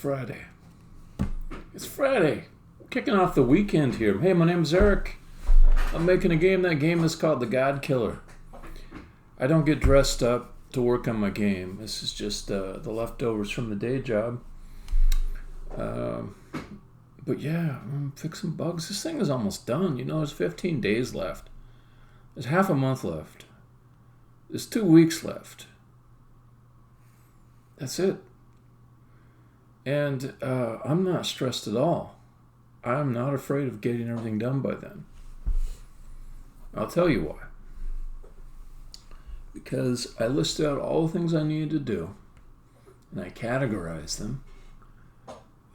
Friday. It's Friday. Kicking off the weekend here. Hey, my name's Eric. I'm making a game. That game is called the Godkiller. I don't get dressed up to work on my game. This is just the leftovers from the day job. But yeah, I'm fixing bugs. This thing is almost done. You know, there's 15 days left. There's half a month left. There's 2 weeks left. That's it. And I'm not stressed at all. I'm not afraid of getting everything done by then. I'll tell you why. Because I listed out all the things I needed to do, and I categorized them.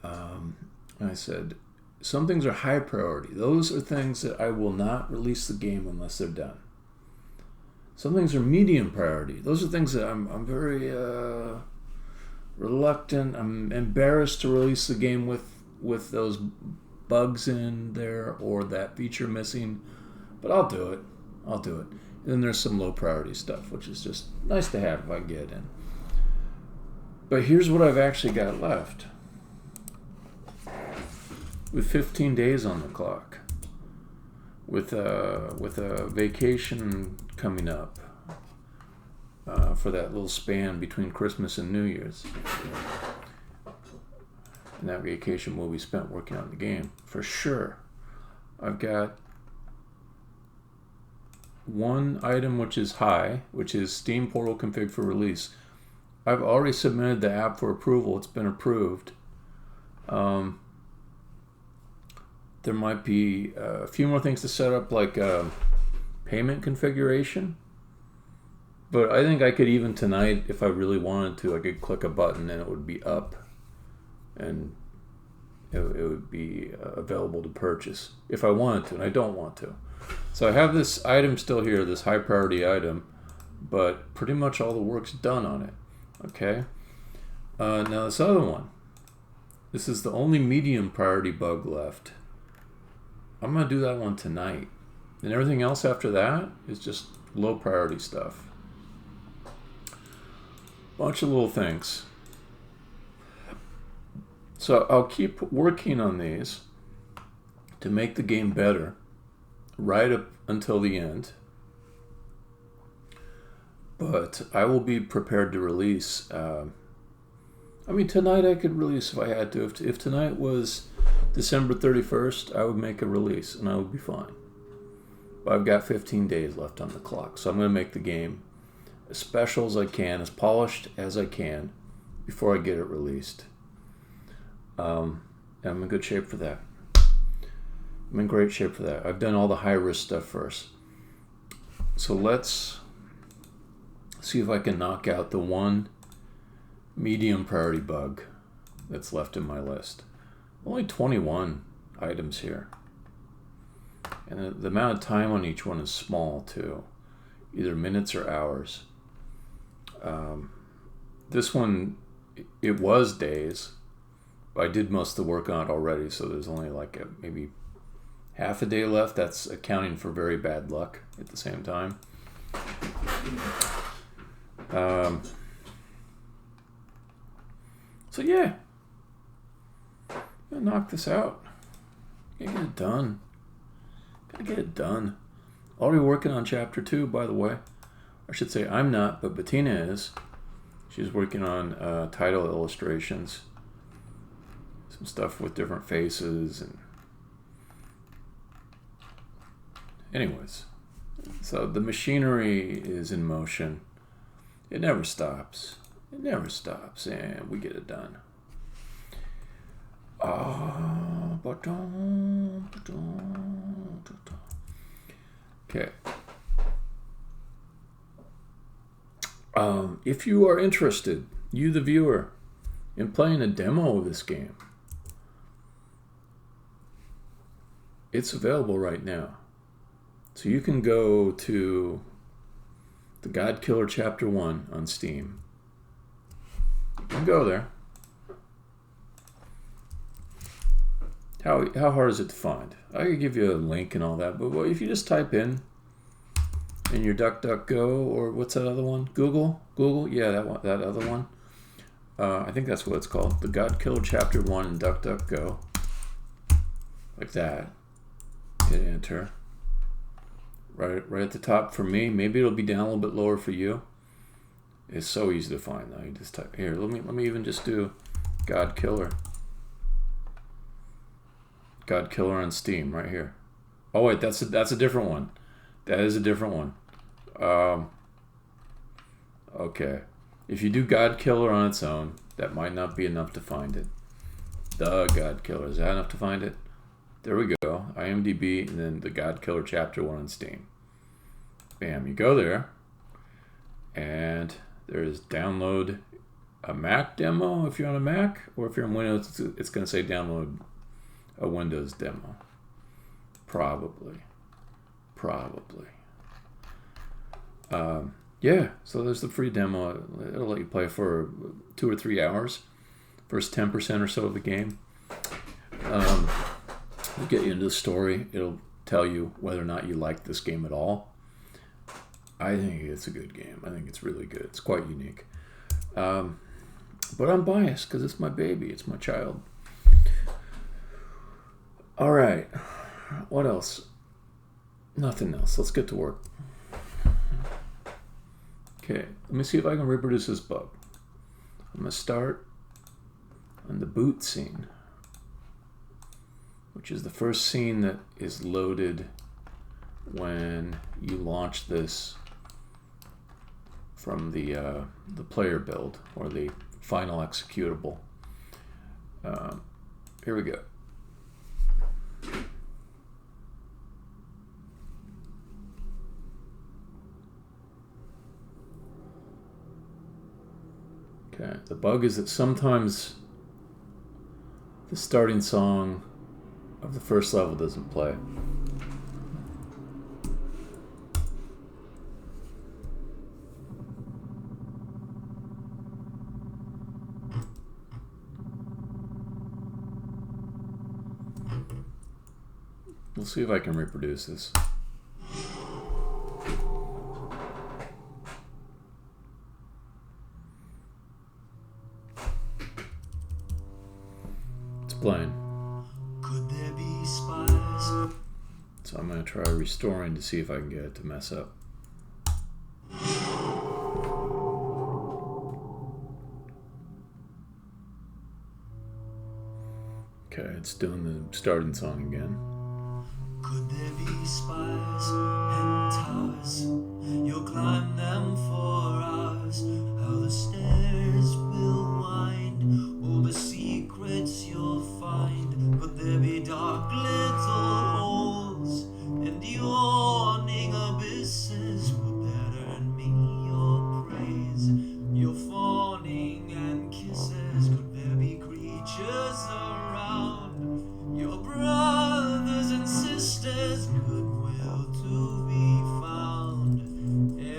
I said, some things are high priority. Those are things that I will not release the game unless they're done. Some things are medium priority. Those are things that I'm very reluctant. I'm embarrassed to release the game with those bugs in there or that feature missing. But I'll do it. And then there's some low priority stuff, which is just nice to have if I get it in. But here's what I've actually got left. With 15 days on the clock, with a vacation coming up for that little span between Christmas and New Year's, and that vacation will be spent working on the game for sure. I've got one item which is high, which is Steam Portal config for release. I've already submitted the app for approval. It's been approved. There might be a few more things to set up, like payment configuration. But I think I could, even tonight, if I really wanted to, I could click a button and it would be up. And it would be available to purchase if I wanted to, and I don't want to. So I have this item still here, this high priority item, but pretty much all the work's done on it. Okay? Now this other one. This is the only medium priority bug left. I'm going to do that one tonight. And everything else after that is just low priority stuff. Bunch of little things. So I'll keep working on these to make the game better right up until the end. But I will be prepared to release. Tonight I could release if I had to. If tonight was December 31st, I would make a release and I would be fine. But I've got 15 days left on the clock, so I'm going to make the game as special as I can, as polished as I can before I get it released. And I'm in good shape for that. I'm in great shape for that. I've done all the high-risk stuff first. So let's see if I can knock out the one medium priority bug that's left in my list. Only 21 items here. And the amount of time on each one is small too. Either minutes or hours. This one, it was days. But I did most of the work on it already, so there's only like maybe half a day left. That's accounting for very bad luck at the same time. So yeah. Gotta knock this out. Gotta get it done. Already working on chapter 2, by the way. I should say I'm not, but Bettina is. She's working on title illustrations. Some stuff with different faces and anyways. So the machinery is in motion. It never stops. And we get it done. Okay. If you are interested, you the viewer, in playing a demo of this game, it's available right now. So you can go to the Godkiller Chapter 1 on Steam. You can go there. How hard is it to find? I could give you a link and all that, but if you just type in your DuckDuckGo, or what's that other one? Google? Yeah, that other one. I think that's what it's called. The Godkiller Chapter 1 in DuckDuckGo. Like that. Hit enter. Right at the top for me. Maybe it'll be down a little bit lower for you. It's so easy to find though. You just type here. Let me even just do Godkiller. Godkiller on Steam right here. Oh wait, that's a different one. That is a different one. Okay. If you do Godkiller on its own, that might not be enough to find it. The Godkiller. Is that enough to find it? There we go. IMDb and then the Godkiller Chapter 1 on Steam. Bam. You go there. And there's download a Mac demo if you're on a Mac. Or if you're on Windows, it's going to say download a Windows demo. Probably. Yeah, so there's the free demo. It'll let you play for 2 or 3 hours. First 10% or so of the game. It'll get you into the story. It'll tell you whether or not you like this game at all. I think it's a good game. I think it's really good. It's quite unique. But I'm biased because it's my baby. It's my child. All right. What else? Nothing else. Let's get to work. Okay, let me see if I can reproduce this bug. I'm going to start on the boot scene, which is the first scene that is loaded when you launch this from the player build or the final executable. Here we go. Okay, the bug is that sometimes the starting song of the first level doesn't play. We'll see if I can reproduce this. Playing. Could there be spies? So I'm going to try restoring to see if I can get it to mess up. Okay, it's doing the starting song again. Could there be spies and towers? You'll climb them for hours. How the stairs will wind, all the secrets you'll find. Could there be dark little holes and yawning abysses? Would that earn me your praise, your fawning and kisses? Could there be creatures around, your brothers and sisters, goodwill to be found?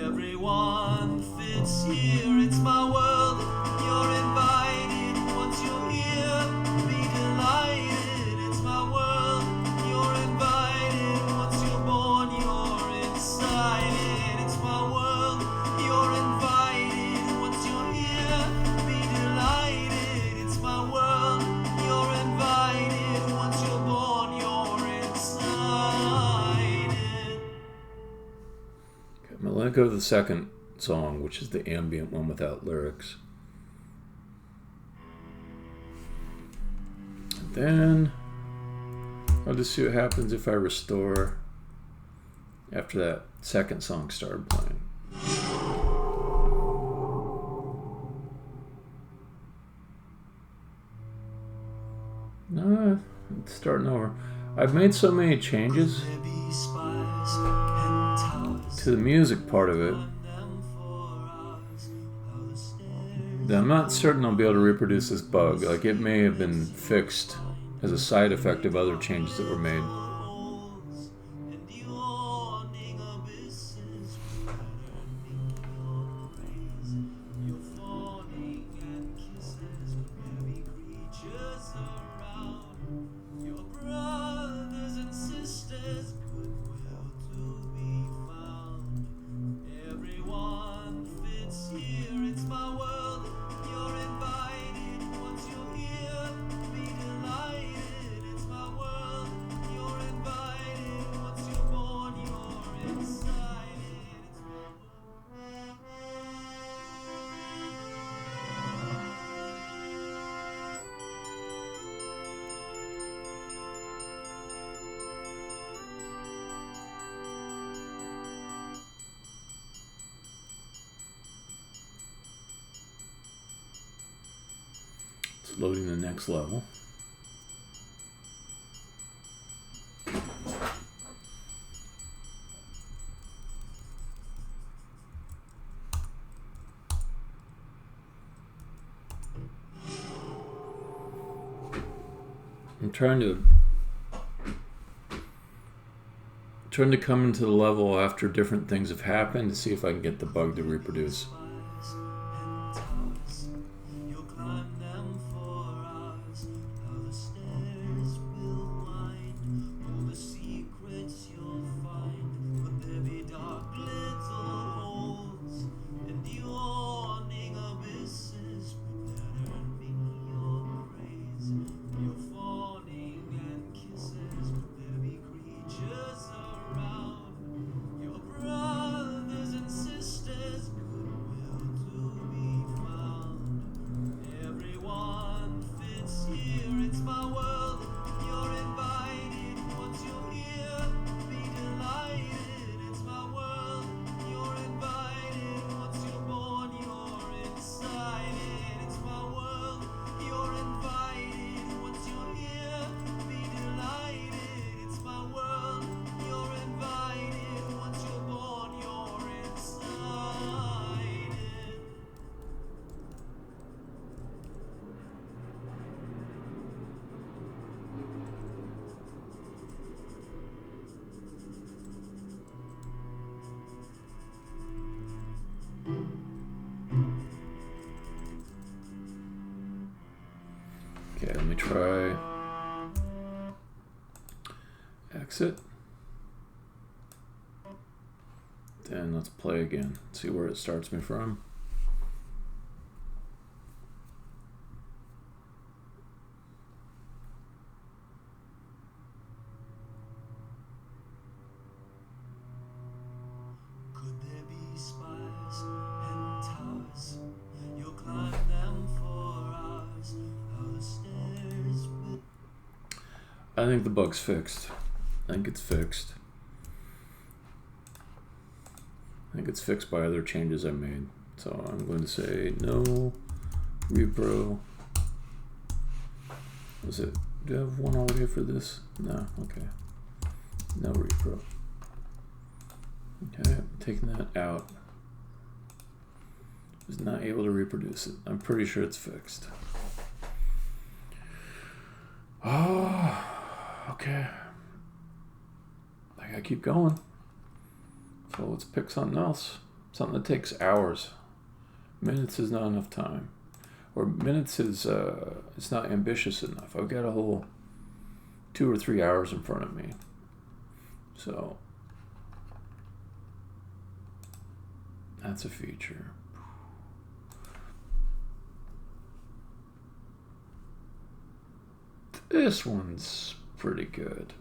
Everyone fits here, it's my world, you're invited. Once you're here, be delighted, it's my world, you're invited. Once you're born, you're inside it, it's my world, you're invited. Once you're here, be delighted, it's my world, you're invited. Once you're born, you're inside it. Okay, I'm going to go to the second song, which is the ambient one without lyrics. And then I'll just see what happens if I restore after that second song started playing. No, it's starting over. I've made so many changes to the music part of it that I'm not certain I'll be able to reproduce this bug. Like, it may have been fixed as a side effect of other changes that were made. Everyone fits here, it's my world, you're invited. loading the next level. I'm trying to come into the level after different things have happened to see if I can get the bug to reproduce. Okay, let me try exit. Then let's play again. See where it starts me from. I think the bug's fixed. I think it's fixed. I think it's fixed by other changes I made. So I'm going to say no repro. Was it? Do I have one already for this? No. Okay. No repro. Okay, taking that out. Was not able to reproduce it. I'm pretty sure it's fixed. Oh, okay. I gotta keep going. So let's pick something else. Something that takes hours. Minutes is not enough time. Or minutes is it's not ambitious enough. I've got a whole 2 or 3 hours in front of me. So that's a feature. This one's pretty good.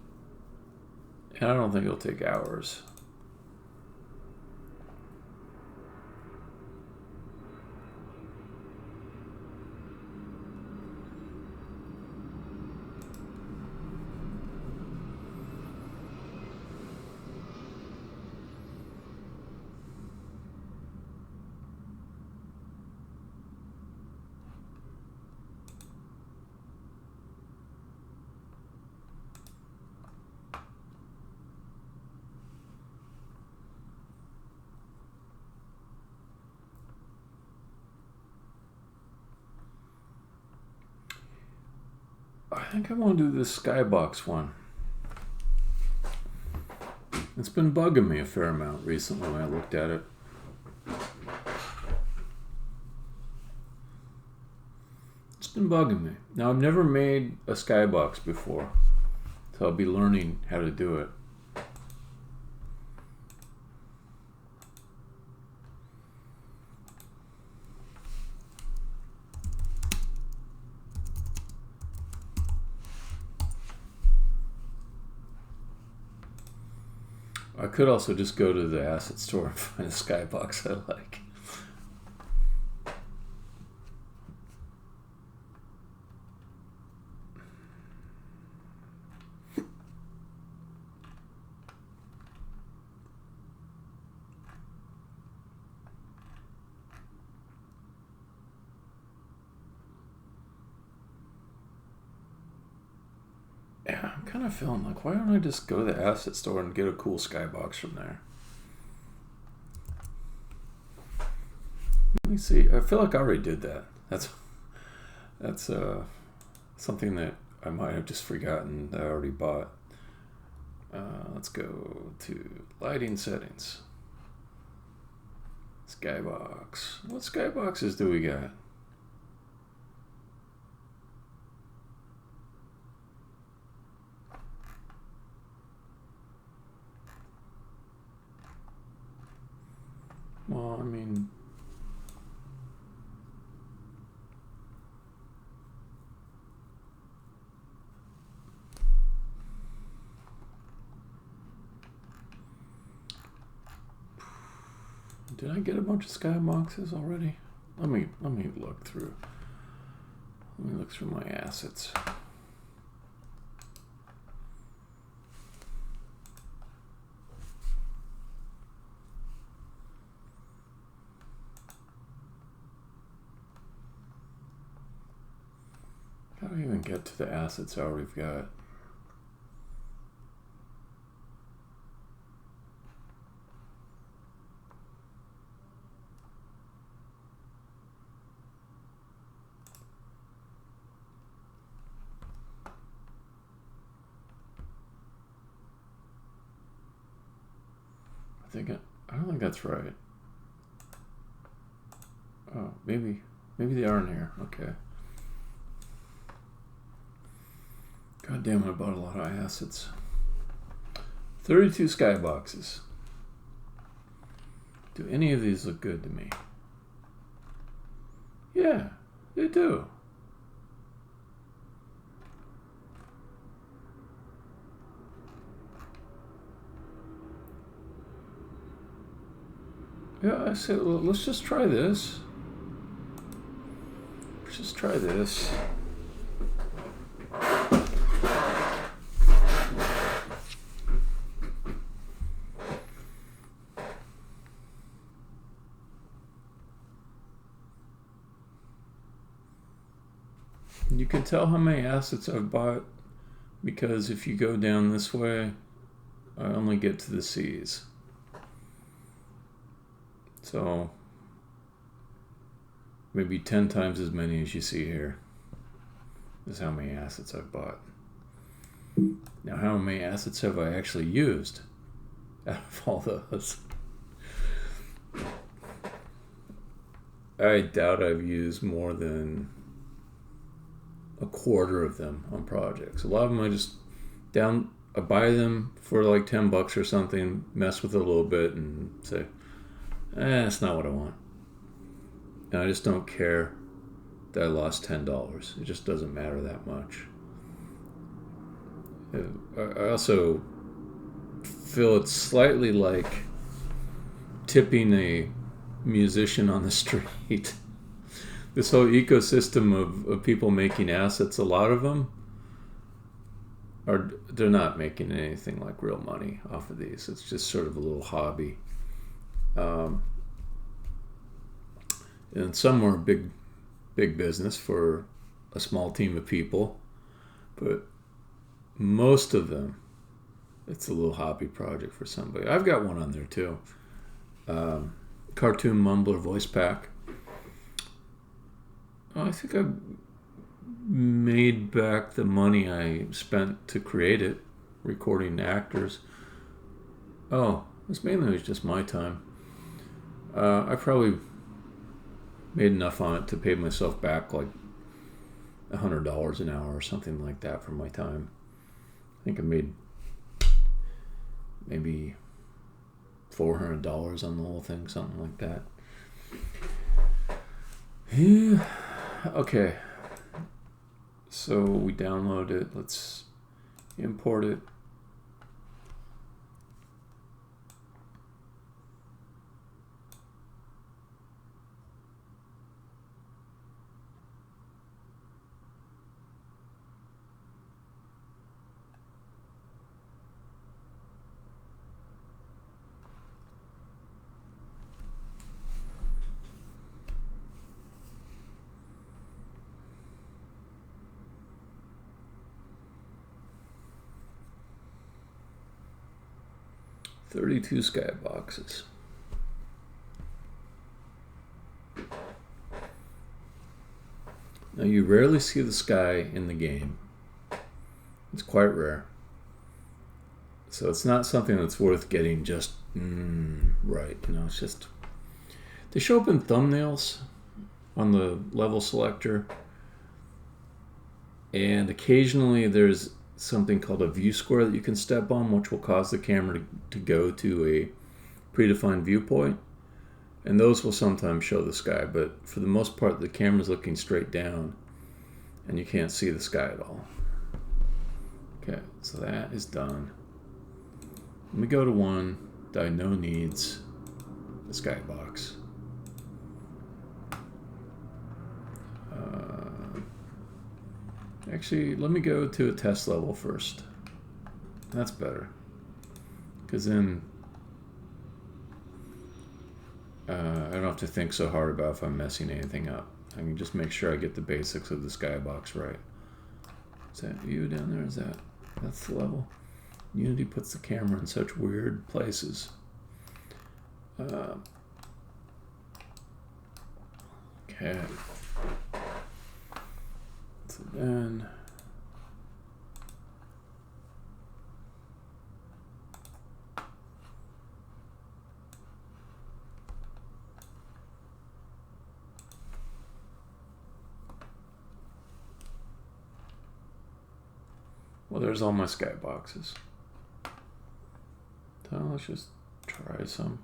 And I don't think it'll take hours. I think I want to do this Skybox one. It's been bugging me a fair amount recently when I looked at it. It's been bugging me. Now, I've never made a Skybox before, so I'll be learning how to do it. I could also just go to the asset store and find a Skybox I like. Yeah, I'm kind of feeling like, why don't I just go to the asset store and get a cool Skybox from there? Let me see. I feel like I already did that. That's something that I might have just forgotten that I already bought. Let's go to lighting settings. Skybox. What Skyboxes do we got? Well, I mean, did I get a bunch of Skyboxes already? Let me look through. Let me look through my assets. How do I even get to the assets I already got? I don't think that's right. Oh, maybe they are in here. Okay. God damn, I bought a lot of assets. 32 Skyboxes. Do any of these look good to me? Yeah, they do. Yeah, I said, well, let's just try this. Let's just try this. You can tell how many assets I've bought because if you go down this way, I only get to the C's. So maybe 10 times as many as you see here is how many assets I've bought. Now, how many assets have I actually used out of all those? I doubt I've used more than a quarter of them on projects. A lot of them I buy them for like $10 or something, mess with it a little bit and say, that's not what I want. And I just don't care that I lost $10. It just doesn't matter that much. I also feel it's slightly like tipping a musician on the street. This whole ecosystem of people making assets, a lot of them they're not making anything like real money off of these. It's just sort of a little hobby. And some are big business for a small team of people, but most of them, it's a little hobby project for somebody. I've got one on there too. Cartoon Mumbler voice pack. I think I made back the money I spent to create it, recording actors. Oh, it was just my time. I probably made enough on it to pay myself back like $100 an hour or something like that for my time. I think I made maybe $400 on the whole thing, something like that. Yeah. Okay. So we download it. Let's import it. 32 skyboxes. Now you rarely see the sky in the game. It's quite rare. So it's not something that's worth getting just right. You know, it's just... They show up in thumbnails on the level selector. And occasionally there's something called a view square that you can step on, which will cause the camera to go to a predefined viewpoint. And those will sometimes show the sky, but for the most part the camera's looking straight down and you can't see the sky at all. Okay, so that is done. Let me go to one that I know needs the skybox. Actually, let me go to a test level first. That's better. Because then I don't have to think so hard about if I'm messing anything up. I can just make sure I get the basics of the skybox right. Is that view down there? Is that... That's the level? Unity puts the camera in such weird places. Okay. So then... Well, there's all my skyboxes. So let's just try some.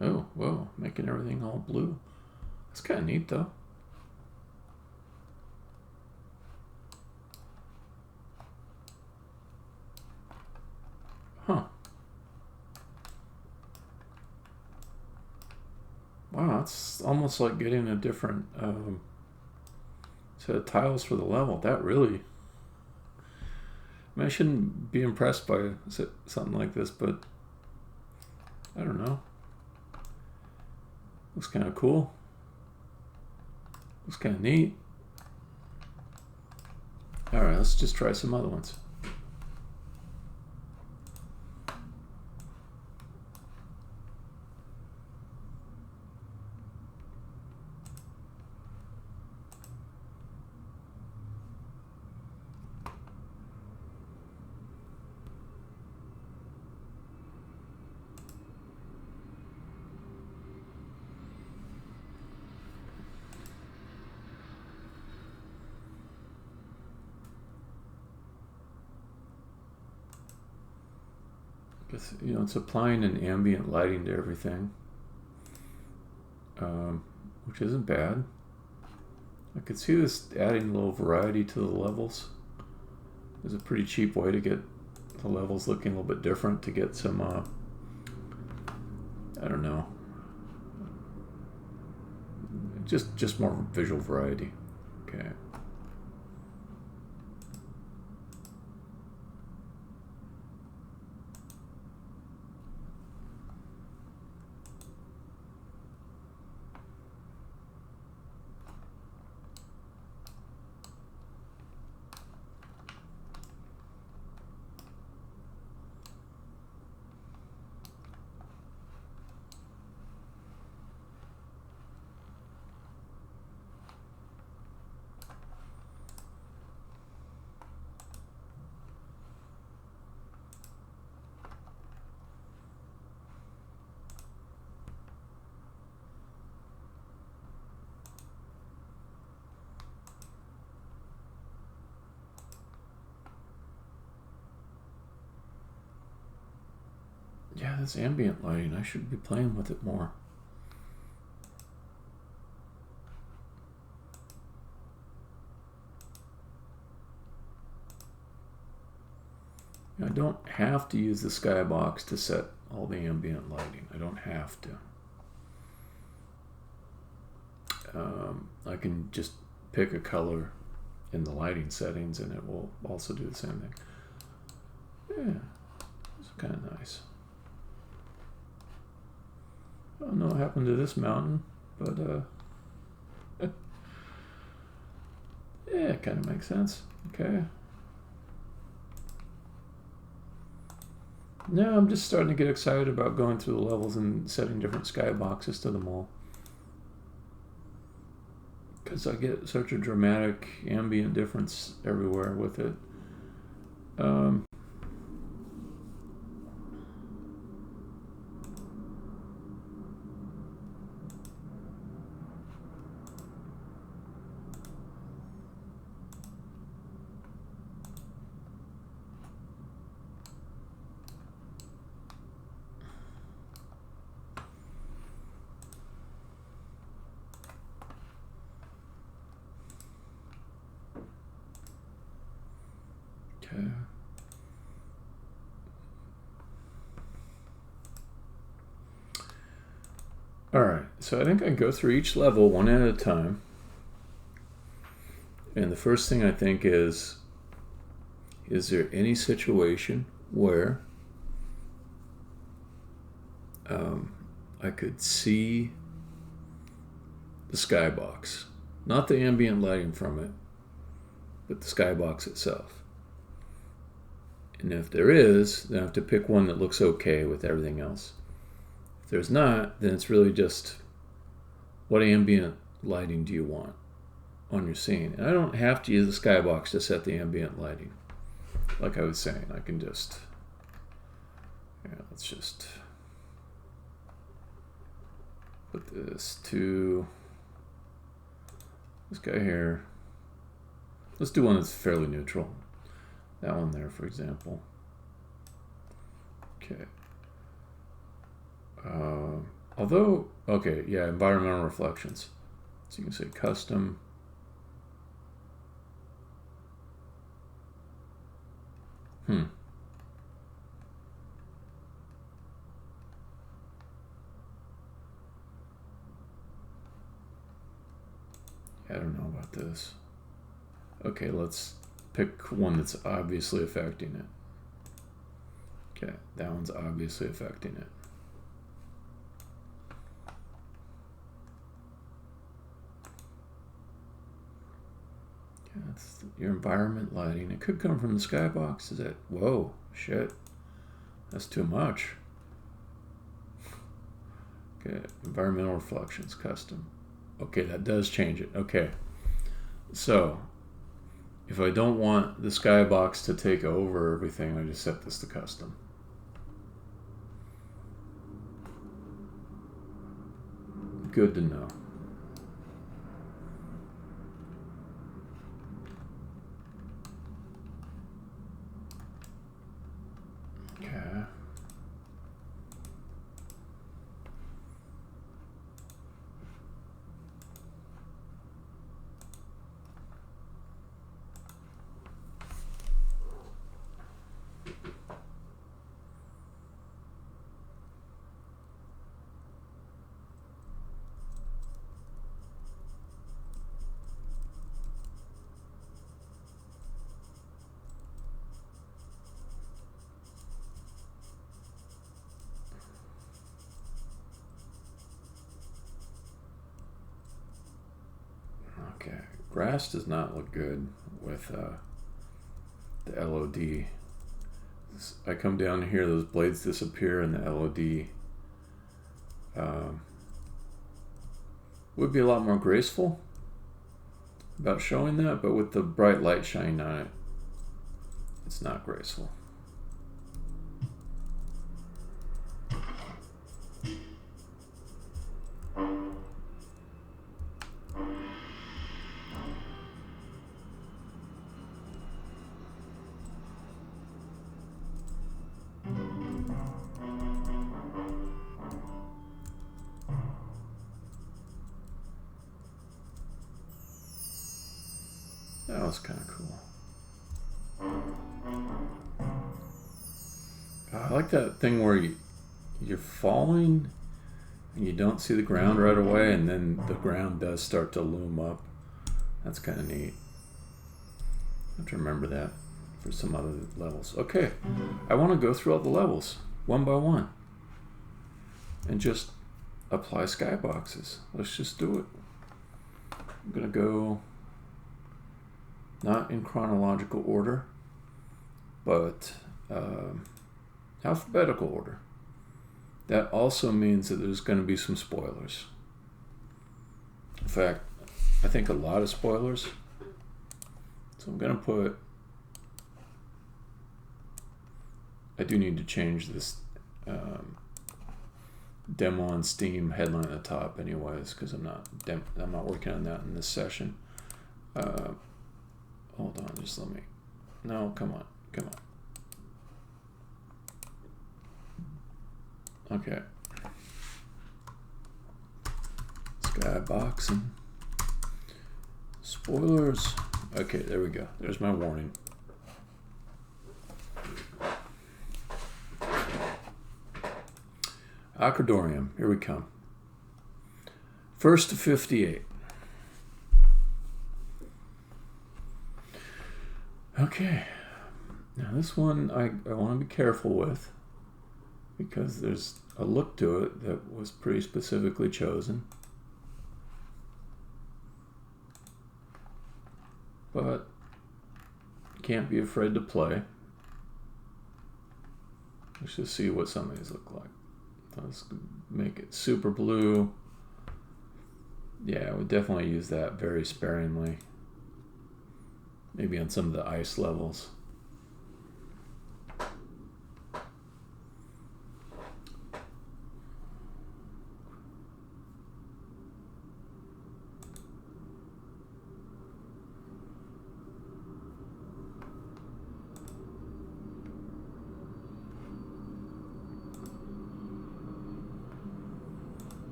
Oh, whoa, making everything all blue. That's kind of neat, though. Huh. Wow, it's almost like getting a different set of tiles for the level. That really... I mean, I shouldn't be impressed by something like this, but I don't know. Looks kind of cool. Looks kind of neat. All right, let's just try some other ones. You know, it's applying an ambient lighting to everything, which isn't bad. I could see this adding a little variety to the levels. There's a pretty cheap way to get the levels looking a little bit different, to get some, I don't know, just more visual variety. Okay. Yeah, this ambient lighting, I should be playing with it more. I don't have to use the Skybox to set all the ambient lighting. I don't have to. I can just pick a color in the lighting settings and it will also do the same thing. Yeah, it's kind of nice. I don't know what happened to this mountain, but yeah, it kind of makes sense. Okay. No, I'm just starting to get excited about going through the levels and setting different skyboxes to them all. Because I get such a dramatic ambient difference everywhere with it. Okay. Alright, so I think I go through each level one at a time. And the first thing I think is there any situation where I could see the skybox? Not the ambient lighting from it, but the skybox itself. And if there is, then I have to pick one that looks okay with everything else. If there's not, then it's really just what ambient lighting do you want on your scene. And I don't have to use the skybox to set the ambient lighting. Like I was saying, I can just, let's just put this to this guy here. Let's do one that's fairly neutral. That one there, for example. Okay. Although, okay, yeah, environmental reflections. So you can say custom. I don't know about this. Okay, let's pick one that's obviously affecting it. Okay, that one's obviously affecting it. Okay, that's your environment lighting. It could come from the skybox. Is that, whoa, shit. That's too much. Okay, environmental reflections, custom. Okay, that does change it. Okay, so if I don't want the skybox to take over everything, I just set this to custom. Good to know. Okay. Okay, grass does not look good with the LOD. I come down here, those blades disappear, and the LOD would be a lot more graceful about showing that, but with the bright light shining on it, it's not graceful. That was kind of cool. I like that thing where you're falling and you don't see the ground right away, and then the ground does start to loom up. That's kind of neat. I have to remember that for some other levels. Okay, I want to go through all the levels one by one and just apply skyboxes. Let's just do it. I'm going to go not in chronological order, but Alphabetical order. That also means that there's going to be some spoilers. In fact, I think a lot of spoilers. So I'm going to put... I do need to change this demo on Steam headline at the top anyways, because I'm not working on that in this session. Hold on, just let me... No, come on. Okay. Skybox and spoilers. Okay, there we go. There's my warning. Acrodorium, here we come. First to 58. Okay. Now this one I want to be careful with, because there's a look to it that was pretty specifically chosen. But can't be afraid to play. Let's just see what some of these look like. Let's make it super blue. Yeah, I would definitely use that very sparingly. Maybe on some of the ice levels.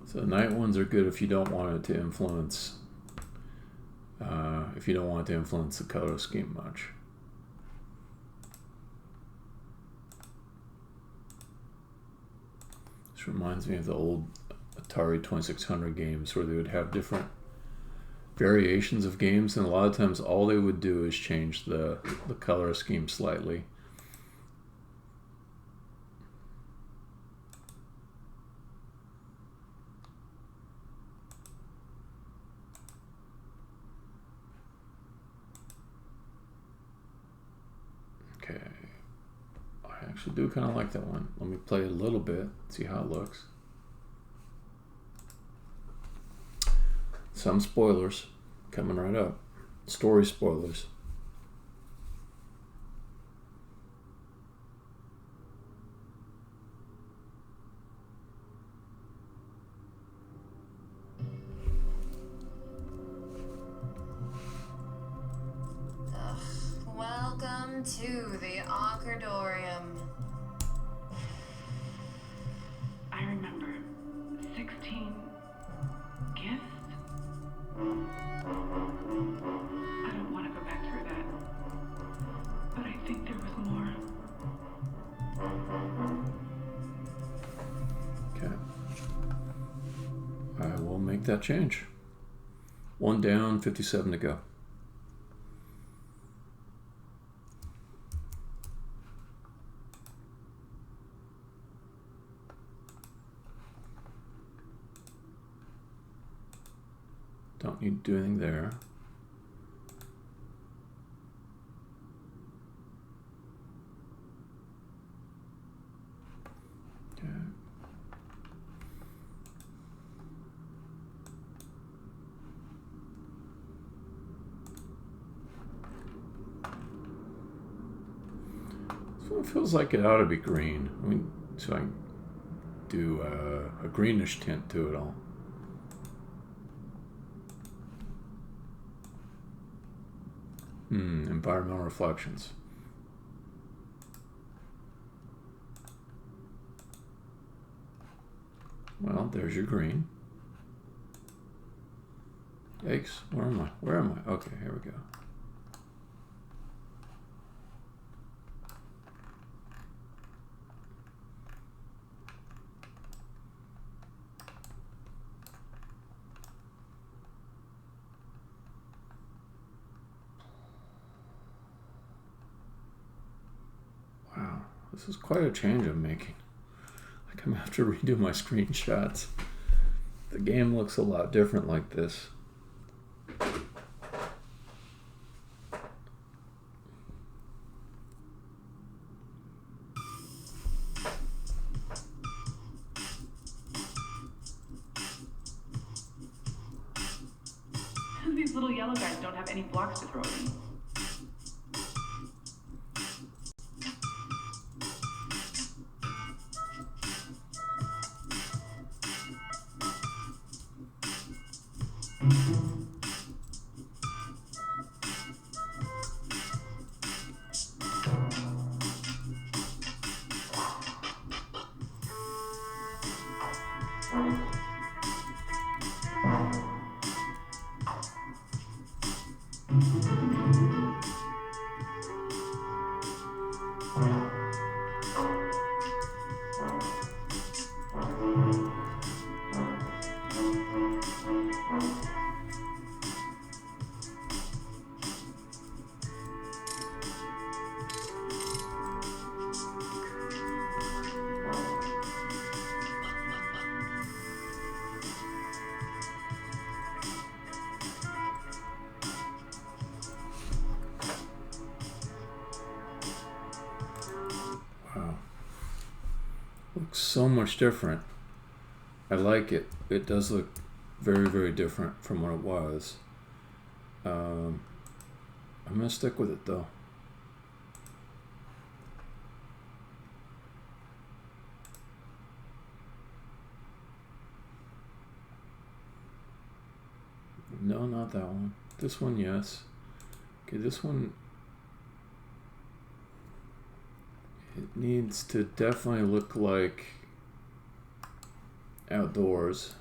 So the night ones are good if you don't want it to influence the color scheme much. This reminds me of the old Atari 2600 games where they would have different variations of games, and a lot of times all they would do is change the color scheme slightly. Okay, I actually do kind of like that one. Let me play it a little bit, see how it looks. Some spoilers coming right up. Story spoilers. Welcome to the Acrodorium. I remember 16 gifts. I don't want to go back through that, but I think there was more. Okay. I will make that change. 1 down, 57 to go. Don't need to do anything there. Okay. This one feels like it ought to be green. I mean, so I can do a greenish tint to it all. Environmental reflections. Well, there's your green. Yikes, where am I? Where am I? Okay, here we go. This is quite a change I'm making. Like I'm gonna have to redo my screenshots. The game looks a lot different like this. these little yellow guys don't have any blocks to throw at me. Wow. Looks so much different. I like it. It does look very, very different from what it was. I'm going to stick with it though. No, not that one. This one, yes. Okay, this one, it needs to definitely look like outdoors.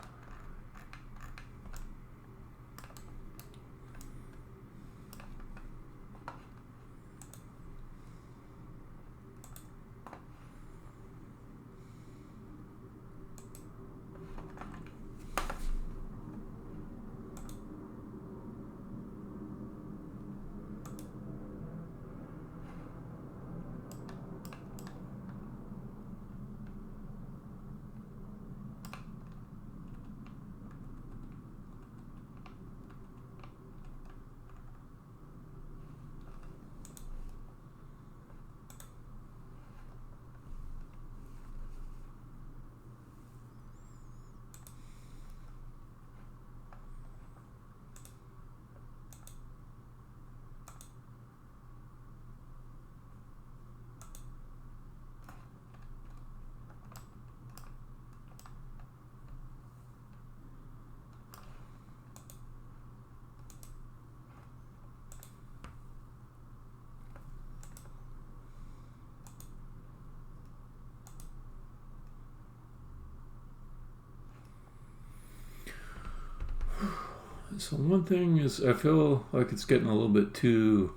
So one thing is, I feel like it's getting a little bit too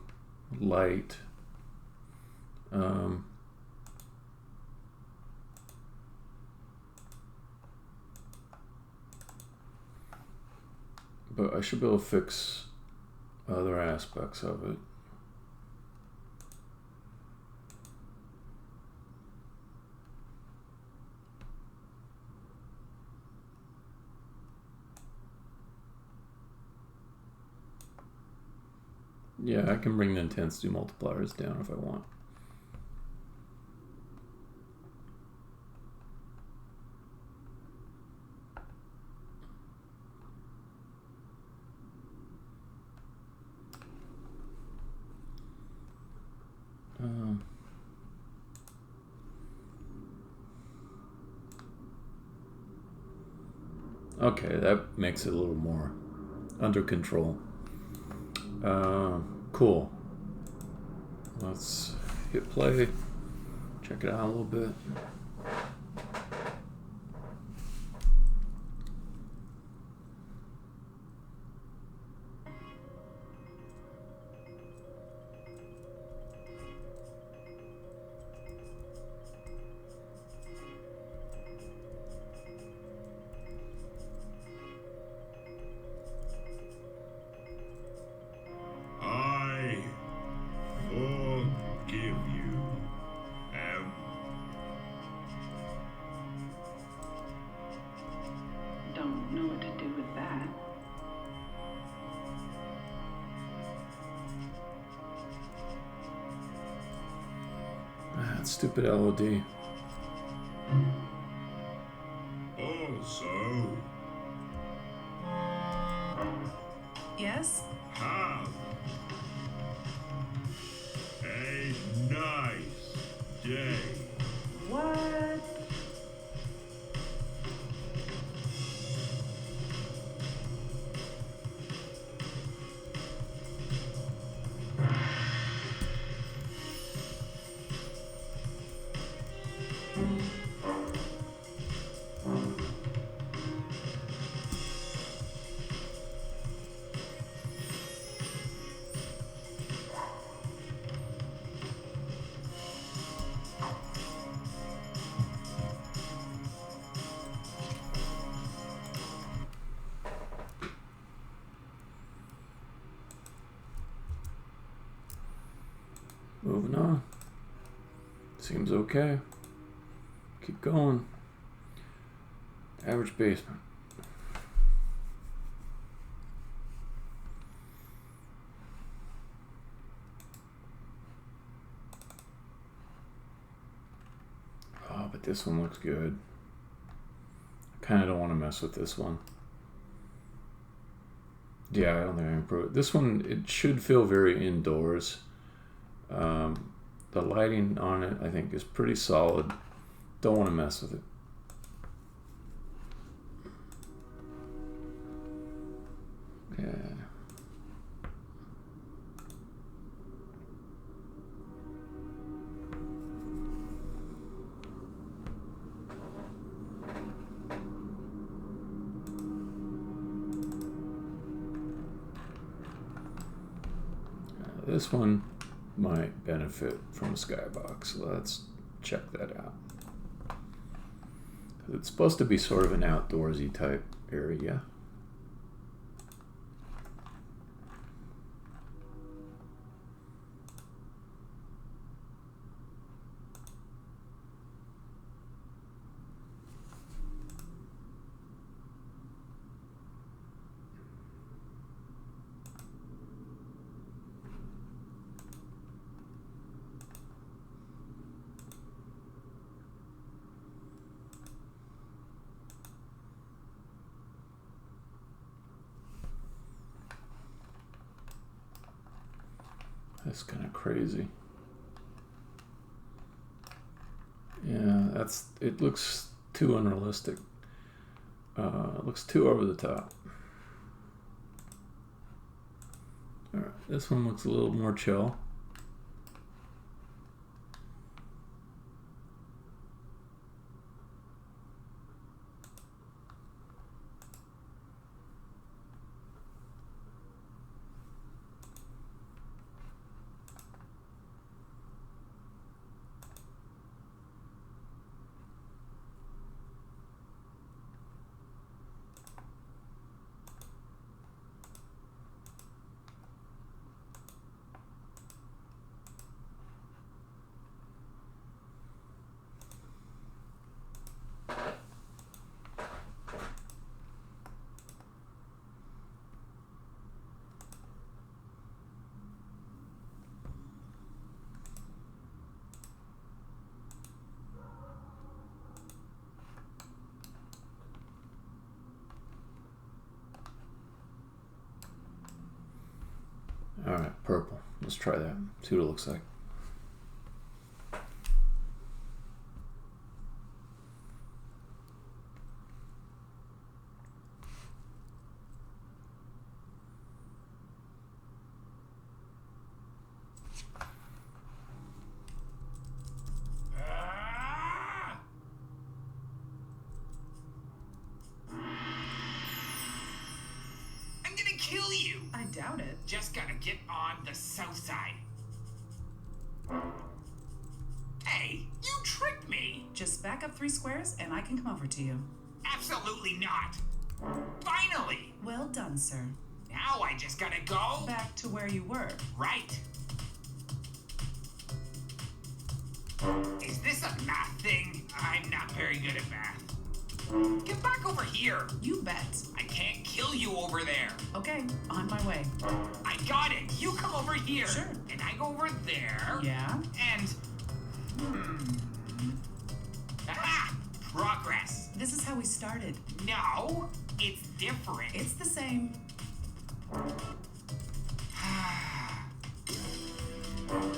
light. But I should be able to fix other aspects of it. Yeah, I can bring the intensity multipliers down if I want. Okay, that makes it a little more under control. Cool. Let's hit play, check it out a little bit. Stupid LOD. Also, Yes? Have a nice day. What? Moving on. Seems okay. Keep going. Average basement. Oh, but this one looks good. I kind of don't want to mess with this one. Yeah, I don't think I can improve it. This one, it should feel very indoors. The lighting on it, I think, is pretty solid. Don't want to mess with it. Yeah. This one might benefit from a skybox, so let's check that out. It's supposed to be sort of an outdoorsy type area. That's kind of crazy. Yeah, it looks too unrealistic. It looks too over the top. All right, this one looks a little more chill. All right, purple. Let's try that. See what it looks like. Kill you! I doubt it. Just gotta get on the south side. Hey, you tricked me! Just back up 3 squares and I can come over to you. Absolutely not! Finally! Well done, sir. Now I just gotta go... Back to where you were. Right. Is this a math thing? I'm not very good at math. Get back over here! You bet. I can't kill you over there. Okay, on my way. I got it! You come over here! Sure. And I go over there. Yeah? And... Aha! Progress! This is how we started. No, it's different. It's the same.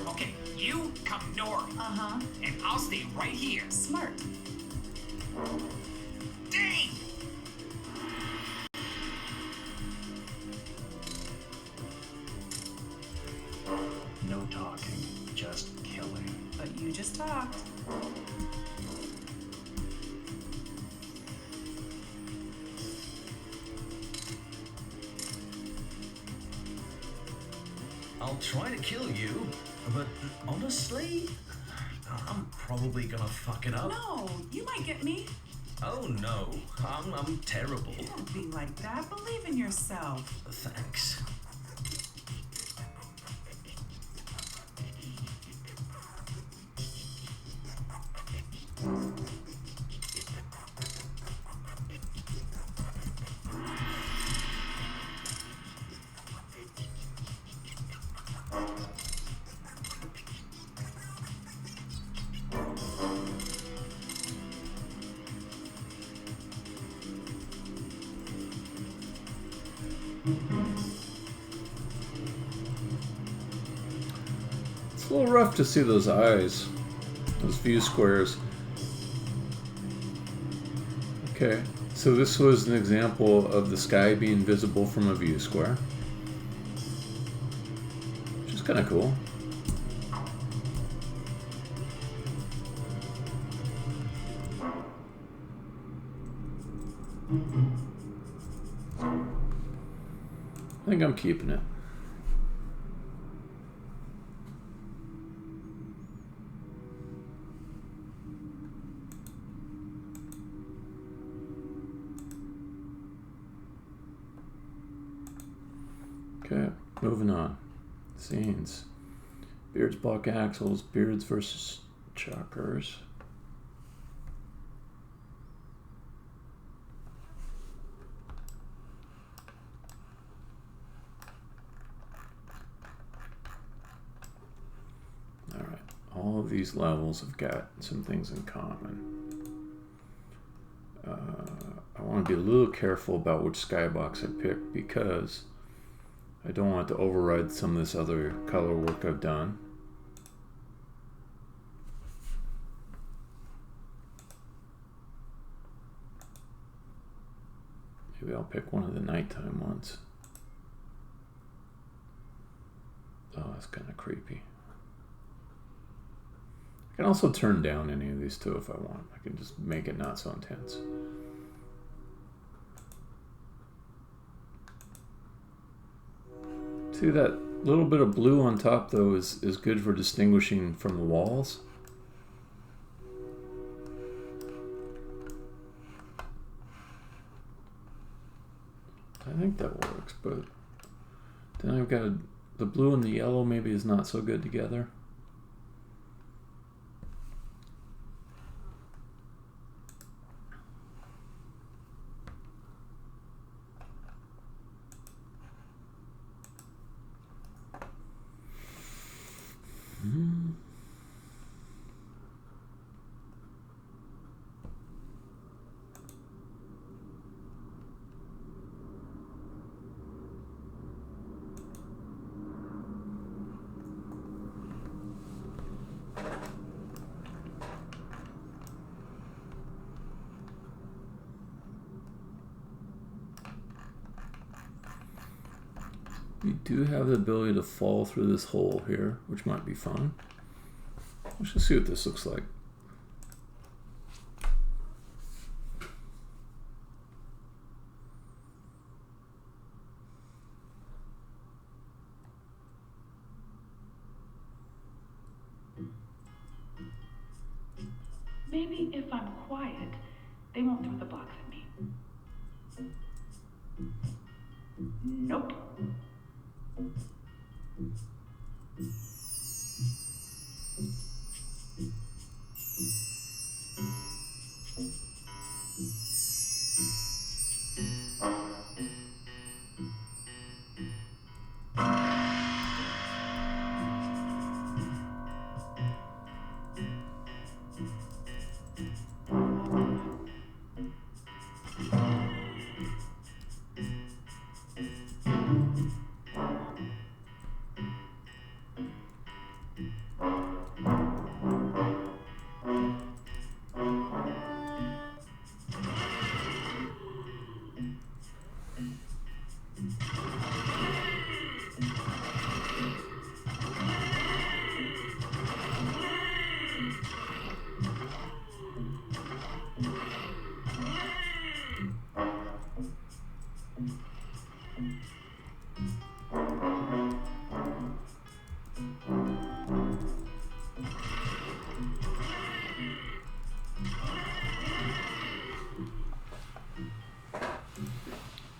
Okay, you come north. Uh-huh. And I'll stay right here. Smart. Dang! No talking, just killing. But you just talked. I'll try to kill you, but honestly, I'm probably gonna fuck it up. No, you might get me. Oh no, I'm terrible. Don't be like that. Believe in yourself. Thanks. It's a little rough to see those eyes, those view squares. Okay, so this was an example of the sky being visible from a view square, which is kind of cool. I think I'm keeping it. Okay, moving on. Scenes. Beards block axles. Beards versus choppers. Alright, all of these levels have got some things in common. I want to be a little careful about which skybox I pick because I don't want to override some of this other color work I've done. Maybe I'll pick one of the nighttime ones. Oh, that's kind of creepy. I can also turn down any of these too if I want. I can just make it not so intense. See, that little bit of blue on top though is good for distinguishing from the walls. I think that works, but then I've got the blue and the yellow maybe is not so good together. We do have the ability to fall through this hole here, which might be fun. Let's just see what this looks like. Maybe if I'm quiet, they won't throw the box at me. Nope.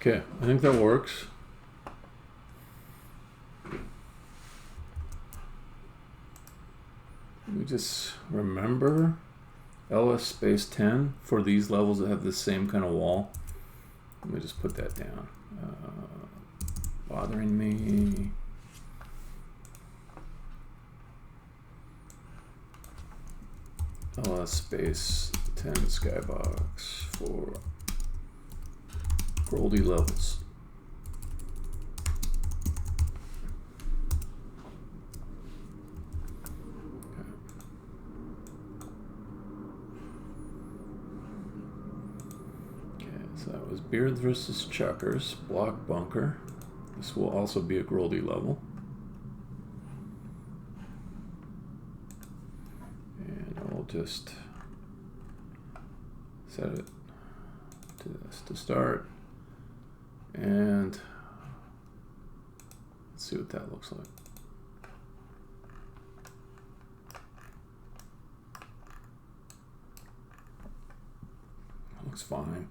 Okay, I think that works. Let me just remember LS space 10 for these levels that have the same kind of wall. Let me just put that down. Bothering me. LS space 10 Skybox for Goldie levels. So that was Beard versus Chuckers, Block Bunker. This will also be a Groldy level. And I'll just set it to this to start. And let's see what that looks like. That looks fine.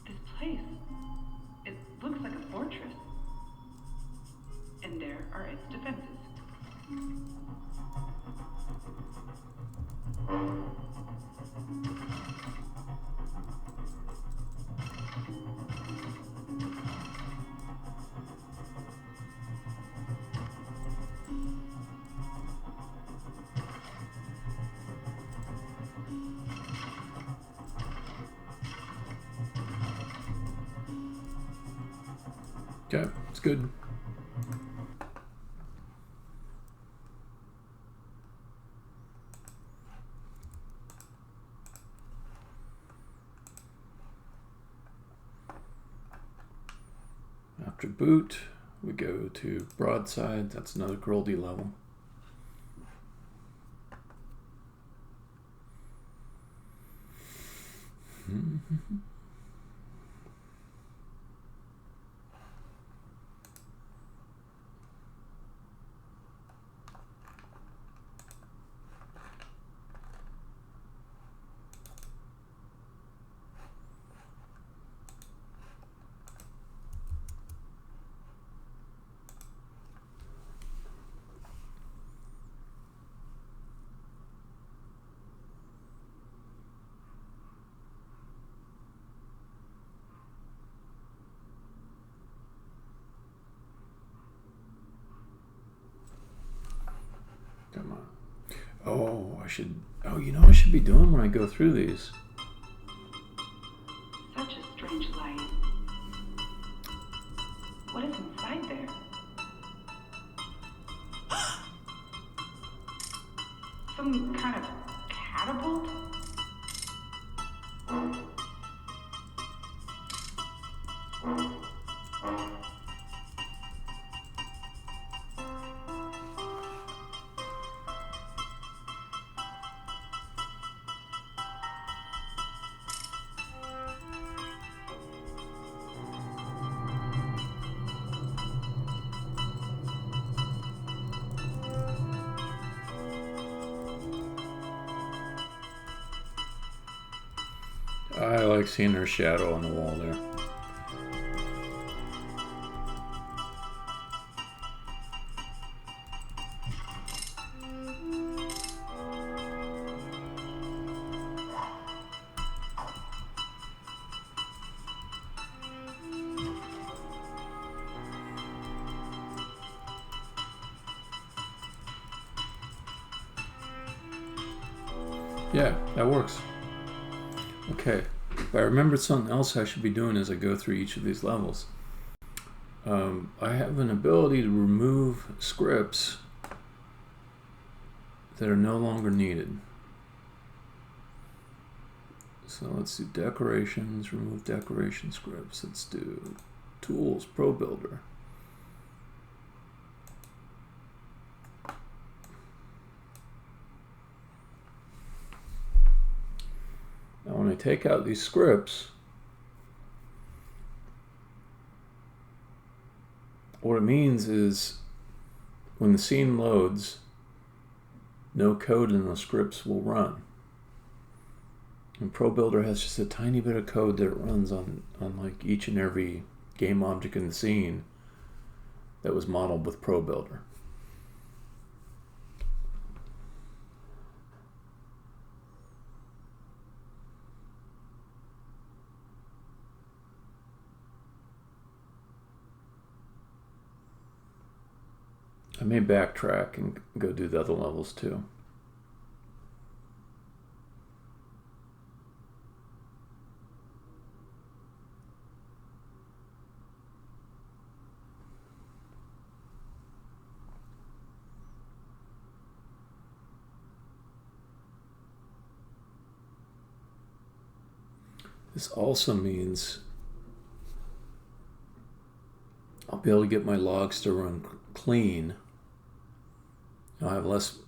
This place, it looks like a fortress. And there are its defenses. Okay, it's good. After boot, we go to broadside. That's another Groldy level. Come on. Oh, I should. Oh, you know what I should be doing when I go through these? Such a strange light. What is inside there? Some kind of catapult? I like seeing her shadow on the wall there. Yeah, that works. Okay, if I remembered something else I should be doing as I go through each of these levels. I have an ability to remove scripts that are no longer needed. So let's do decorations, remove decoration scripts. Let's do tools, Pro Builder. I take out these scripts, what it means is when the scene loads, no code in the scripts will run. And ProBuilder has just a tiny bit of code that it runs on like each and every game object in the scene that was modeled with ProBuilder. I may backtrack and go do the other levels too. This also means I'll be able to get my logs to run clean. I'll have less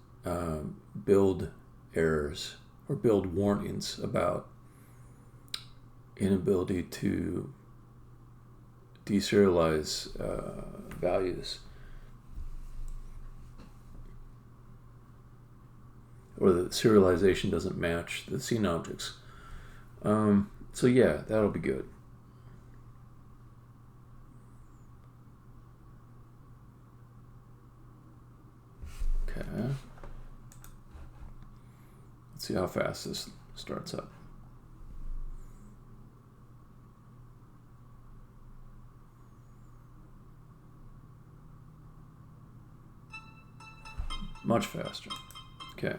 build errors or build warnings about inability to deserialize values, or the serialization doesn't match the scene objects. So yeah, that'll be good. Okay. Let's see how fast this starts up. Much faster. Okay.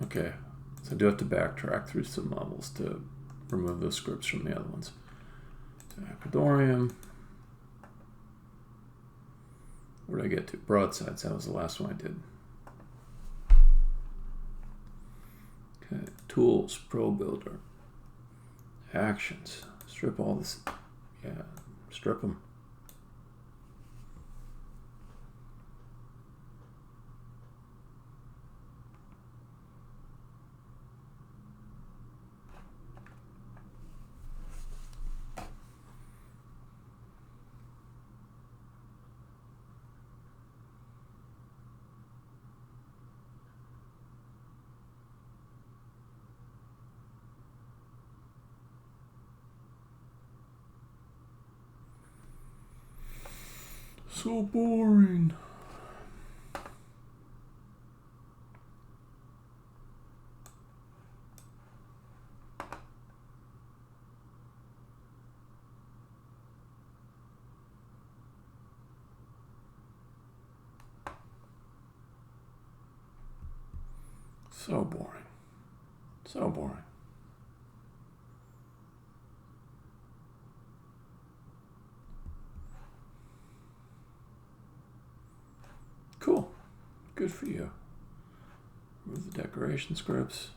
Okay, so I do have to backtrack through some levels to remove those scripts from the other ones. Acrodorium. Where did I get to? Broadsides, that was the last one I did. Okay, tools, ProBuilder. Actions, strip all this, yeah, strip them. So boring. So boring. So boring. Cool. Good for you. Remove the decoration scripts.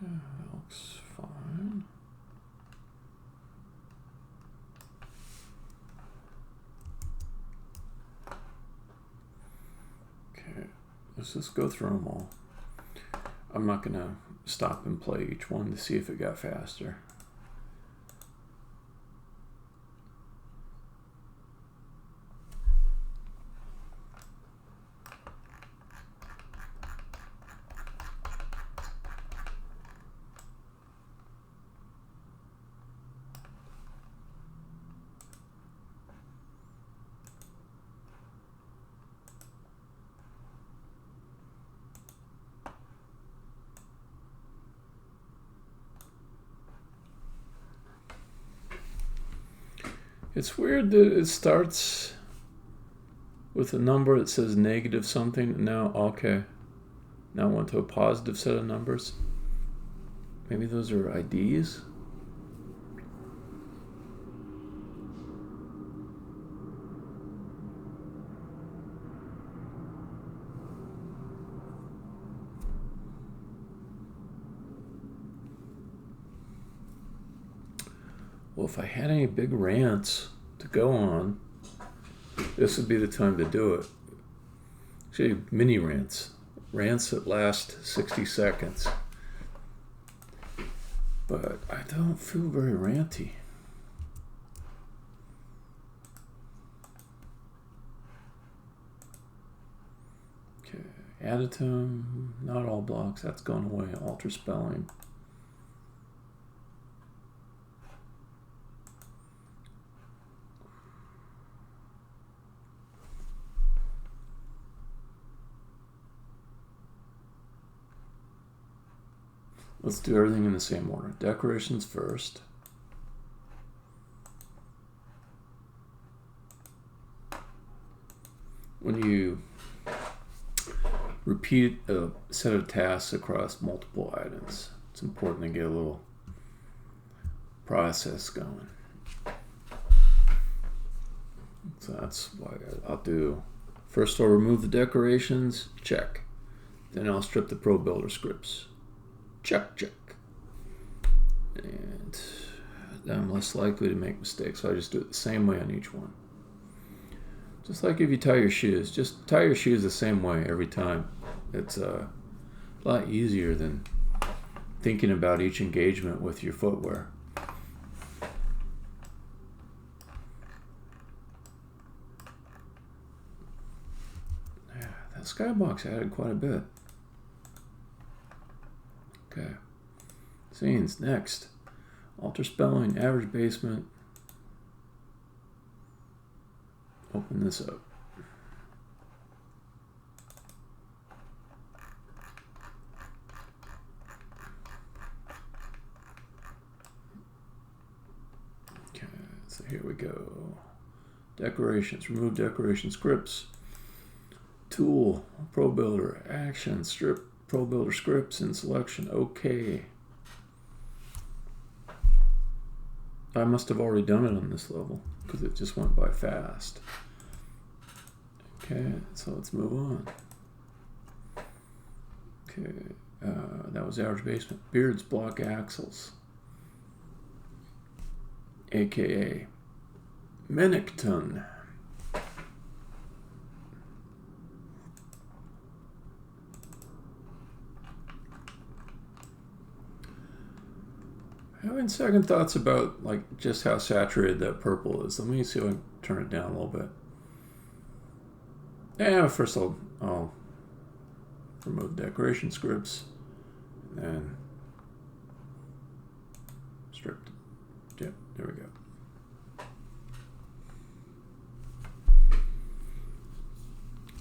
That looks fine. Okay, let's just go through them all. I'm not going to stop and play each one to see if it got faster. It's weird that it starts with a number that says negative something, and now, okay, now I went to a positive set of numbers. Maybe those are IDs? Well, if I had any big rants to go on, this would be the time to do it. Actually, mini rants. Rants that last 60 seconds. But I don't feel very ranty. Okay, additum, not all blocks, that's gone away. Alter spelling. Let's do everything in the same order. Decorations first. When you repeat a set of tasks across multiple items, it's important to get a little process going. So that's why I'll do. First I'll remove the decorations, check. Then I'll strip the Pro Builder scripts. Check, check. And I'm less likely to make mistakes, so I just do it the same way on each one. Just like if you tie your shoes, just tie your shoes the same way every time. It's a lot easier than thinking about each engagement with your footwear. Yeah, that Skybox added quite a bit. Okay. Scenes, next. Alter spelling, average basement. Open this up. Okay, so here we go. Decorations, remove decoration scripts. Tool, Pro Builder, action, strip. Pro Builder scripts in selection. Okay. I must have already done it on this level because it just went by fast. Okay, so let's move on. Okay, that was average basement. Beards block axles, aka Mennington. Having second thoughts about like just how saturated that purple is. Let me see if I can turn it down a little bit. Yeah, first I'll remove decoration scripts and then stripped. Yep, there we go.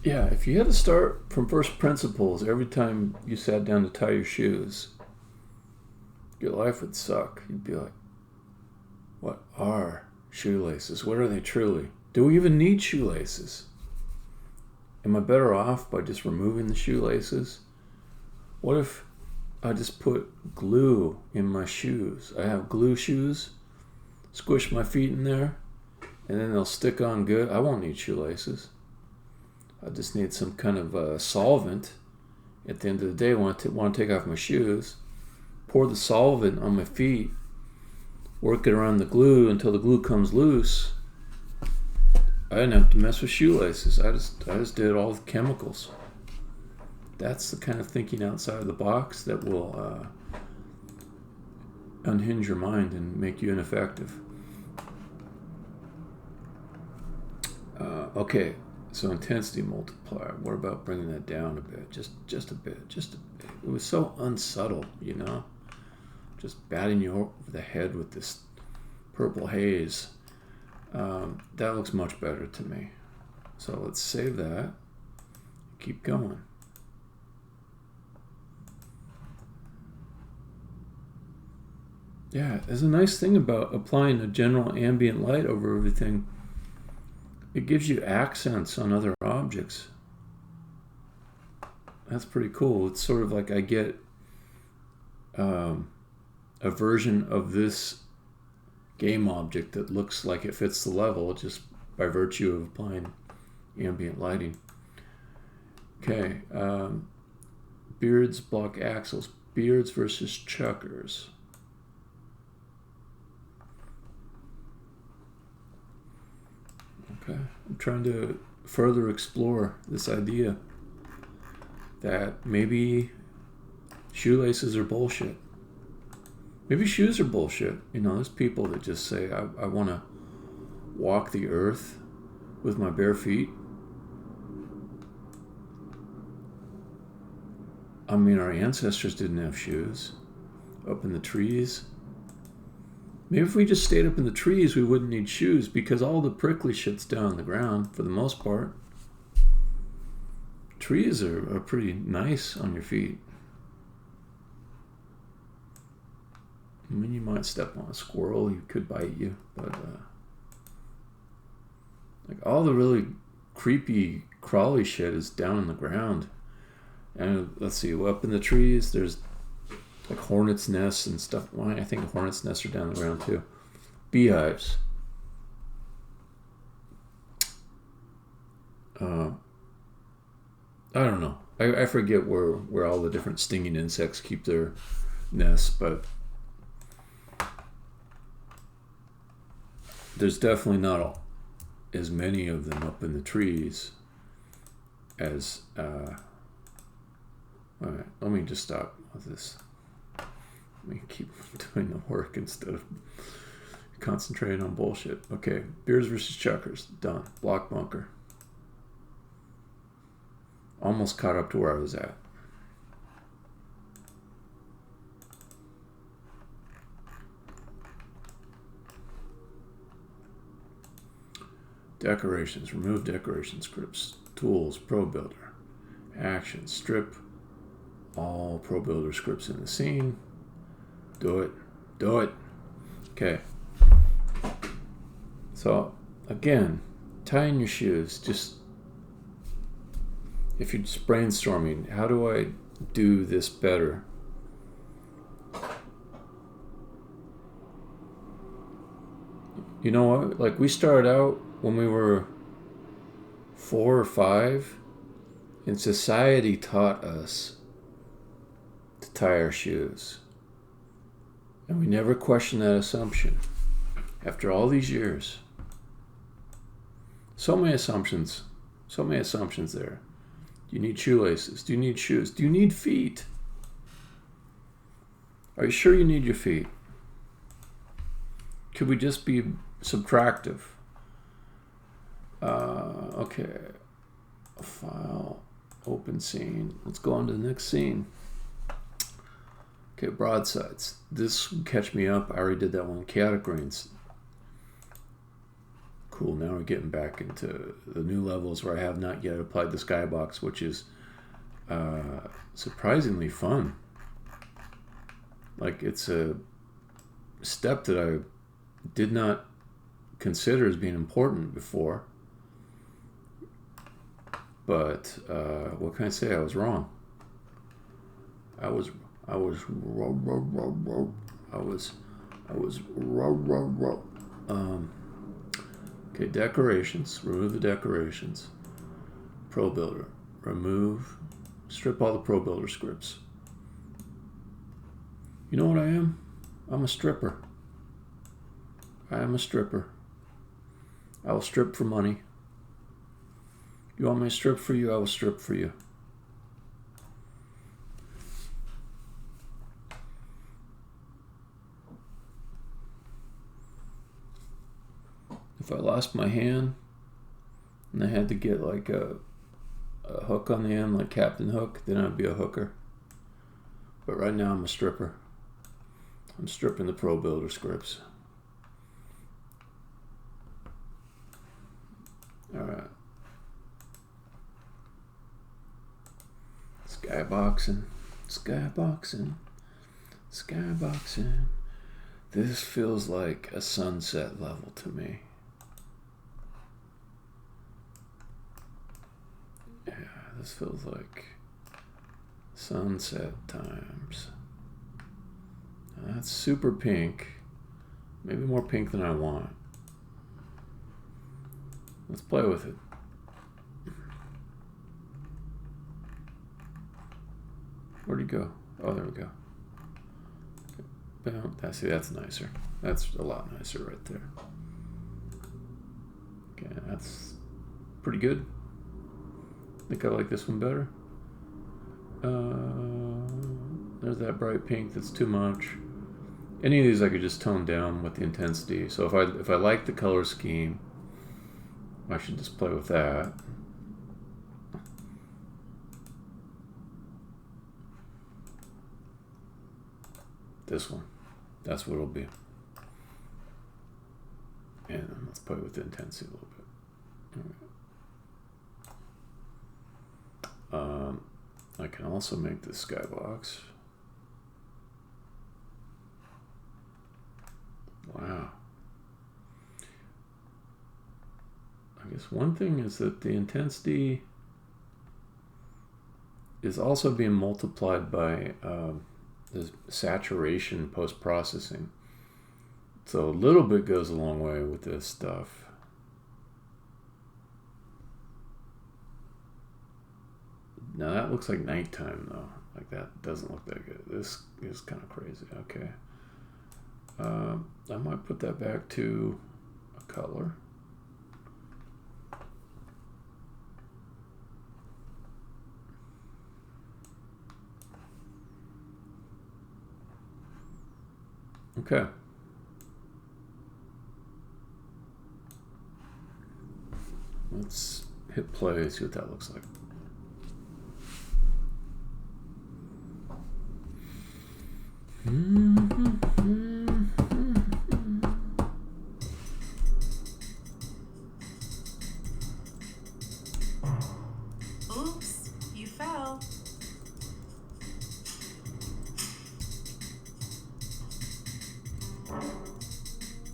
Yeah, if you had to start from first principles every time you sat down to tie your shoes, your life would suck. You'd be like, what are shoelaces? What are they truly? Do we even need shoelaces? Am I better off by just removing the shoelaces? What if I just put glue in my shoes? I have glue shoes, squish my feet in there, and then they'll stick on good. I won't need shoelaces. I just need some kind of solvent. At the end of the day, I want to take off my shoes, pour the solvent on my feet, work it around the glue until the glue comes loose. I didn't have to mess with shoelaces. I just did all the chemicals. That's the kind of thinking outside of the box that will unhinge your mind and make you ineffective. Okay, so intensity multiplier. What about bringing that down a bit? Just a bit. It was so unsubtle, you know? Just batting you over the head with this purple haze. That looks much better to me. So let's save that. Keep going. Yeah, there's a nice thing about applying a general ambient light over everything. It gives you accents on other objects. That's pretty cool. It's sort of like I get a version of this game object that looks like it fits the level just by virtue of applying ambient lighting. Okay, beards block axles. Beards versus chuckers. Okay, I'm trying to further explore this idea that maybe shoelaces are bullshit. Maybe shoes are bullshit. You know, there's people that just say, I want to walk the earth with my bare feet. I mean, our ancestors didn't have shoes up in the trees. Maybe if we just stayed up in the trees, we wouldn't need shoes because all the prickly shit's down on the ground for the most part. Trees are pretty nice on your feet. I mean, you might step on a squirrel, he could bite you, but like all the really creepy, crawly shit is down on the ground. And let's see, up in the trees, there's like hornets' nests and stuff. Well, I think hornets' nests are down on the ground too. Beehives. I don't know. I forget where all the different stinging insects keep their nests, but there's definitely not as many of them up in the trees as all right, let me just stop with this. Let me keep doing the work instead of concentrating on bullshit. Okay, beers versus chuckers, done. Block bunker. Almost caught up to where I was at. Decorations. Remove decoration scripts. Tools. Pro Builder. Actions. Strip all Pro Builder scripts in the scene. Do it. Do it. Okay. So, again, tie in your shoes. Just, if you're just brainstorming, how do I do this better? You know what? Like, we started out when we were 4 or 5, and society taught us to tie our shoes. And we never questioned that assumption. After all these years, so many assumptions there. Do you need shoelaces? Do you need shoes? Do you need feet? Are you sure you need your feet? Could we just be subtractive? Okay. File, open scene. Let's go on to the next scene. Okay, broadsides. This will catch me up. I already did that one. Chaotic Greens. Cool, now we're getting back into the new levels where I have not yet applied the Skybox, which is surprisingly fun. Like, it's a step that I did not consider as being important before. But what can I say? I was wrong. I was okay, decorations. Remove the decorations. Pro Builder. Remove. Strip all the Pro Builder scripts. You know what I am? I'm a stripper. I am a stripper. I will strip for money. You want me to strip for you? I will strip for you. If I lost my hand and I had to get like a hook on the end, like Captain Hook, then I'd be a hooker. But right now I'm a stripper. I'm stripping the Pro Builder scripts. Alright. Skyboxing. Skyboxing. Skyboxing. This feels like a sunset level to me. Yeah, this feels like sunset times. That's super pink. Maybe more pink than I want. Let's play with it. Where'd he go? Oh, there we go. That's nicer. That's a lot nicer right there. Okay, that's pretty good. I think I like this one better. There's that bright pink that's too much. Any of these I could just tone down with the intensity. So if I like the color scheme, I should just play with that. This one. That's what it'll be. And let's play with the intensity a little bit. All right. I can also make the skybox. Wow. I guess one thing is that the intensity is also being multiplied by the saturation post-processing. So a little bit goes a long way with this stuff. Now that looks like nighttime though. Like that doesn't look that good. This is kind of crazy. Okay. I might put that back to a color. Okay. Let's hit play, see what that looks like. Oops, you fell.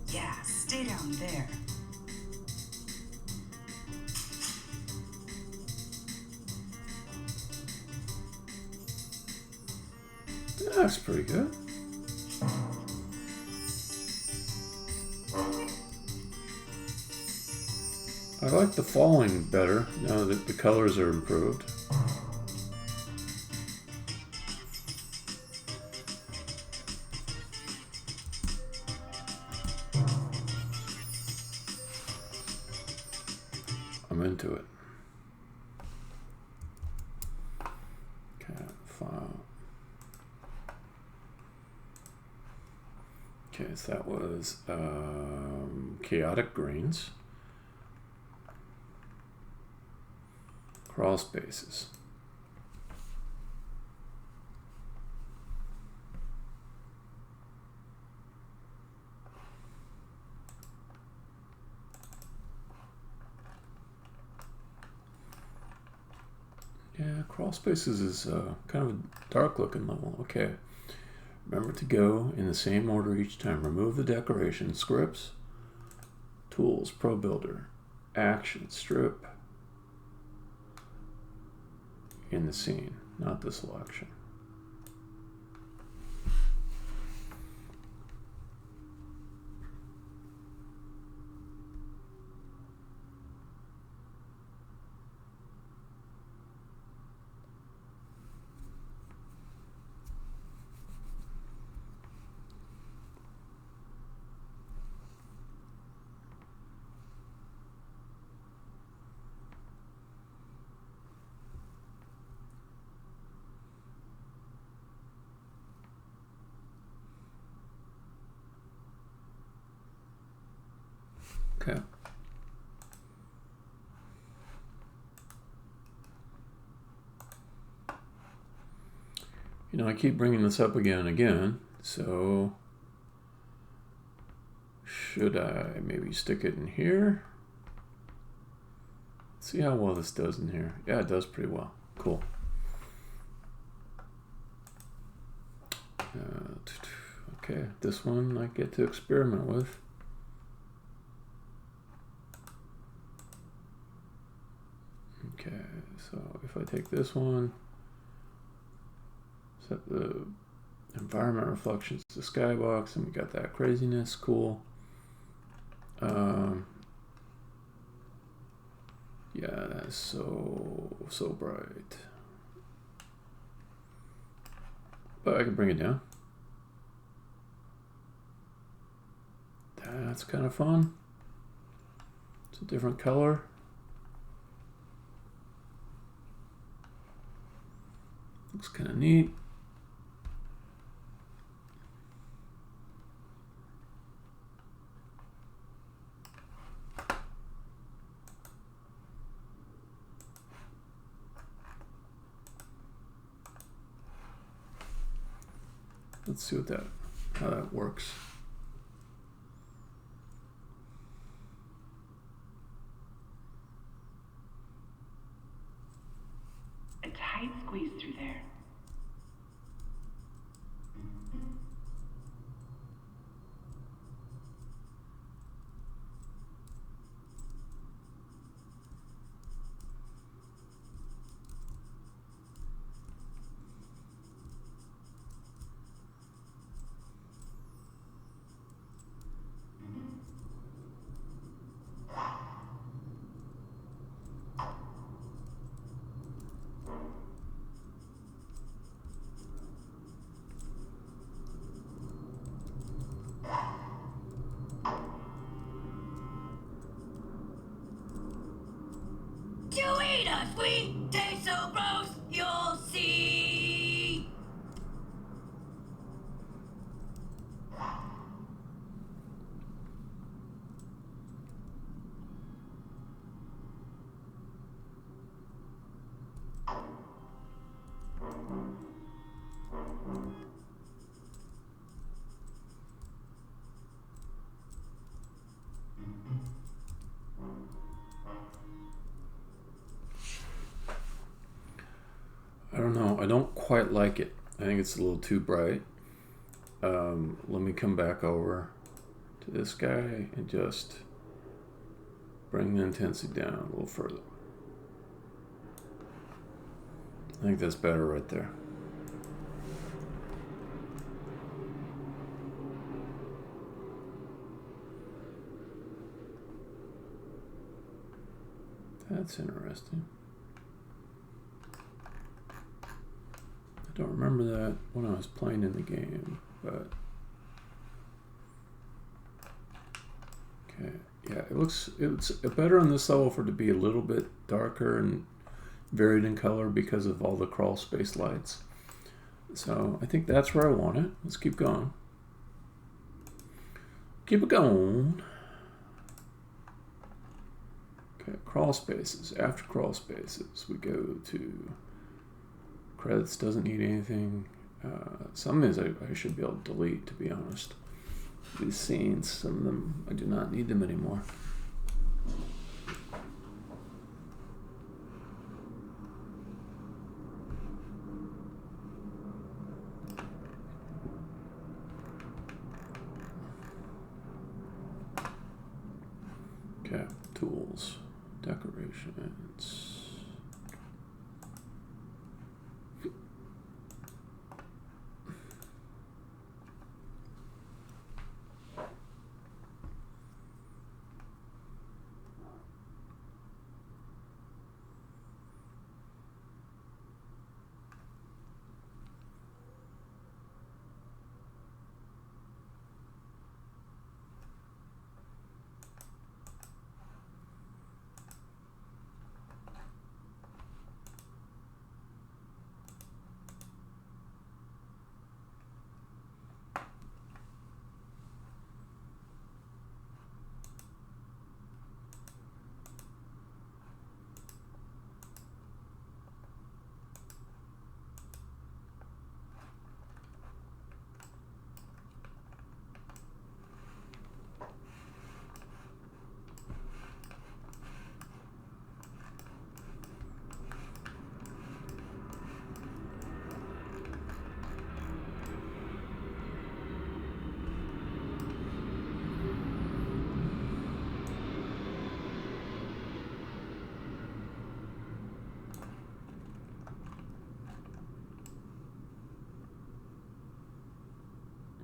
Yeah, stay down there. That's pretty good. I like the falling better now that the colors are improved. I'm into it. Okay, file. Okay, so that was chaotic greens. Crawl spaces. Yeah, crawl spaces is kind of a dark looking level. Okay. Remember to go in the same order each time. Remove the decoration. Scripts, tools, Pro Builder, action, strip, in the scene, not the selection. Okay. You know, I keep bringing this up again and again, so should I maybe stick it in here? Let's see how well this does in here. Yeah, it does pretty well. Cool. Okay, this one I get to experiment with. Okay, so if I take this one, set the environment reflections to Skybox, and we got that craziness, cool. Yeah, that's so bright. But I can bring it down. That's kind of fun. It's a different color. Looks kind of neat. Let's see how that works. A tight squeeze through there. You eat us, we taste so gross, you'll see. I don't know. I don't quite like it. I think it's a little too bright. Let me come back over to this guy and just bring the intensity down a little further. I think that's better right there. That's interesting. I don't remember that when I was playing in the game, but okay, yeah, it's better on this level for it to be a little bit darker and varied in color because of all the crawl space lights. So I think that's where I want it. Let's keep going. Keep it going. Okay, crawl spaces. After crawl spaces, we go to credits. Doesn't need anything. Some of these I should be able to delete, to be honest. These scenes, some of them, I do not need them anymore. Okay, tools, decorations.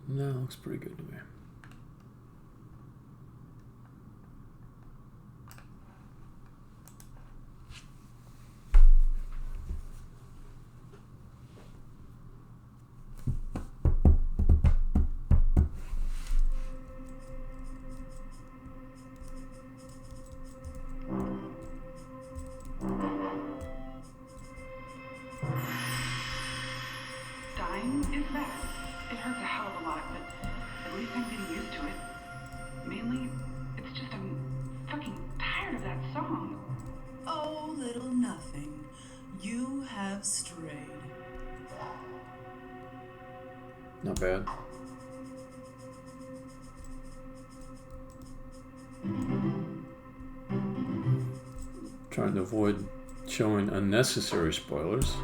No, it looks pretty good to me. nothing. You have strayed. Not bad. Trying to avoid showing unnecessary spoilers.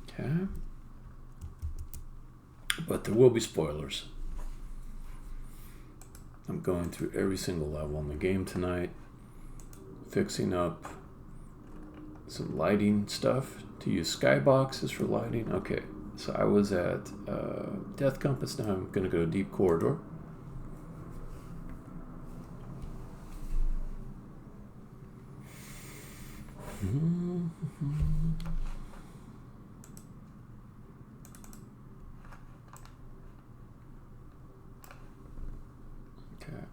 Okay. But there will be spoilers. I'm going through every single level in the game tonight, fixing up some lighting stuff to use skyboxes for lighting. Okay, so I was at Death Compass. Now I'm going to go to Deep Corridor. Okay.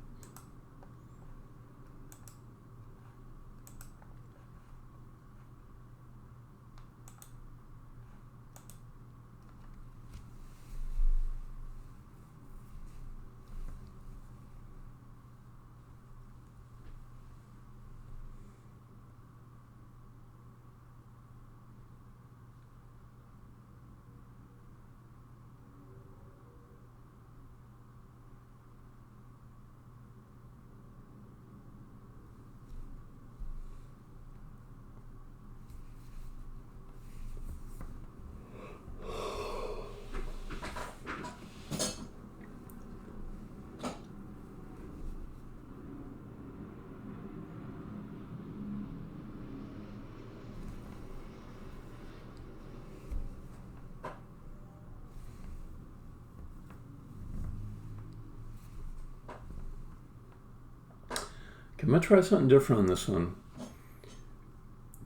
Okay, I'm going to try something different on this one.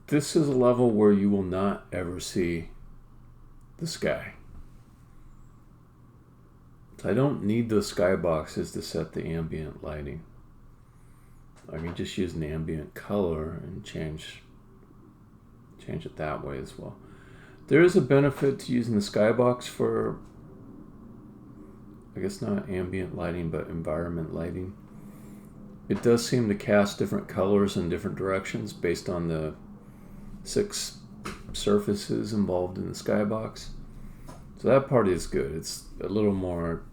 This is a level where you will not ever see the sky. So I don't need those skyboxes to set the ambient lighting. I can just use an ambient color and change it that way as well. There is a benefit to using the skybox for, I guess not ambient lighting, but environment lighting. It does seem to cast different colors in different directions based on the 6 surfaces involved in the skybox. So that part is good. It's a little more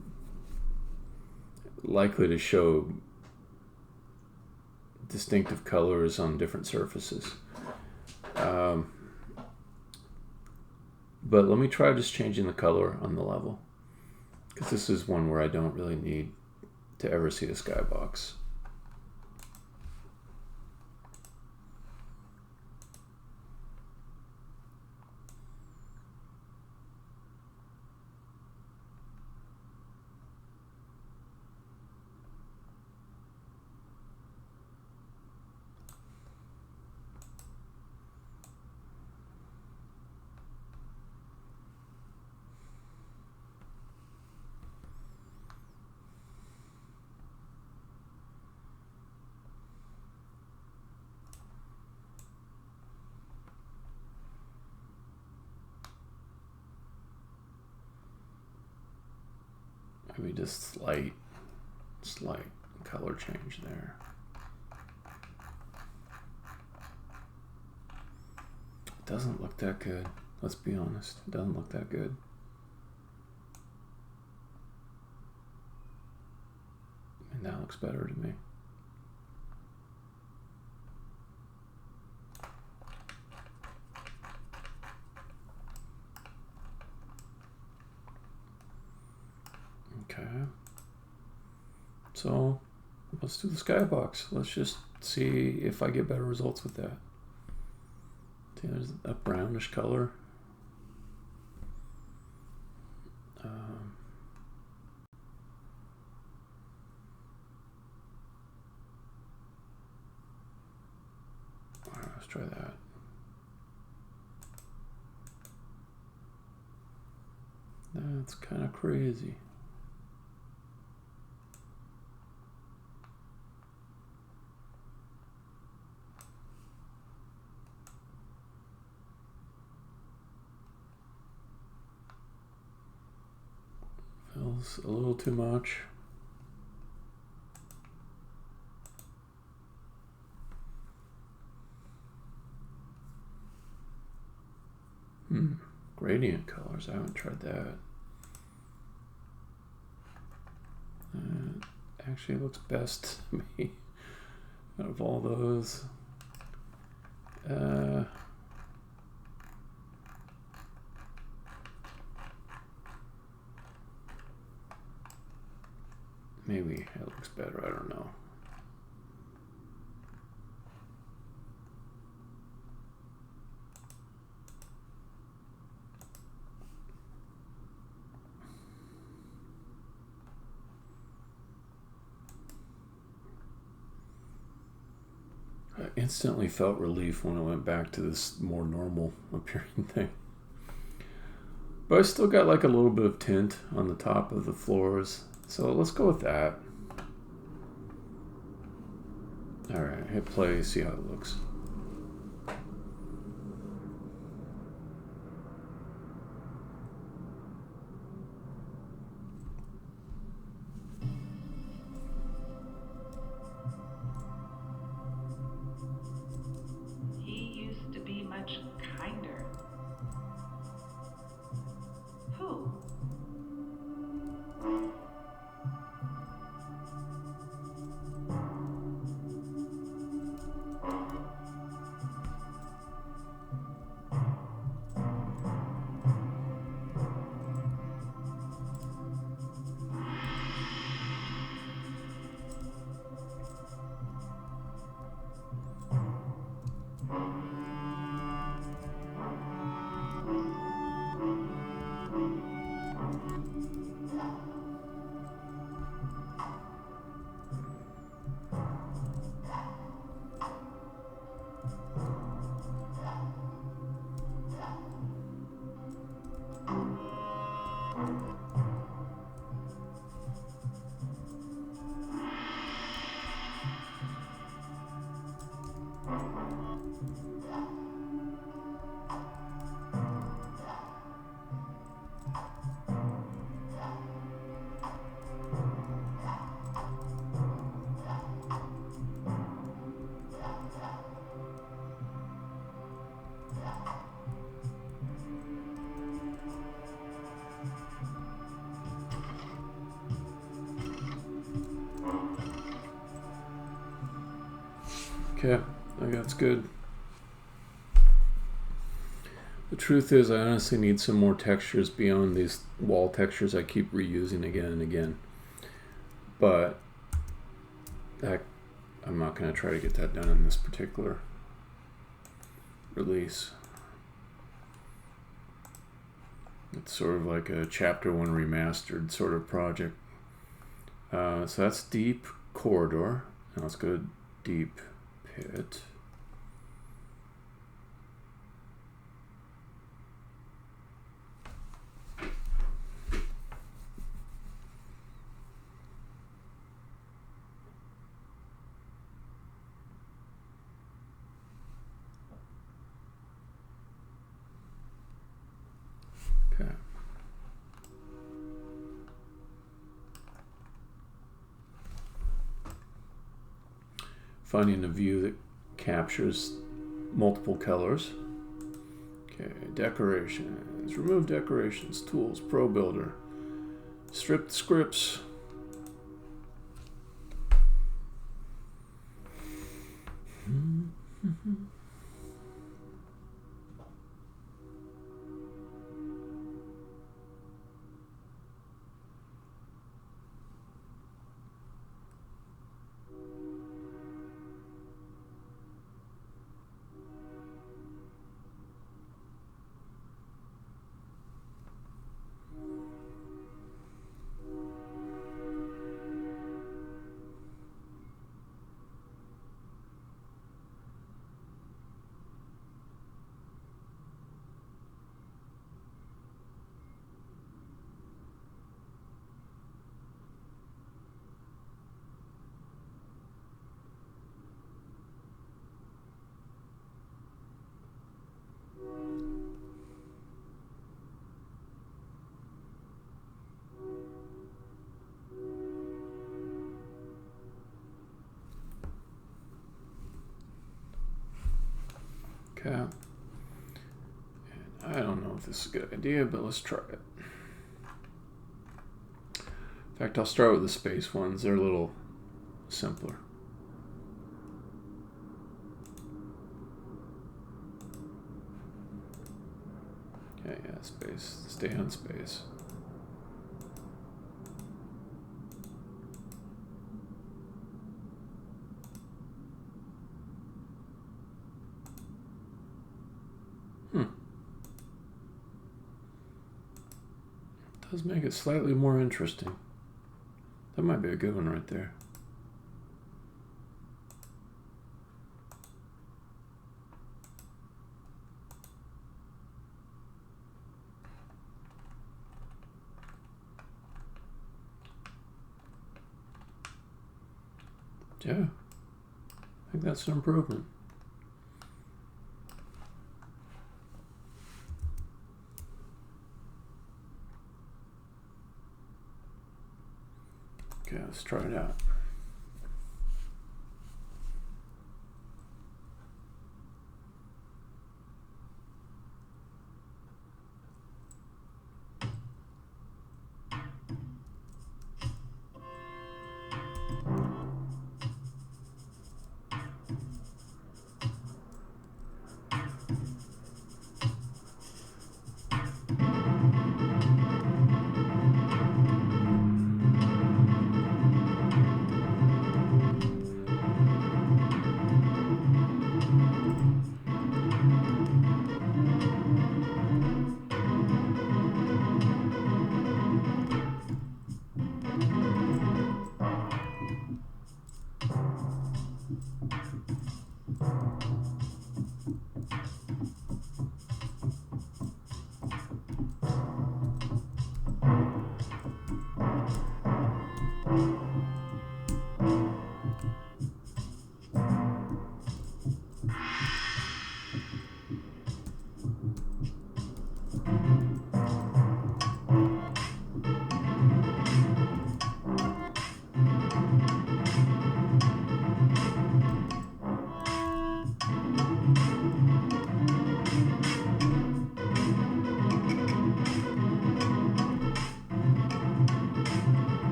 likely to show distinctive colors on different surfaces. But let me try just changing the color on the level, because this is one where I don't really need to ever see the skybox. Maybe just slight color change there. It doesn't look that good. Let's be honest. It doesn't look that good. And that looks better to me. Okay, so let's do the skybox. Let's just see if I get better results with that. See, there's a brownish color. All right, let's try that. That's kind of crazy. Feels a little too much. Gradient colors, I haven't tried that. Actually, it looks best to me out of all those. Maybe it looks better, I don't know. I instantly felt relief when I went back to this more normal appearing thing. But I still got like a little bit of tint on the top of the floors. So let's go with that. Alright, hit play, see how it looks. He used to be much kinder. Who? Okay, I think that's good. The truth is, I honestly need some more textures beyond these wall textures I keep reusing again and again. But I'm not going to try to get that done in this particular release. It's sort of like a Chapter 1 remastered sort of project. So that's Deep Corridor. Now let's go to Deep Pit. Okay. Finding a view that captures multiple colors. Okay, decorations. Remove decorations. Tools. Pro Builder. Stripped scripts. Okay. And I don't know if this is a good idea, but let's try it. In fact, I'll start with the space ones. They're a little simpler. Okay, yeah, space. Stay on space. Does make it slightly more interesting. That might be a good one right there. Yeah, I think that's an improvement. Okay, let's try it out.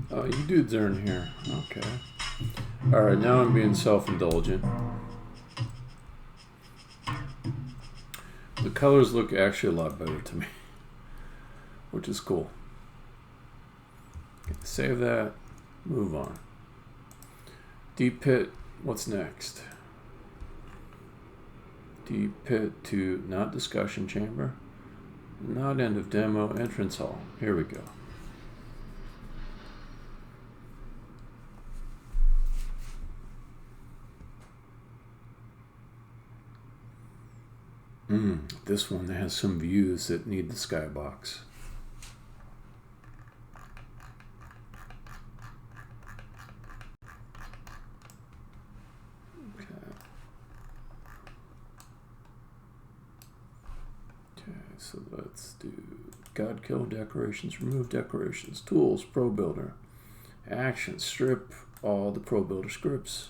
Oh, you dudes are in here. Okay. Alright, now I'm being self-indulgent. The colors look actually a lot better to me, which is cool. Okay, save that. Move on. Deep pit. What's next? Deep pit to not discussion chamber. Not end of demo. Entrance hall. Here we go. This one has some views that need the skybox. Okay, so let's do Godkiller decorations, remove decorations, tools, Pro Builder, action, strip all the Pro Builder scripts.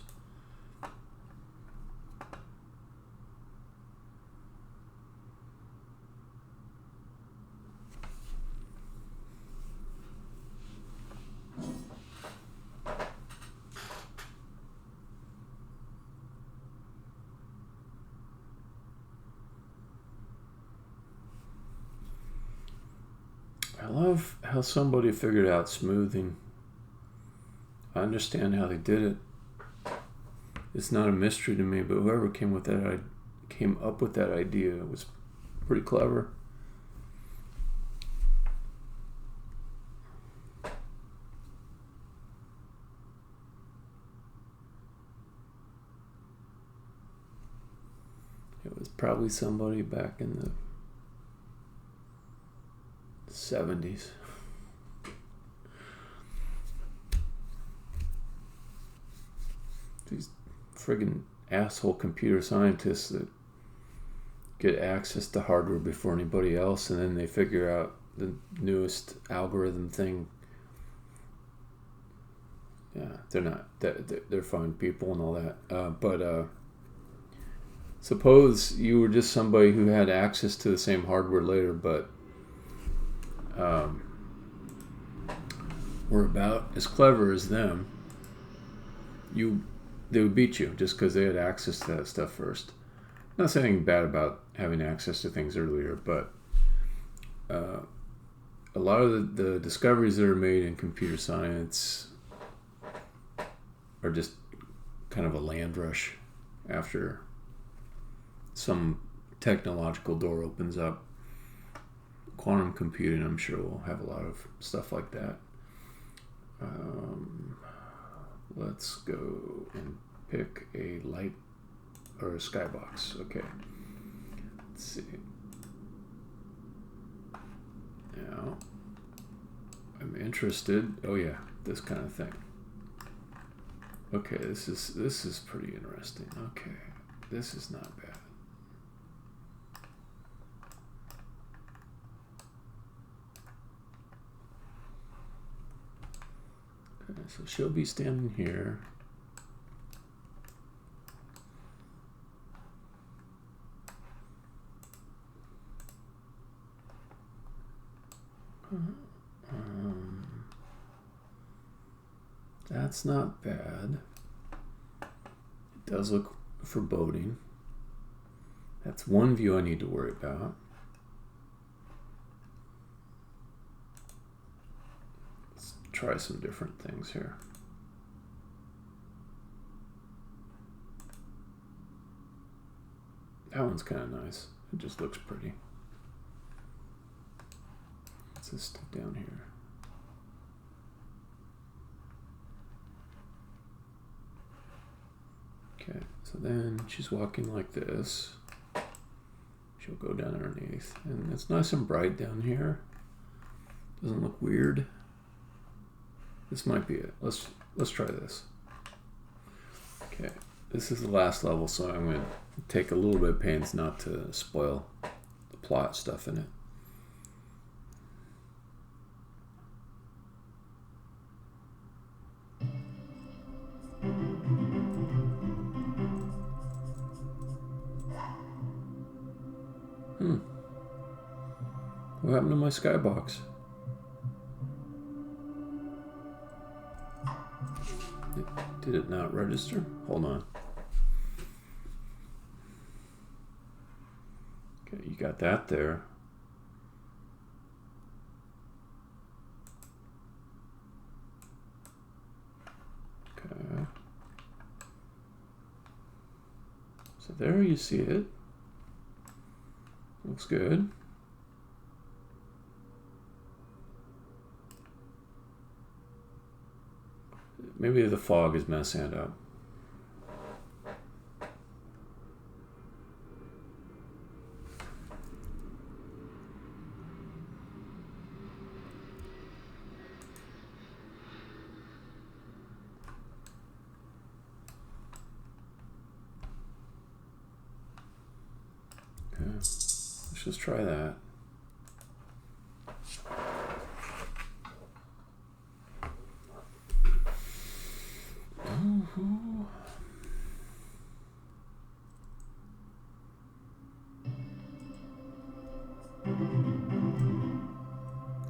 I love how somebody figured out smoothing. I understand how they did it. It's not a mystery to me, but whoever came up with that idea was pretty clever. It was probably somebody back in the 70s. These friggin' asshole computer scientists that get access to hardware before anybody else, and then they figure out the newest algorithm thing. Yeah, they're not. They're fine people and all that. But suppose you were just somebody who had access to the same hardware later, but were about as clever as them. They would beat you just because they had access to that stuff first. Not saying anything bad about having access to things earlier, but a lot of the discoveries that are made in computer science are just kind of a land rush after some technological door opens up. Quantum computing, I'm sure, will have a lot of stuff like that. Let's go and pick a light or a skybox. Okay. Let's see. Now, I'm interested. Oh yeah, this kind of thing. Okay, this is pretty interesting. Okay, this is not bad. Okay, so she'll be standing here. That's not bad. It does look foreboding. That's one view I need to worry about. Let's try some different things here. That one's kind of nice. It just looks pretty. Let's just stick down here. Okay, so then she's walking like this. She'll go down underneath, and it's nice and bright down here. Doesn't look weird. This might be it. Let's try this. Okay, this is the last level, so I'm going to take a little bit of pains not to spoil the plot stuff in it. What happened to my Skybox? Did it not register? Hold on. Okay, you got that there. Okay. So there you see it. Looks good. Maybe the fog is messing it up. Okay, let's just try that.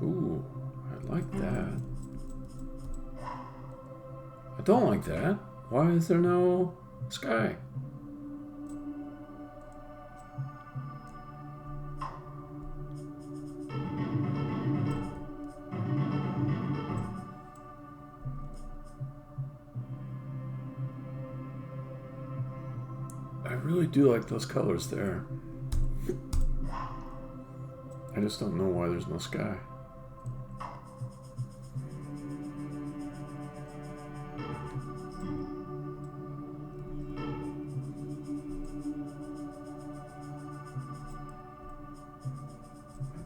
Ooh, I like that. I don't like that. Why is there no sky? really do like those colors there. I just don't know why there's no sky.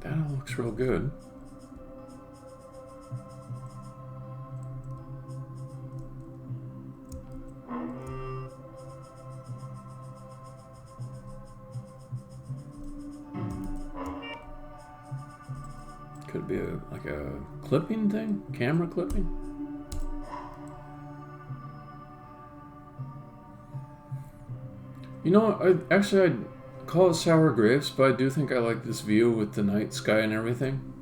That all looks real good. Could be like a clipping thing, camera clipping. You know, I'd call it sour grapes, but I do think I like this view with the night sky and everything.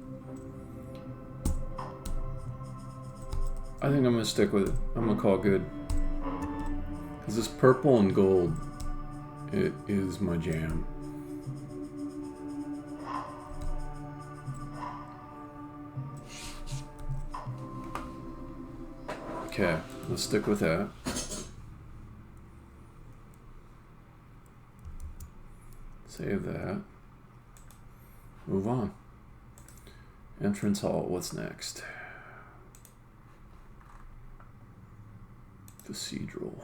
I think I'm gonna stick with it. I'm gonna call it good. Cause this purple and gold, it is my jam. Okay, let's stick with that. Save that. Move on. Entrance hall, what's next? Cathedral.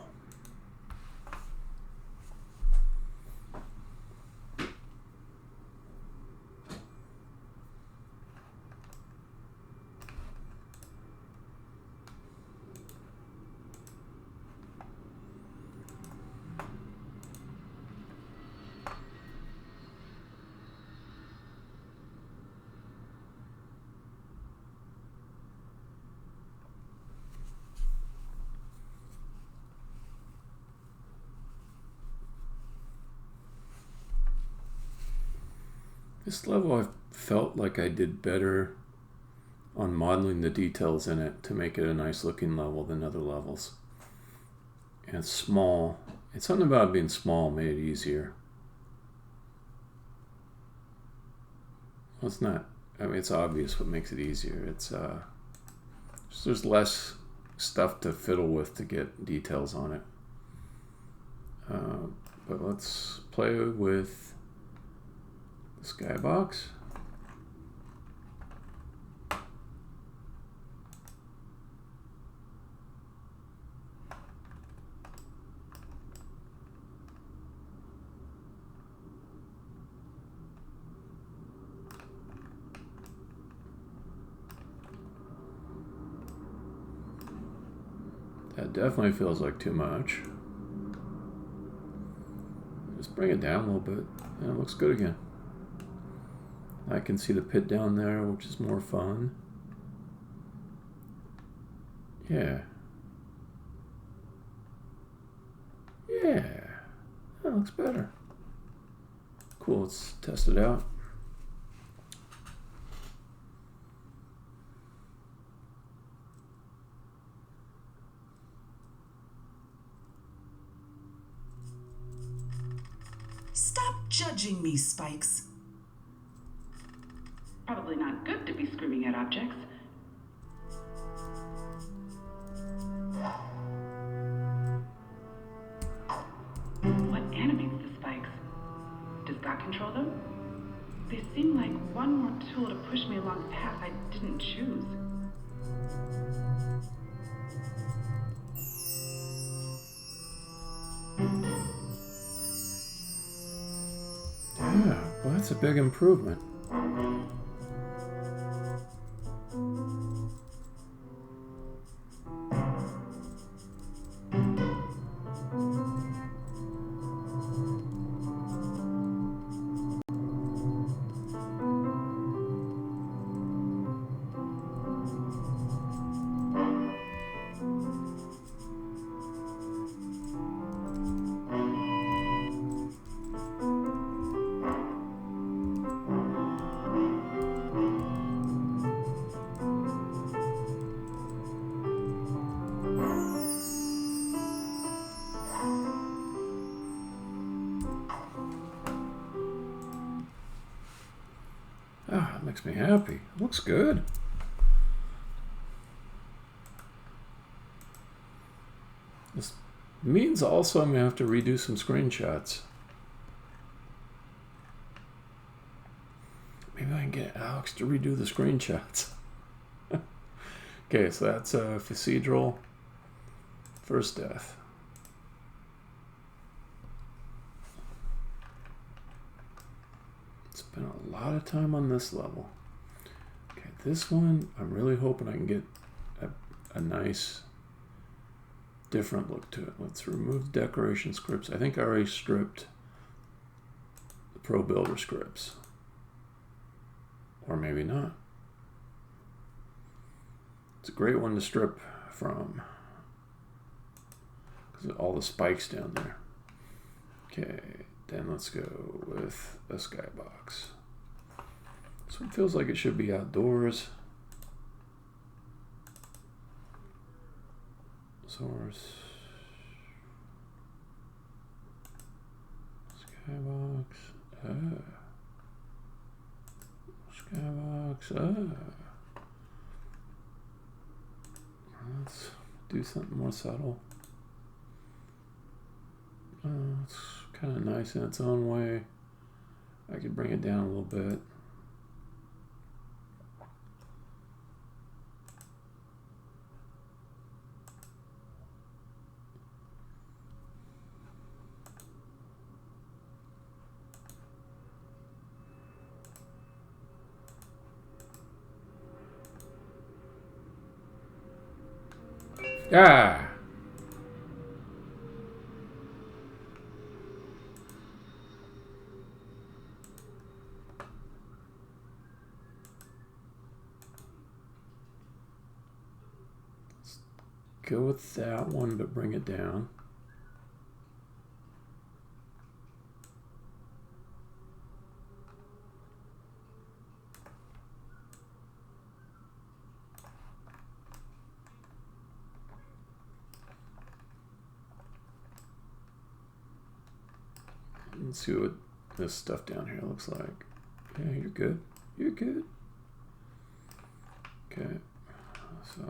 This level I felt like I did better on modeling the details in it to make it a nice looking level than other levels. And it's small. It's something about being small made it easier. Well, it's not. I mean, it's obvious what makes it easier. It's there's less stuff to fiddle with to get details on it. But let's play with Skybox. That definitely feels like too much. Just bring it down a little bit and it looks good again. I can see the pit down there, which is more fun. Yeah. Yeah. That looks better. Cool, let's test it out. Stop judging me, Spikes. Probably not good to be screaming at objects. What animates the spikes? Does God control them? They seem like one more tool to push me along a path I didn't choose. Yeah, well, that's a big improvement. Ah, it makes me happy. It looks good. Let's Means also I'm going to have to redo some screenshots. Maybe I can get Alex to redo the screenshots. Okay, so that's Cathedral. First death. Spent a lot of time on this level. Okay, this one, I'm really hoping I can get a nice, different look to it. Let's remove decoration scripts. I think I already stripped the Pro Builder scripts. Or maybe not. It's a great one to strip from. Because of all the spikes down there. Okay, then let's go with a skybox. This one feels like it should be outdoors. Source. Skybox. Skybox. Let's do something more subtle. It's kind of nice in its own way. I could bring it down a little bit. Ah! Let's go with that one, but bring it down. Let's see what this stuff down here looks like. Yeah, you're good. You're good. Okay. So,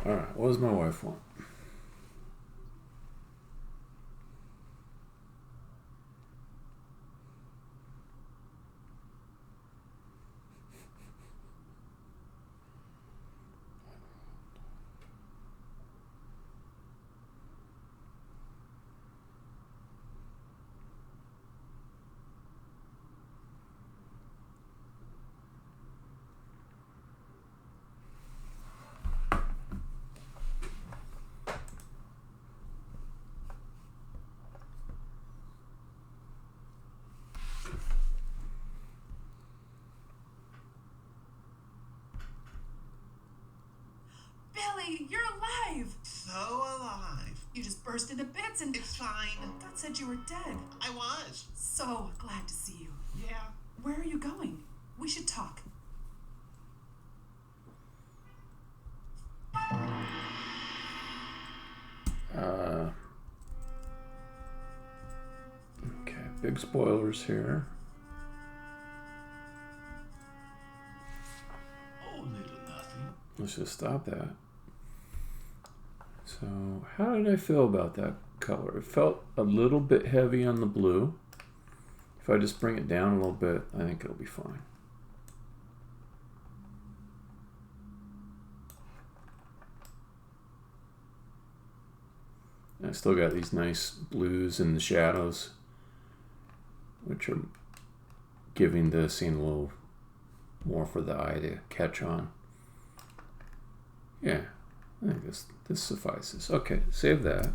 all right. What does my wife want? Billy, you're alive! So alive. You just burst into bits and It's fine. God said you were dead. I was. So glad to see you. Yeah. Where are you going? We should talk. Okay, big spoilers here. Oh, little nothing. Let's just stop that. So, how did I feel about that color? It felt a little bit heavy on the blue. If I just bring it down a little bit, I think it'll be fine. I still got these nice blues in the shadows, which are giving the scene a little more for the eye to catch on. Yeah, I think this suffices. Okay, save that.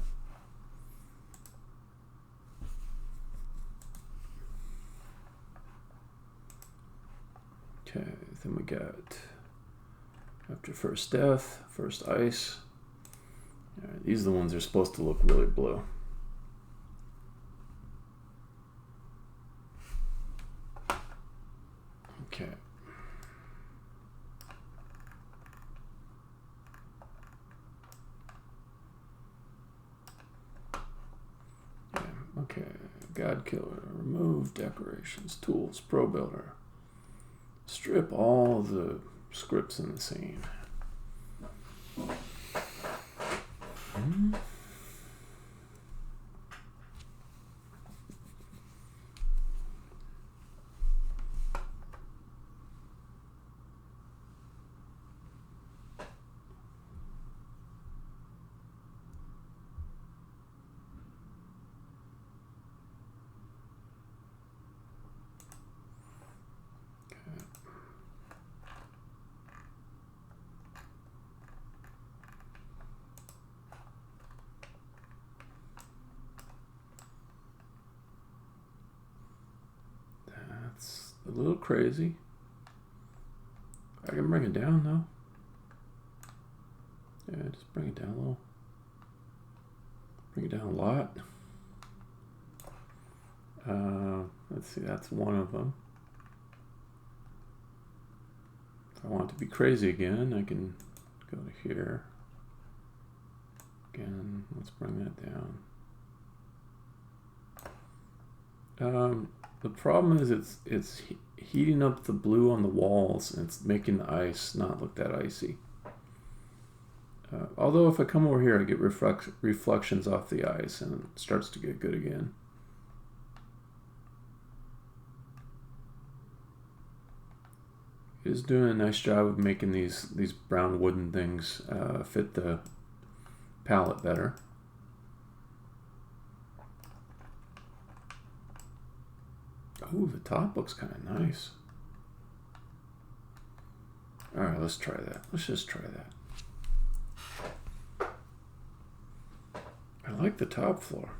Okay, then we got after first death, first ice. All right, these are the ones that are supposed to look really blue. Okay. Yeah, okay. Godkiller, remove decorations, tools, Pro Builder. Strip all the scripts in the scene. little crazy. I can bring it down though. Yeah, just bring it down a little. Bring it down a lot. Let's see, that's one of them. If I want it to be crazy again, I can go to here. Again, let's bring that down. The problem is it's heating up the blue on the walls, and it's making the ice not look that icy. Although if I come over here, I get reflections off the ice, and it starts to get good again. It is doing a nice job of making these brown wooden things fit the palette better. Oh, the top looks kind of nice. All right, let's try that. Let's just try that. I like the top floor.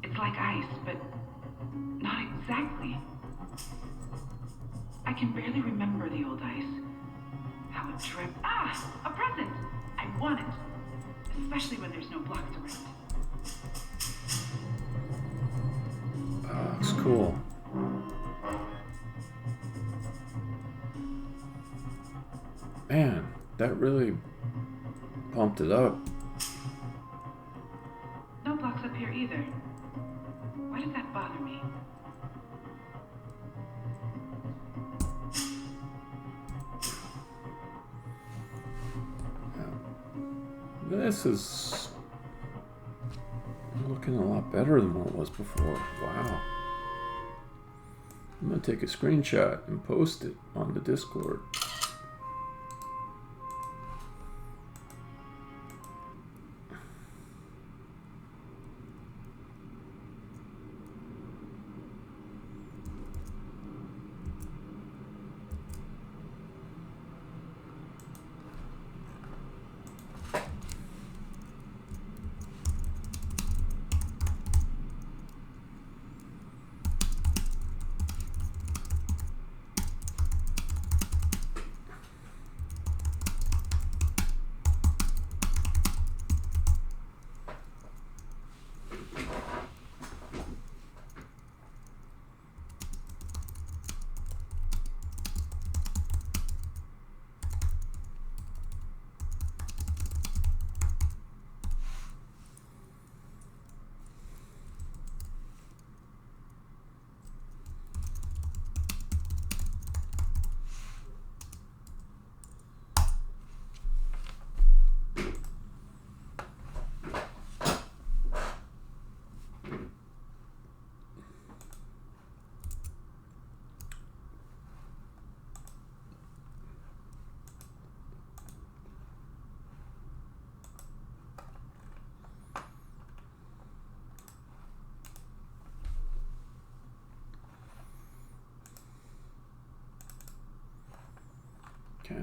It's like ice, but not exactly. I can barely remember the old ice. How it dripped. Ah! A present! I want it. Especially when there's no blocks around. Oh, looks cool. Man, that really pumped it up. No blocks up here either. Why does that bother me? This is looking a lot better than what it was before. Wow. I'm going to take a screenshot and post it on the Discord. Okay.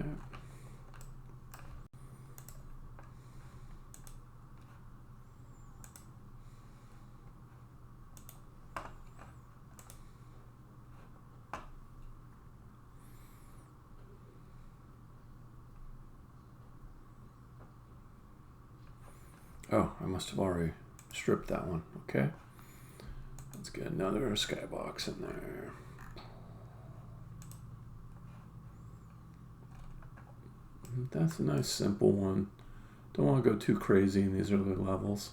Oh, I must have already stripped that one. Okay. Let's get another Skybox in there. That's a nice simple one. Don't want to go too crazy in these early levels.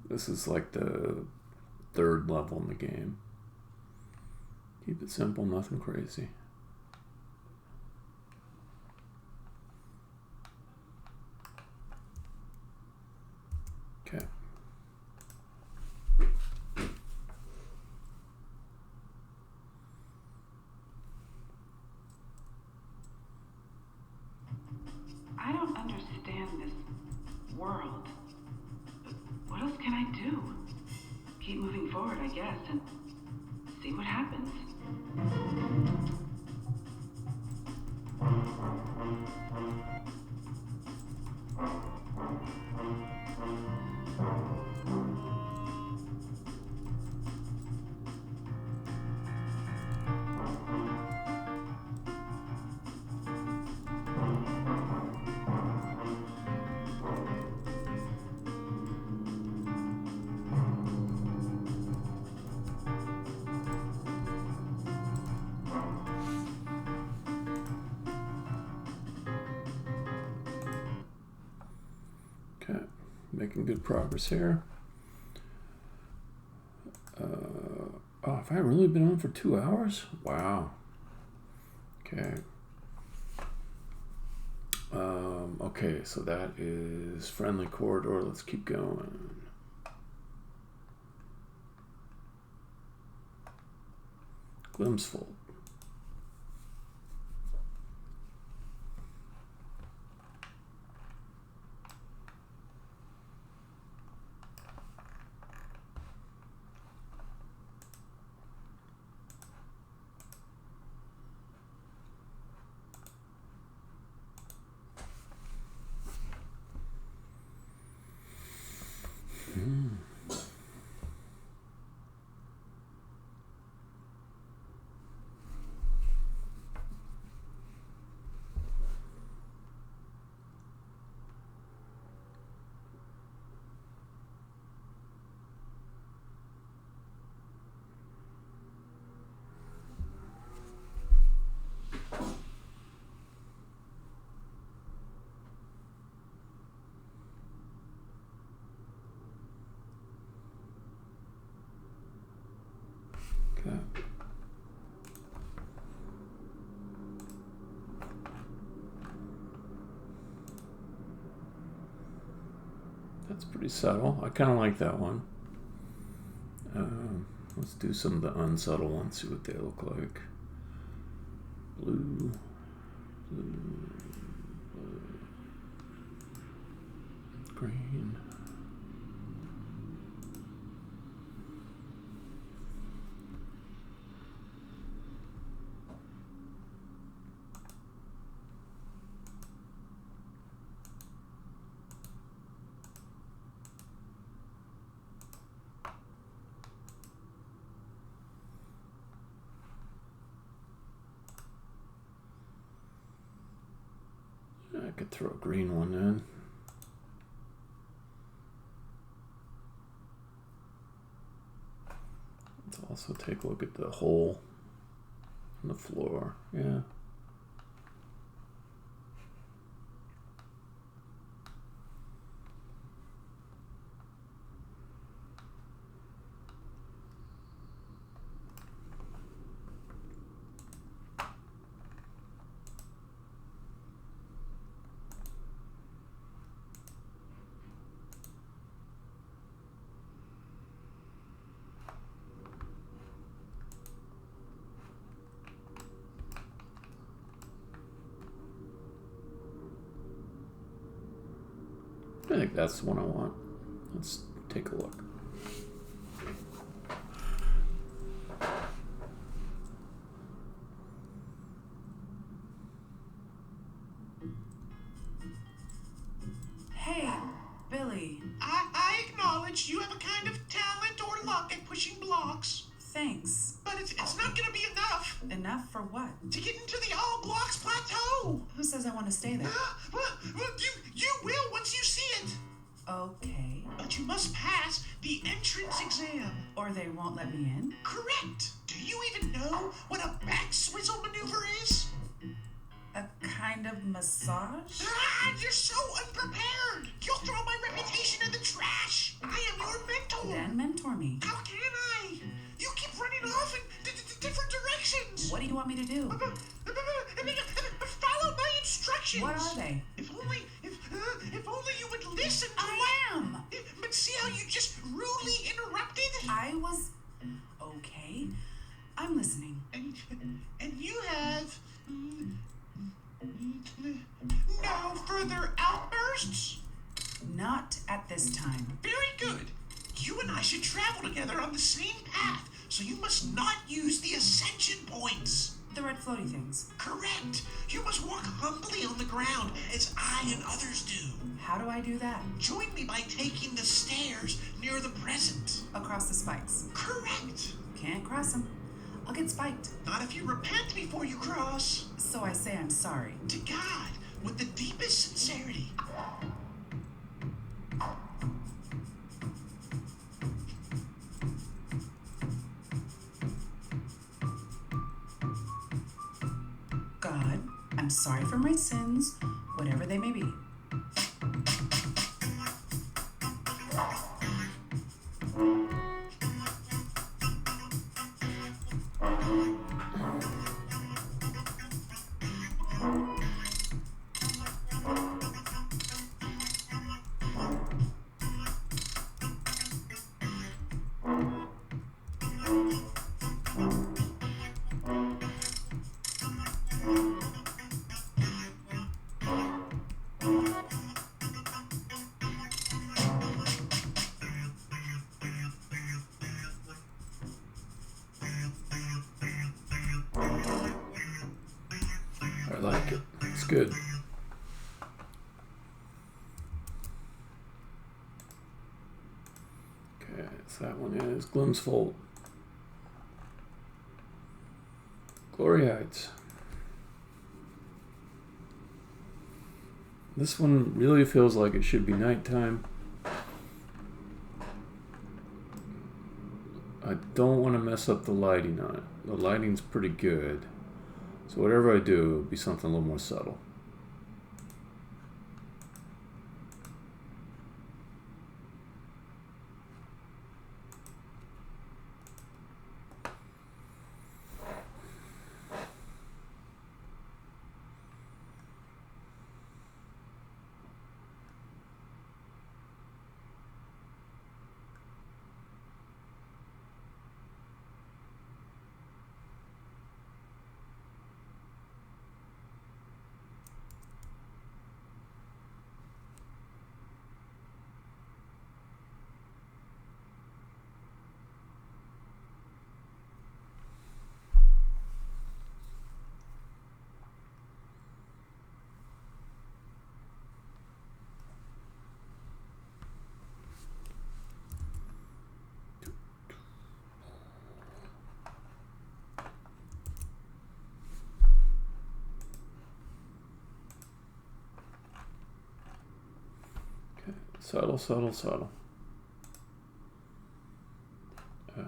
This is like the third level in the game. Keep it simple, nothing crazy. Okay. guess, and see what happens. Okay, making good progress here. Oh, have I really been on for 2 hours? Wow. Okay. Okay, so that is friendly corridor. Let's keep going. Glimpseful. Okay. That's pretty subtle. I kind of like that one. Let's do some of the unsubtle ones, see what they look like. Blue, blue, blue, green. I could throw a green one in. Let's also take a look at the hole in the floor. Yeah. I think that's the one I want. Let's take a look. Hey, Billy. I acknowledge you have a kind of talent or luck at pushing blocks, Thanks. but it's not gonna be enough Enough for what? to get into the All Blocks Plateau. Who says I want to stay there? Well, you will once you see it. Okay. But you must pass the entrance exam. Or they won't let me in? Correct. Do you even know what a back swizzle maneuver is? A kind of massage? You're so unprepared. You'll throw my reputation in the trash. I am your mentor. Then mentor me. How can I? You keep running off in different directions. What do you want me to do? Follow my instructions. What are they? If only you would listen to I am. But see how you just rudely interrupted? I was... Okay. I'm listening. And you have no further outbursts? Not at this time. Very good. You and I should travel together on the same path, so you must not use the ascension points. The red floaty things. Correct. You must walk humbly on the ground, as I and others do. How do I do that? Join me by taking the stairs near the present. Across the spikes. Correct. Can't cross them. I'll get spiked. Not if you repent before you cross. So I say I'm sorry. To God, with the deepest sincerity. God, I'm sorry for my sins, whatever they may be. I like it. It's good. Okay, so that one is Glim's Fault. Glory Heights. This one really feels like it should be nighttime. I don't want to mess up the lighting on it. The lighting's pretty good. So whatever I do, it'll be something a little more subtle. Subtle, subtle, subtle. I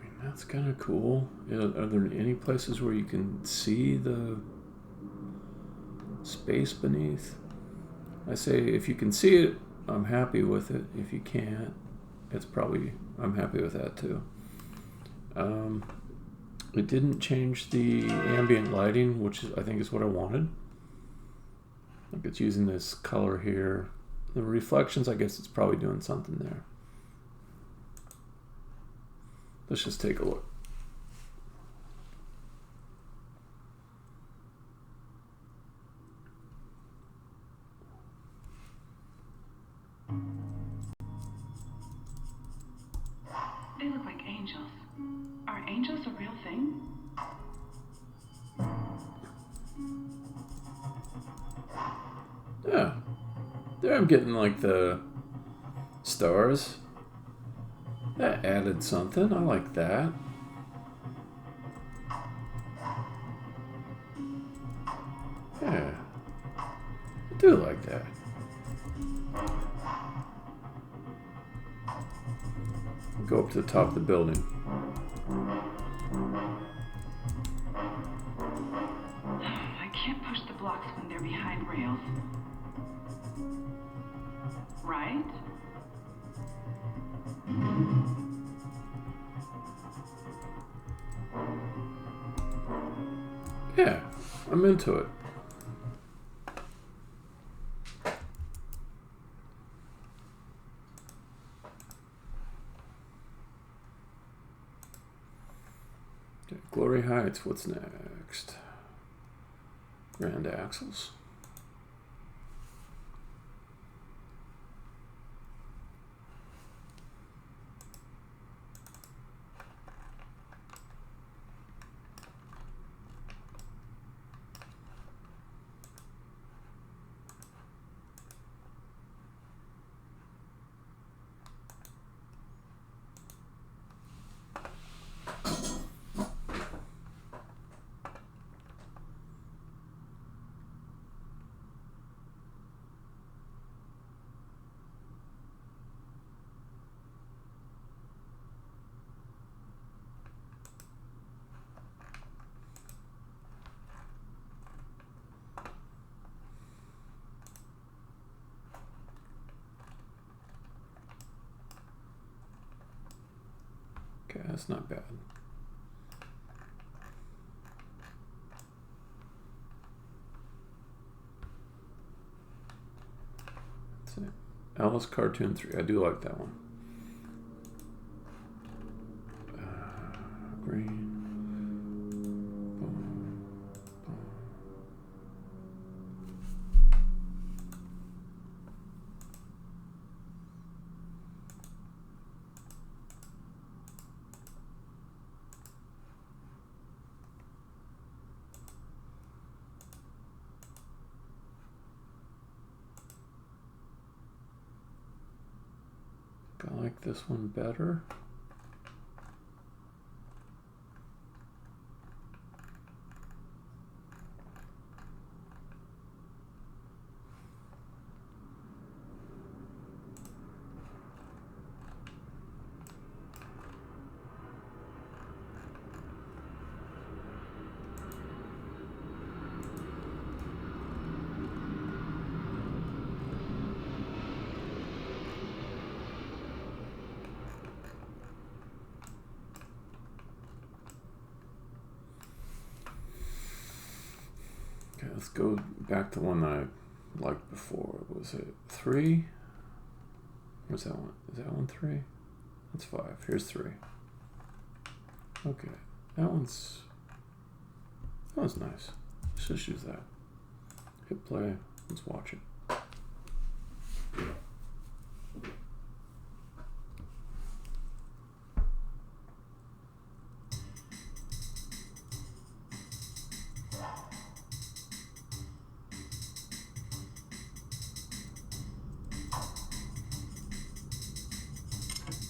mean, that's kind of cool. Are there any places where you can see the space beneath? I say if you can see it, I'm happy with it. If you can't, it's probably, I'm happy with that too. It didn't change the ambient lighting, which I think is what I wanted. Like it's using this color here. The reflections, I guess it's probably doing something there. Let's just take a look. They look like angels. Are angels a real thing? Yeah. There I'm getting like the stars. That added something. I like that. Yeah. I do like that. Go up to the top of the building. I can't push the blocks when they're behind rails. Right? Yeah, I'm into it. Okay, Glory Heights, what's next? Grand Axles. That's not bad. That's it. Alice Cartoon 3. I do like that one. Green. I like this one better. Okay, let's go back to one I liked before. Was it 3? Where's that one? Is that one 3? That's 5. Here's 3. Okay, that one's nice. Let's just use that. Hit play. Let's watch it.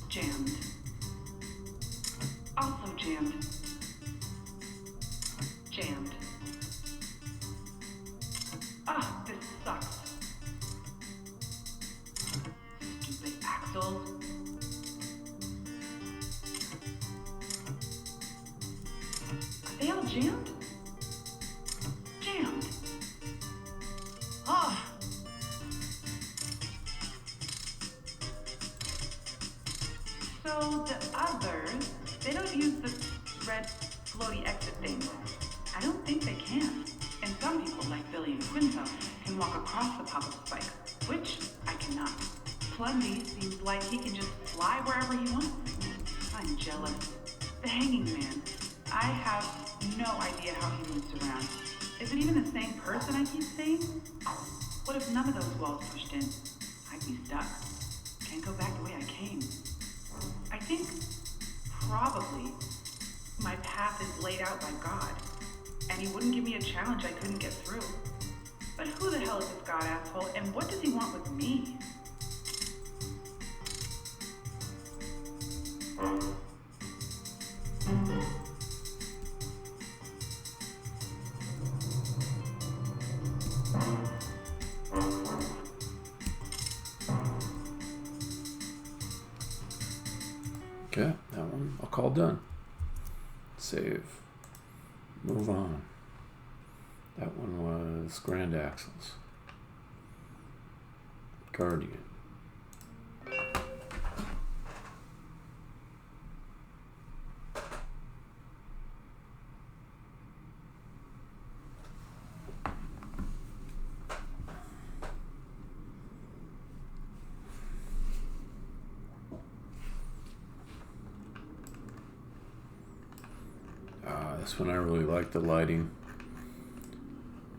Jammed. Also jammed. Jammed. Ah, this sucks. Stupid axles. Are they all jammed? Jammed. Ah. So the others, they don't use the red floaty exit things. I don't think they can. And some people, like Billy and Quinto, can walk across the pop-up spikes, which I cannot. Plundy seems like he can just fly wherever he wants. I'm jealous. The Hanging Man. I have no idea how he moves around. Is it even the same person I keep saying? What if none of those walls pushed in? I'd be stuck. Can't go back the way I came. I think probably my path is laid out by God, and he wouldn't give me a challenge I couldn't get through. But who the hell is this God asshole, and what does he want with me? Okay, that one I'll call done. Save. Move on. That one was Grand Axles. Guardian. This one I really like the lighting.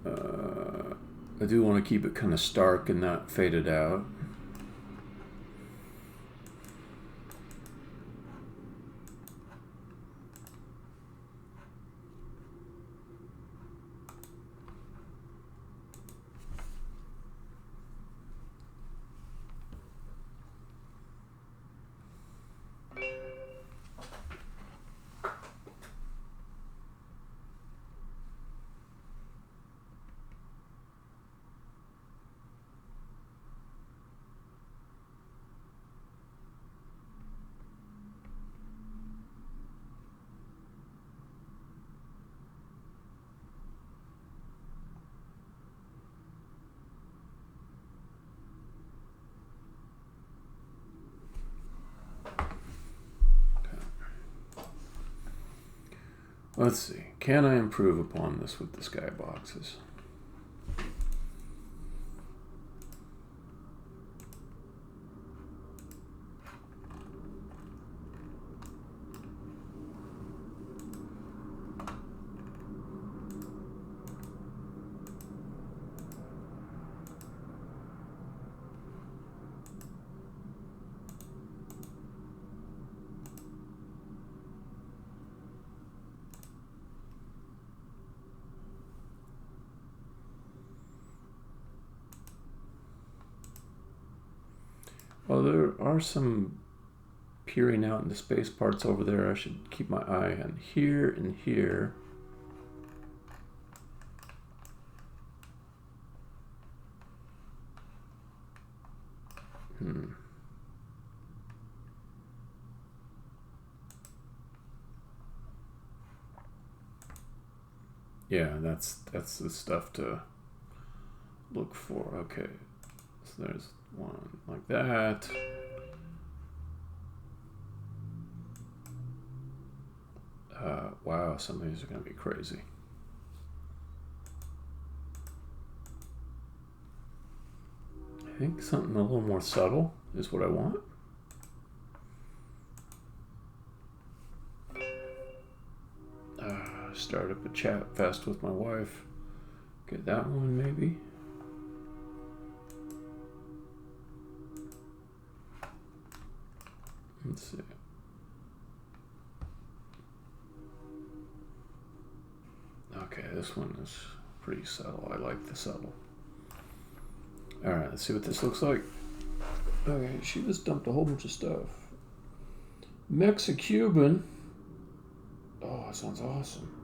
I do want to keep it kind of stark and not faded out. Let's see. Can I improve upon this with the skyboxes? Well, there are some peering out into space parts over there. I should keep my eye on here and here. Yeah, that's the stuff to look for. Okay, so there's one like that. Wow, some of these are going to be crazy. I think something a little more subtle is what I want. Start up a chat fest with my wife. Get that one maybe. Let's see. Okay, this one is pretty subtle. I like the subtle. Alright, let's see what this looks like. Okay, she just dumped a whole bunch of stuff. Mexicuban. Oh, that sounds awesome.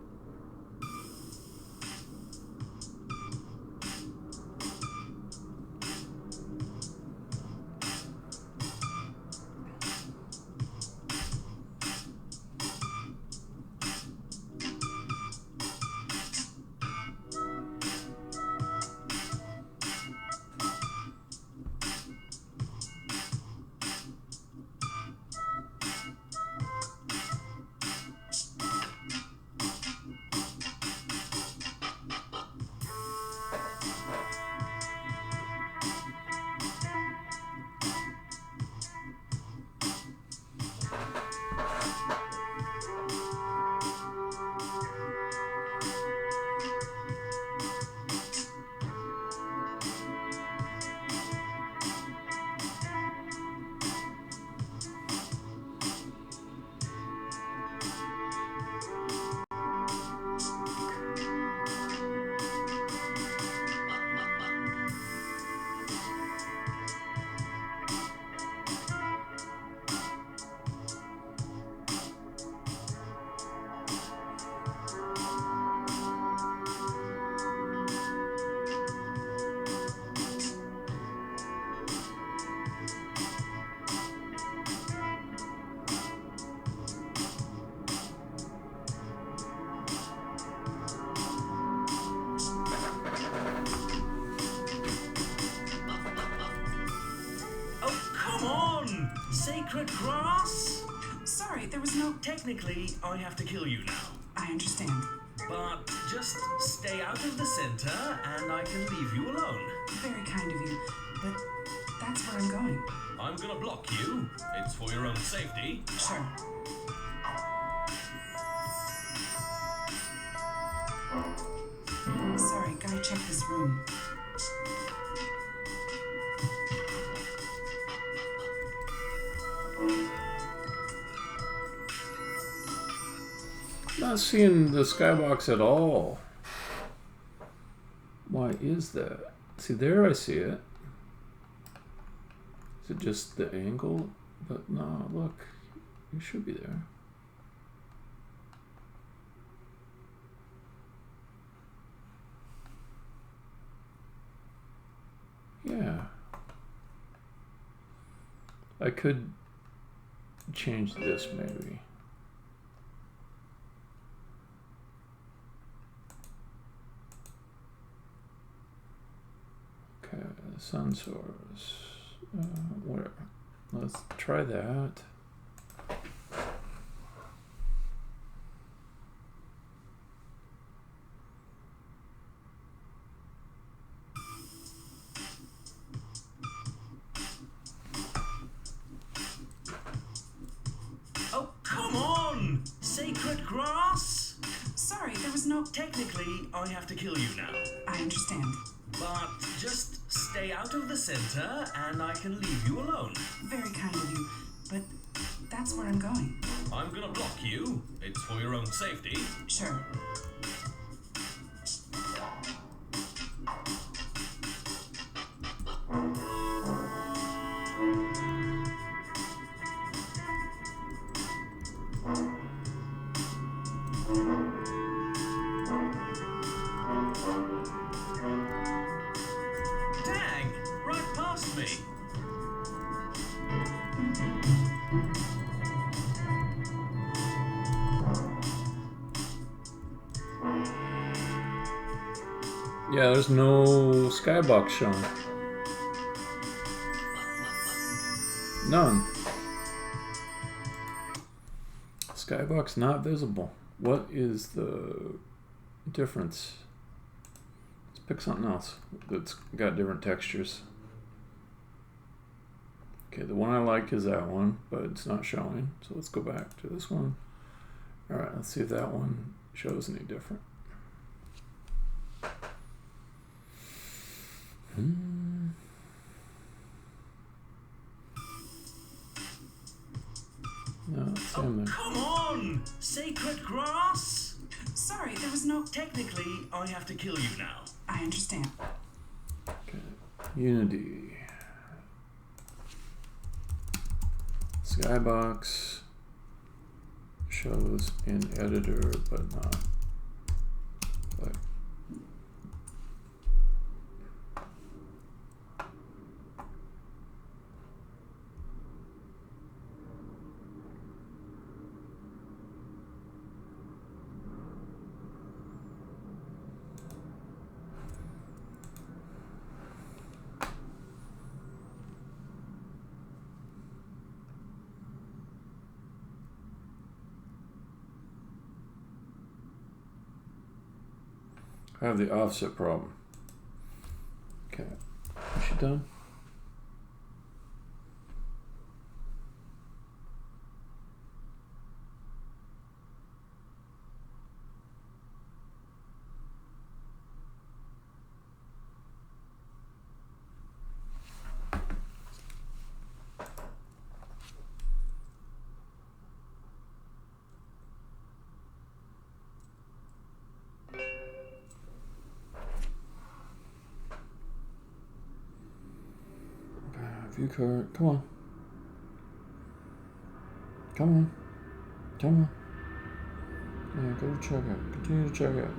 Sacred grass? Sorry, there was no... Technically, I have to kill you now. I understand. But just stay out of the center and I can leave you alone. Very kind of you, but that's where I'm going. I'm gonna block you. It's for your own safety. Sure. Sorry, gotta check this room. Not seeing the skybox at all. Why is that? See, there I see it. Is it just the angle? But no, look, you should be there. Yeah. I could change this maybe. Okay, sun source. Where? Let's try that. no... Technically, I have to kill you now. I understand. But just stay out of the center and I can leave you alone. Very kind of you, but that's where I'm going. I'm gonna block you. It's for your own safety. Sure. Dang! Right past me. Yeah, there's no Skybox shown. None. Skybox not visible. What is the difference? Let's pick something else that's got different textures. Okay, the one I like is that one, but it's not showing. So let's go back to this one. Alright, let's see if that one shows any different. No, it's same there. Come on! Sacred grass? Sorry, there was no... Technically, I have to kill you now. I understand. Okay. Unity. Skybox shows in editor, but not. Like. I have the offset problem. Okay. Is she done? View card. Come on. Come on. Come on. Yeah, go to checkout. Continue to checkout.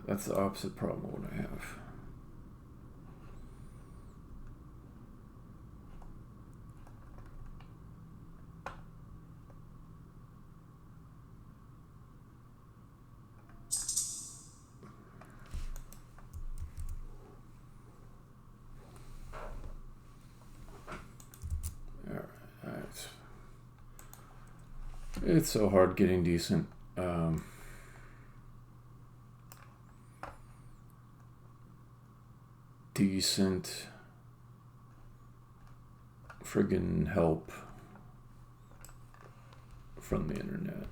That's the opposite problem of what I have. Alright. It's so hard getting decent. Decent friggin' help from the internet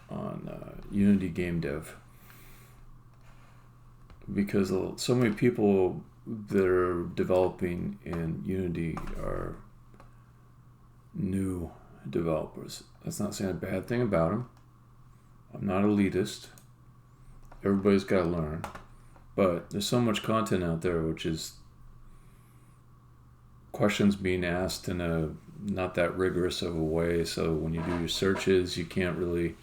on Unity Gamedev, because so many people that are developing in Unity are new developers. That's not saying a bad thing about them. I'm not elitist. Everybody's got to learn. But there's so much content out there, which is questions being asked in a not that rigorous of a way. So when you do your searches, you can't really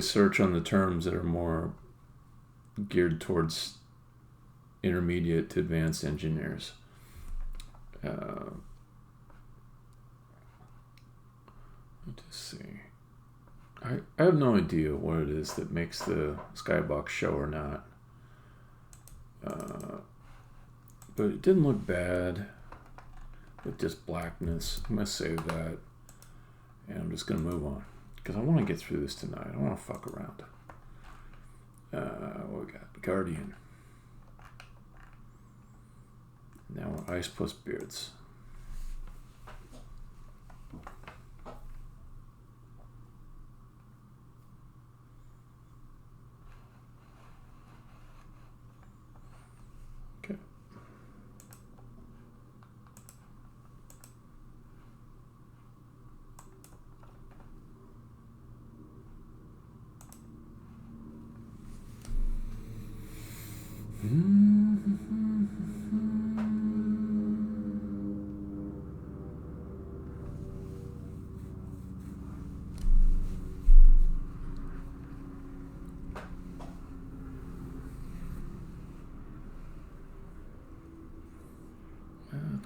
search on the terms that are more geared towards intermediate to advanced engineers. Let's see. I have no idea what it is that makes the Skybox show or not. But it didn't look bad with just blackness. I'm going to save that. And I'm just going to move on. Because I want to get through this tonight. I don't want to fuck around. What we got? Guardian. Now we're Ice Plus Beards. Okay.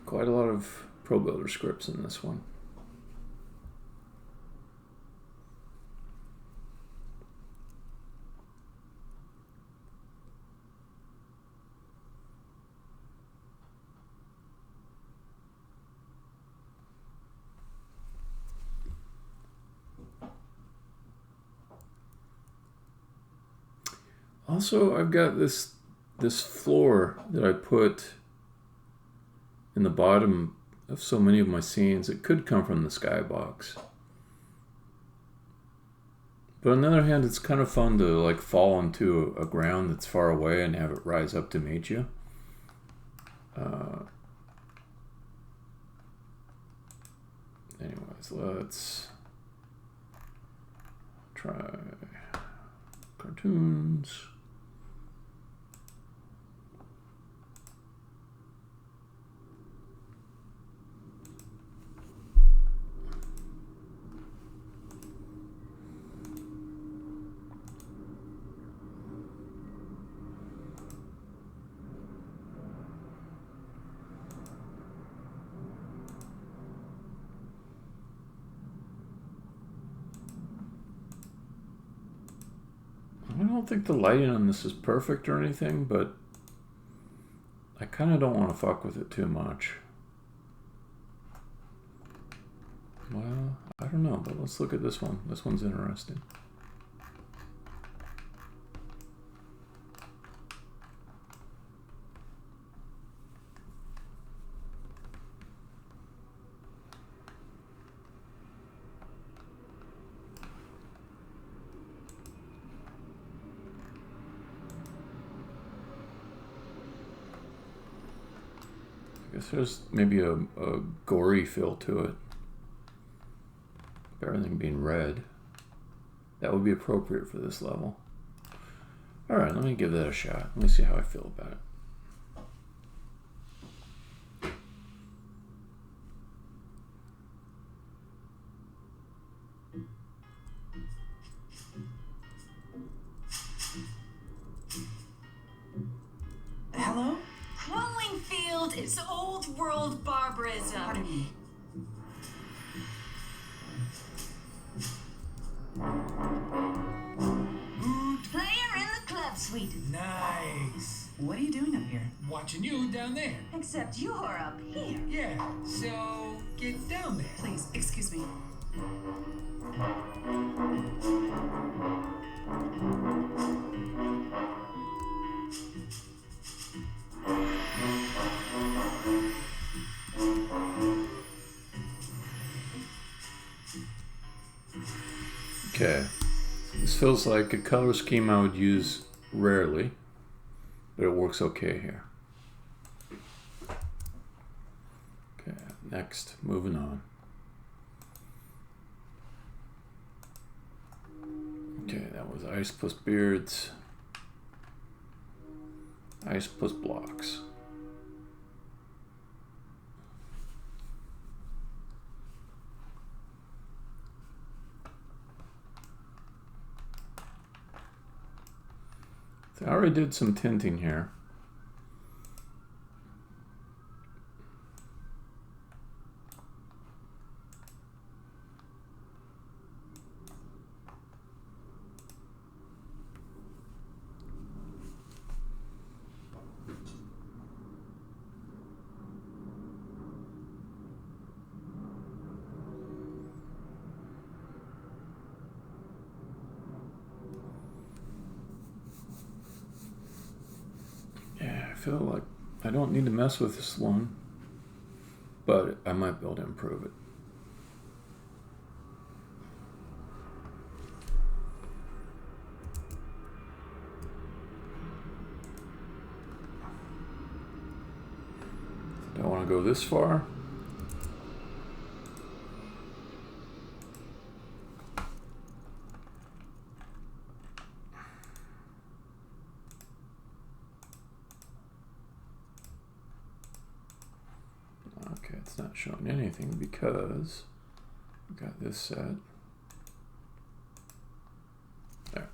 Quite a lot of Pro Builder scripts in this one. Also, I've got this floor that I put in the bottom of so many of my scenes. It could come from the Skybox. But on the other hand, it's kind of fun to like fall into a ground that's far away and have it rise up to meet you. Anyways, let's try cartoons. I don't think the lighting on this is perfect or anything, but I kind of don't want to fuck with it too much. Well, I don't know, but let's look at this one. This one's interesting. I guess there's maybe a gory feel to it. Everything being red. That would be appropriate for this level. Alright, let me give that a shot. Let me see how I feel about it. Hello? Rolling field is old world barbarism. Pardon me. Player in the club suite. Nice. What are you doing up here? Watching you down there. Except you're up here. Yeah, so get down there. Please, excuse me. Okay. This feels like a color scheme I would use rarely, but it works okay here. Okay, next, moving on. Okay, that was ice plus beards. Ice plus blocks. I already did some tinting here. feel like I don't need to mess with this one, but I might be able to improve it. Do I want to go this far? Okay, it's not showing anything because we got this set. There.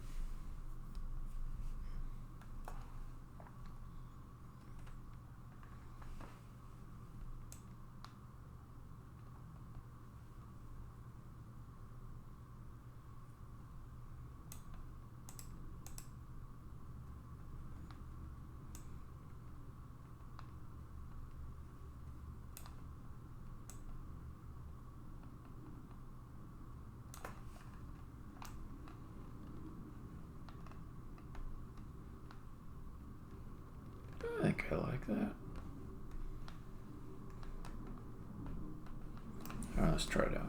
I think I like that. All right, let's try it out.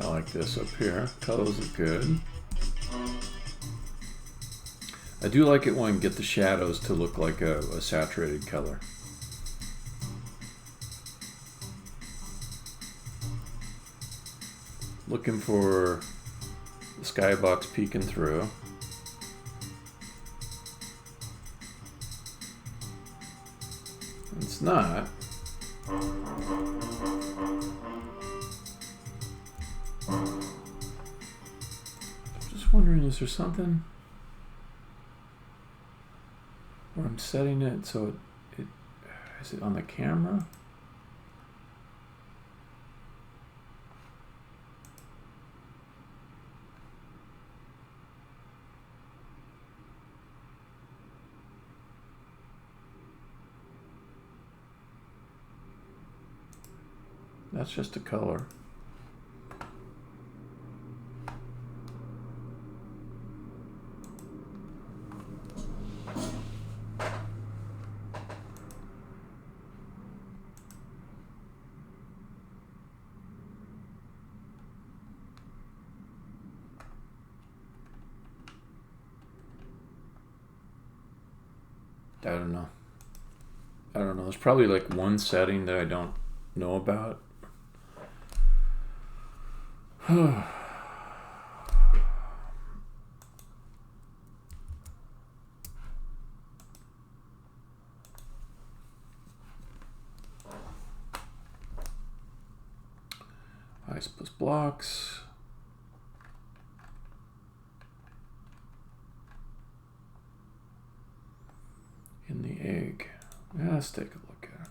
I like this up here. Colors look good. I do like it when I get the shadows to look like a saturated color. Looking for the skybox peeking through. It's not. Just wondering, is there something where I'm setting it so it is it on the camera? That's just a color. I don't know. I don't know. There's probably like one setting that I don't know about. Ice plus blocks. In the egg. Yeah, let's take a look at it.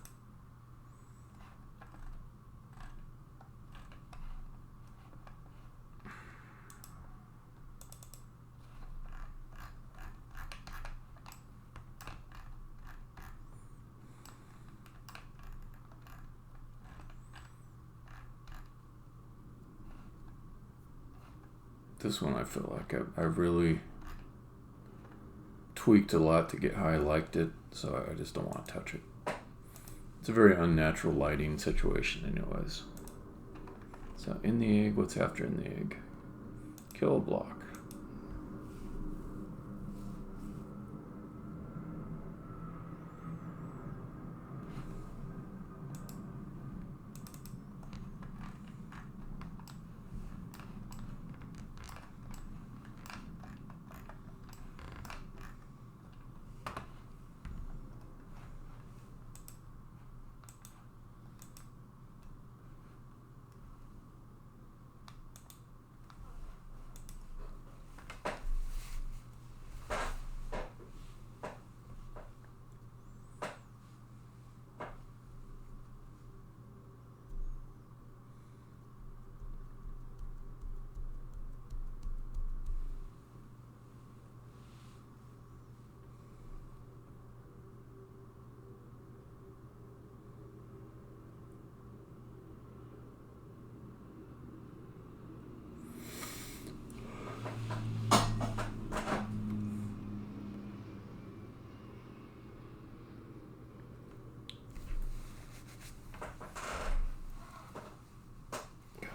This one I feel like I really tweaked a lot to get how I liked it, so I just don't want to touch it. It's a very unnatural lighting situation anyways. So in the egg, what's after in the egg? Kill a block.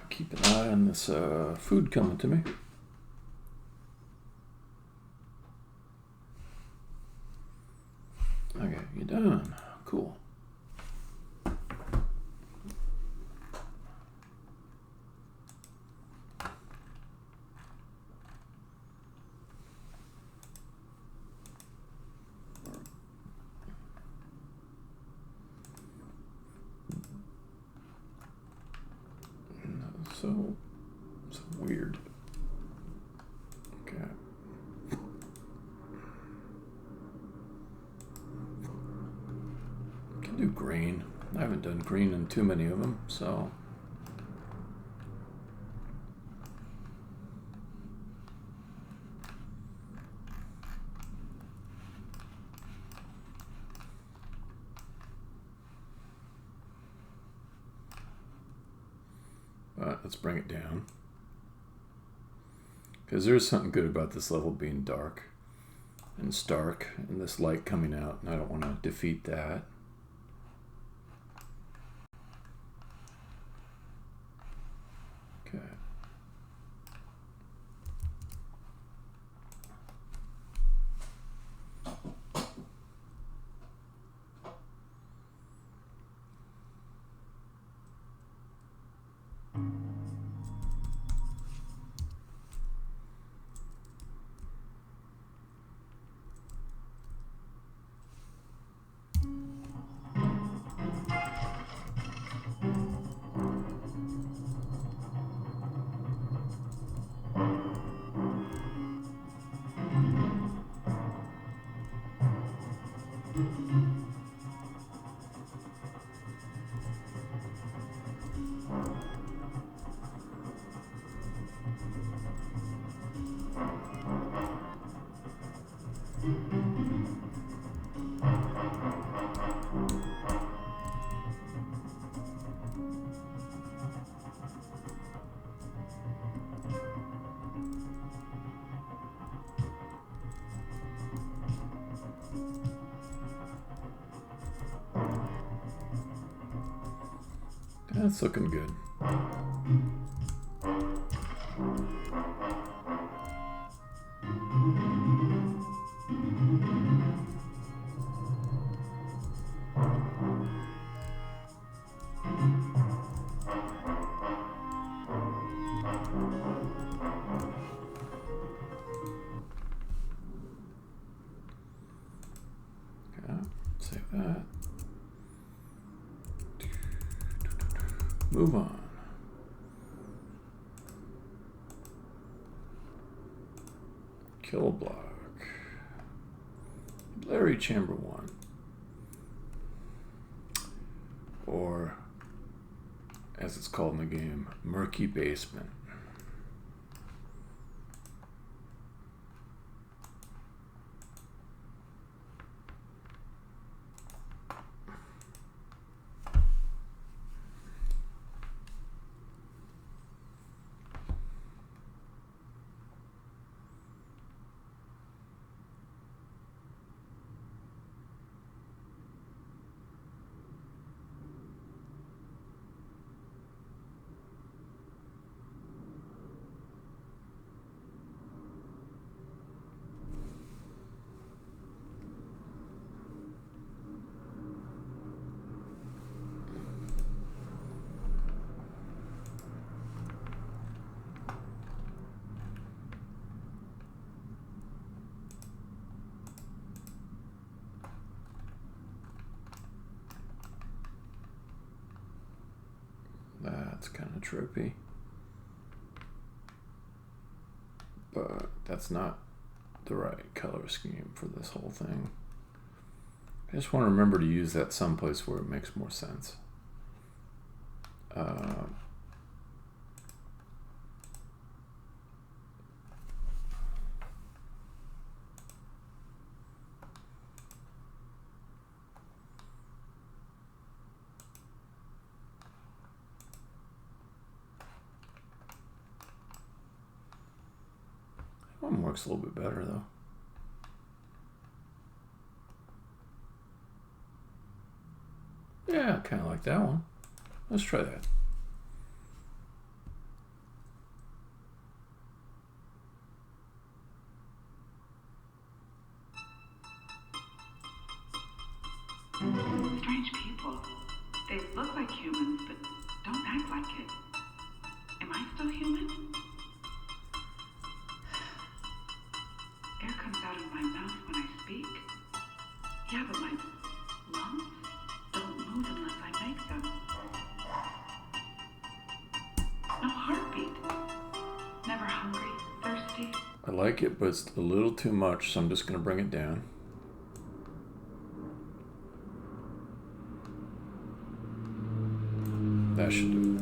Keep an eye on this food coming to me. Okay, you're done. Cool. So weird. Okay. Can do green. I haven't done green in too many of them, so. But let's bring it down. Because there's something good about this level being dark and stark and this light coming out, and I don't want to defeat that. Okay. That's looking good. Okay, save that. Move on. Kill a block. Larry Chamber 1. Or, as it's called in the game, Murky Basement. That's kind of trippy. But that's not the right color scheme for this whole thing. I just want to remember to use that someplace where it makes more sense. One works a little bit better though. Yeah, kind of like that one. Let's try that. Strange people. They look like humans, but don't act like it. Am I still human? Air comes out of my mouth when I speak. Yeah, but my lungs don't move unless I make them. No heartbeat. Never hungry, thirsty. I like it, but it's a little too much, so I'm just going to bring it down. That should do it.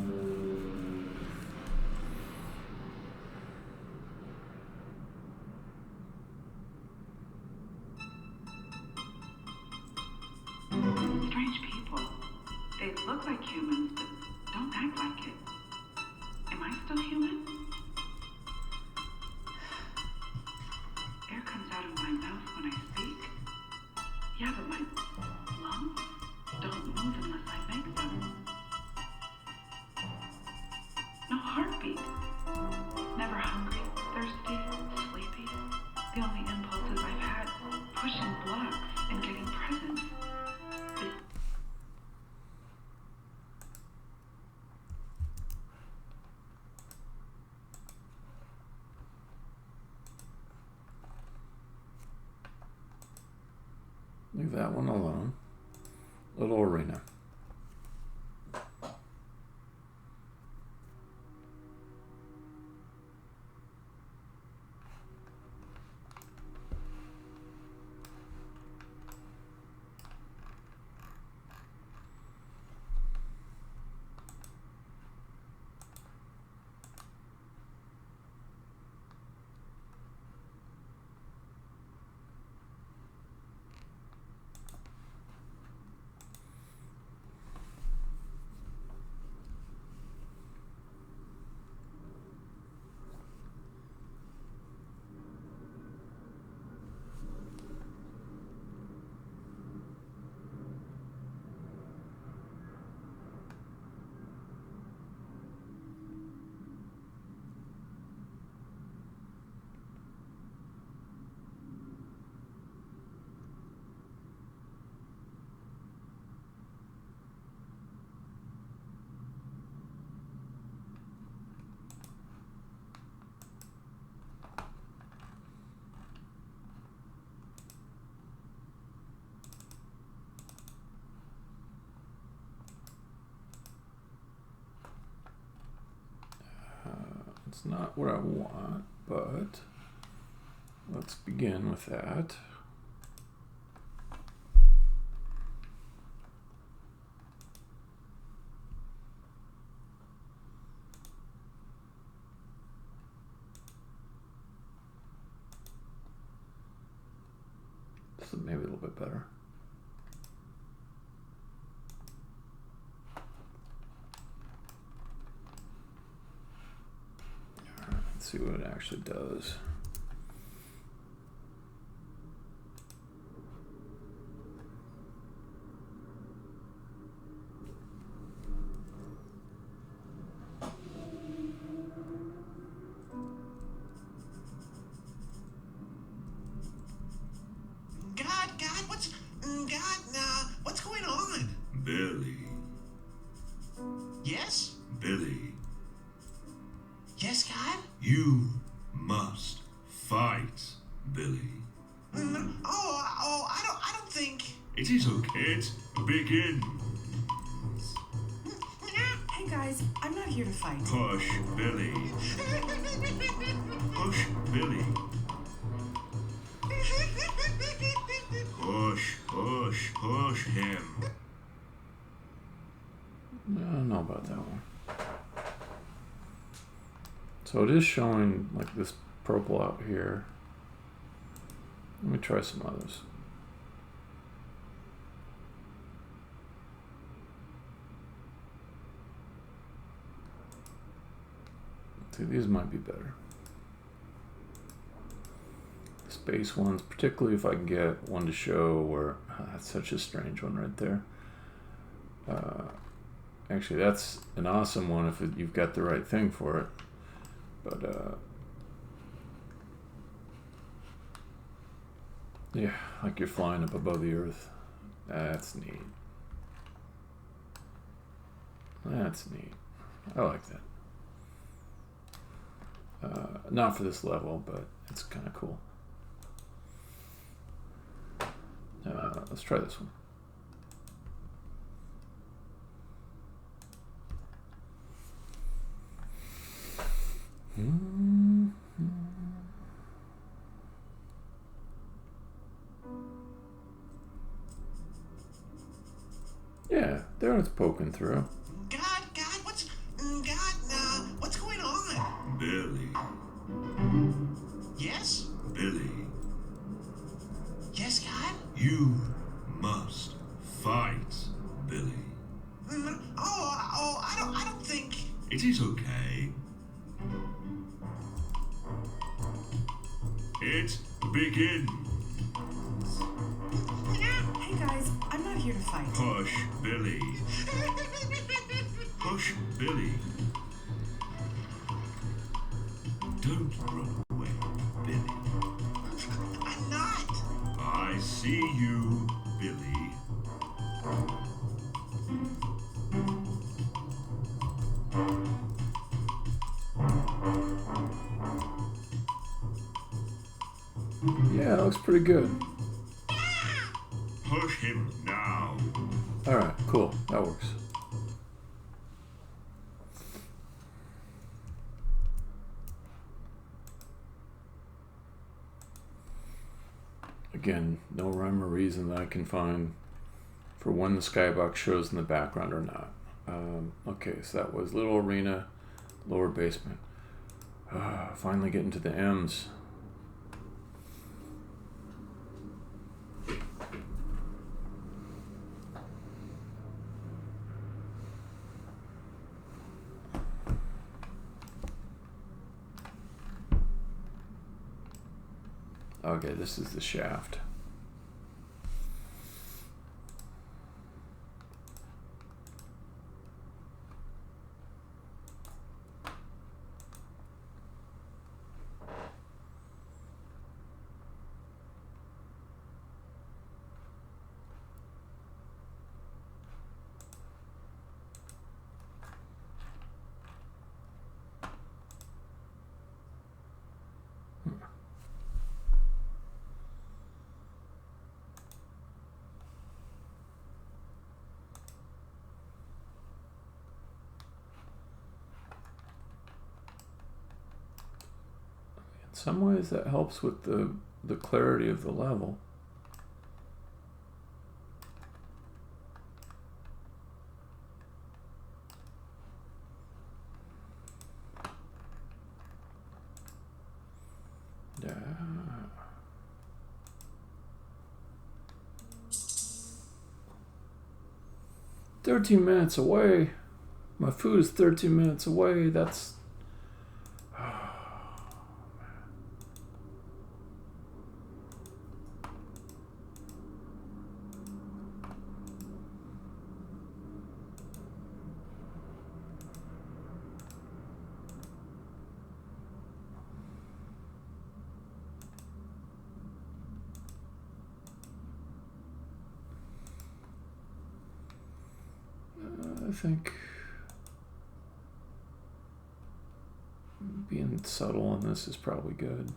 Strange people. They look like humans, but don't act like it. Am I still human? Air comes out of my mouth when I speak. Yeah, but my lungs don't move unless I make them. No heartbeat. Never hungry, thirsty, sleepy. The only impulses I've had, pushing blocks and getting presents. Leave that one alone. Little arena. It's not what I want, but let's begin with that. This is maybe a little bit better. Let's see what it actually does. What's going on? Billy. Yes? Billy. Yes, God? You must fight, Billy. I don't think. It is okay. Begin. Hey guys, I'm not not here to fight. Push Billy. Push Billy. Push him. I don't know about that one. So it is showing like this purple out here. Let me try some others. See, these might be better. Space ones, particularly if I can get one to show where that's such a strange one right there. Actually, that's an awesome one if you've got the right thing for it. But yeah, like you're flying up above the earth. That's neat. That's neat. I like that. Not for this level, but it's kind of cool. Let's try this one. Yeah, there it's poking through. God, what's going on? Billy. Yes? Billy. Yes, God? You must fight, Billy. I don't think. It is okay. It begins. Hey guys, I'm not here to fight. Push Billy. Push Billy. Don't run away, Billy. I'm not. I see you, Billy. Yeah, that looks pretty good. Push him now. Alright, cool. That works. Again, no rhyme or reason that I can find for when the skybox shows in the background or not. Okay, so that was Little Arena, Lower Basement. Finally getting to the M's. Okay, this is the shaft. In some ways that helps with the clarity of the level. Yeah. 13 minutes away. My food is 13 minutes away. That's... I think being subtle on this is probably good.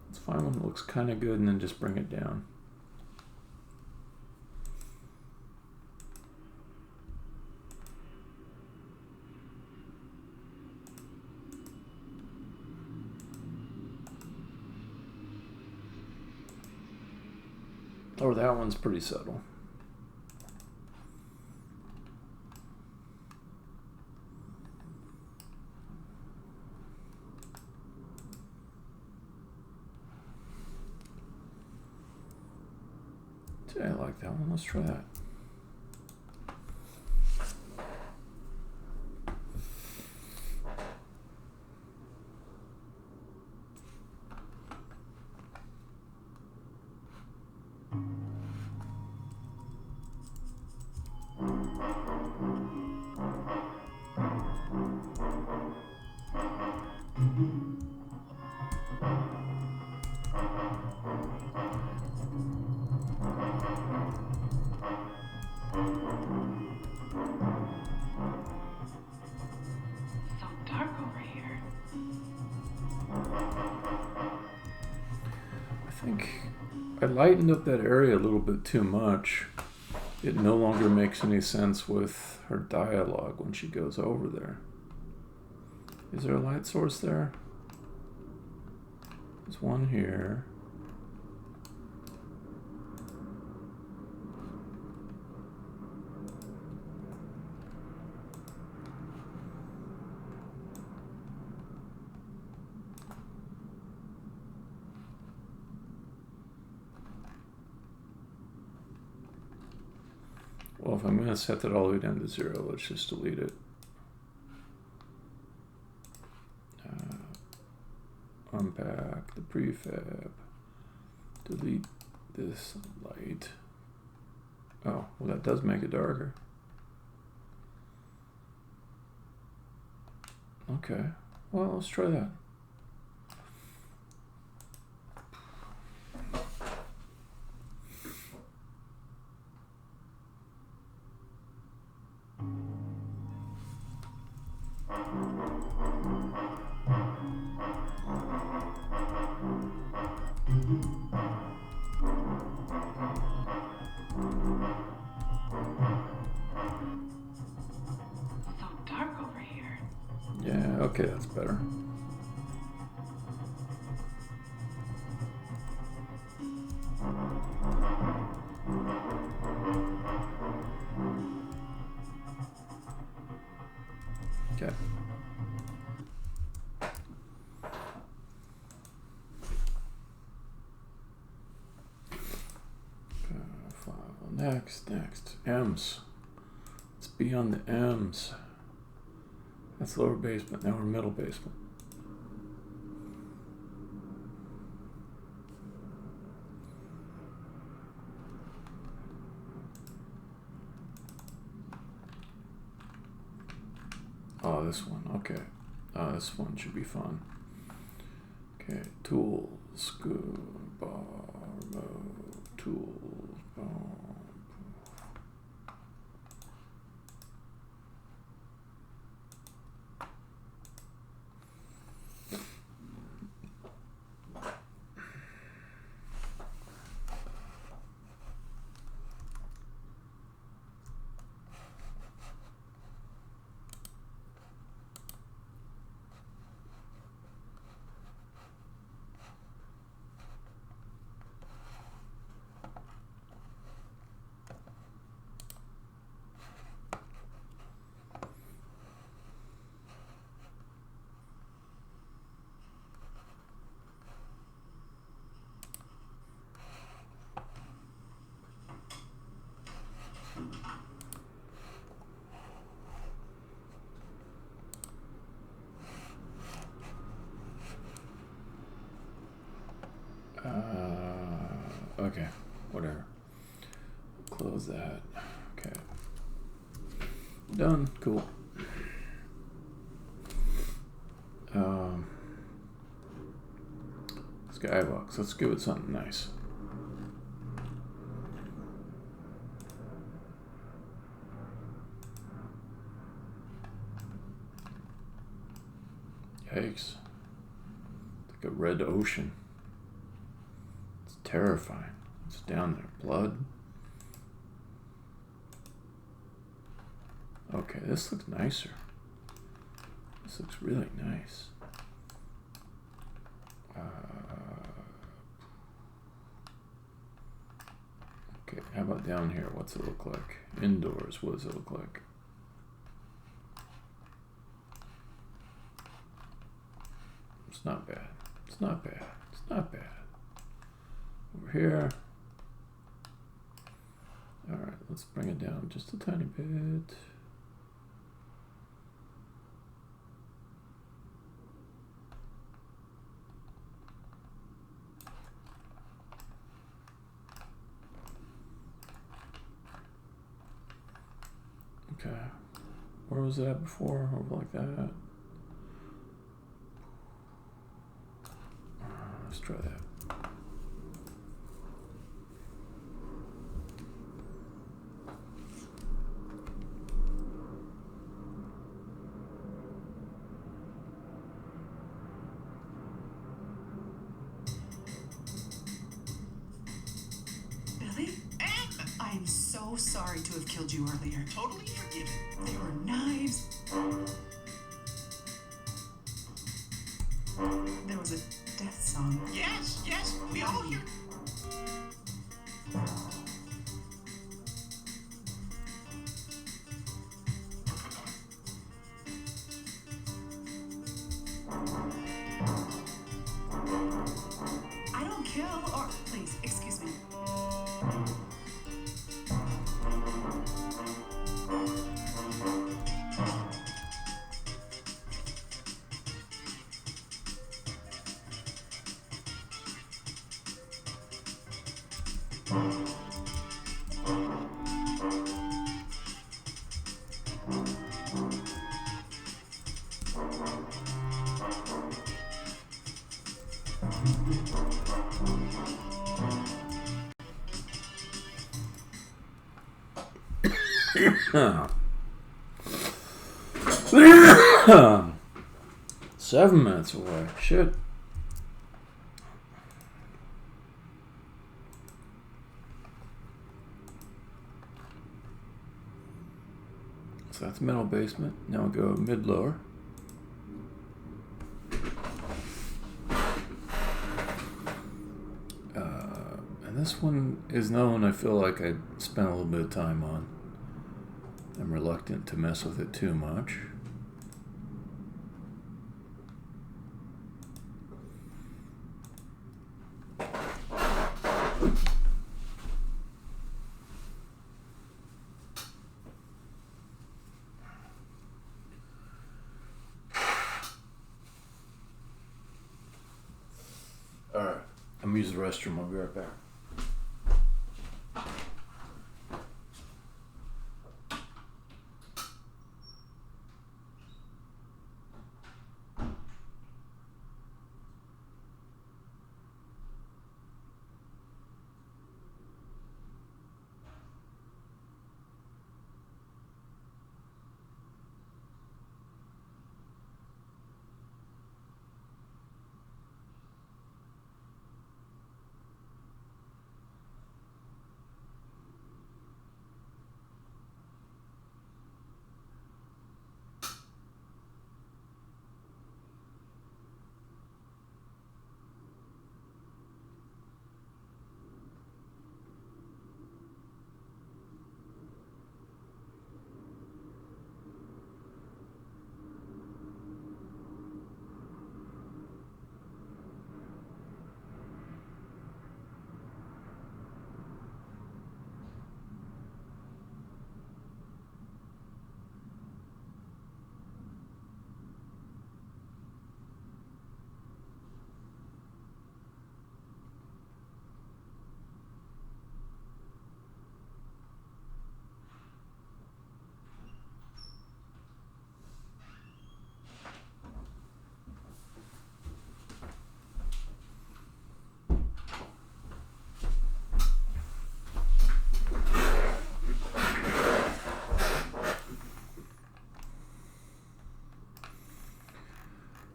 It's fine when it looks kind of good and then just bring it down. Or that one's pretty subtle. I like that one. Let's try that. So dark over here. I think I lightened up that area a little bit too much. It no longer makes any sense with her dialogue when she goes over there. Is there a light source there? There's one here. Well, if I'm going to set that all the way down to 0, let's just delete it. Unpack the prefab. Delete this light. Oh, well, that does make it darker. Okay, well, let's try that. So dark over here. Yeah, okay, that's better. Okay. File. Next. M's. Let's be on the M's. That's lower basement. Now we're middle basement. Oh, this one. Okay. This one should be fun. Okay. Tools. Good. Bar. Remote. Tools. Bar. Okay, whatever. Close that. Okay. Done. Cool. Skybox. Let's give it something nice. Yikes. Like a red ocean. It's terrifying. It's down there. Blood. Okay, this looks nicer. This looks really nice. How about down here? What's it look like? Indoors, what does it look like? It's not bad. It's not bad. It's not bad. Over here. Alright, let's bring it down just a tiny bit. Okay, where was that before? Over like that. Let's try that. Billy? I am so sorry to have killed you earlier. Totally forgiven. There were knives. There was a death song. Yes, yes, we all hear. I don't kill or... Please, excuse me. Huh. 7 minutes away. Shit. So that's middle basement. Now we'll go mid-lower. And this one is known, I feel like I spent a little bit of time on. I'm reluctant to mess with it too much. Alright, I'm gonna use the restroom. I'll be right back.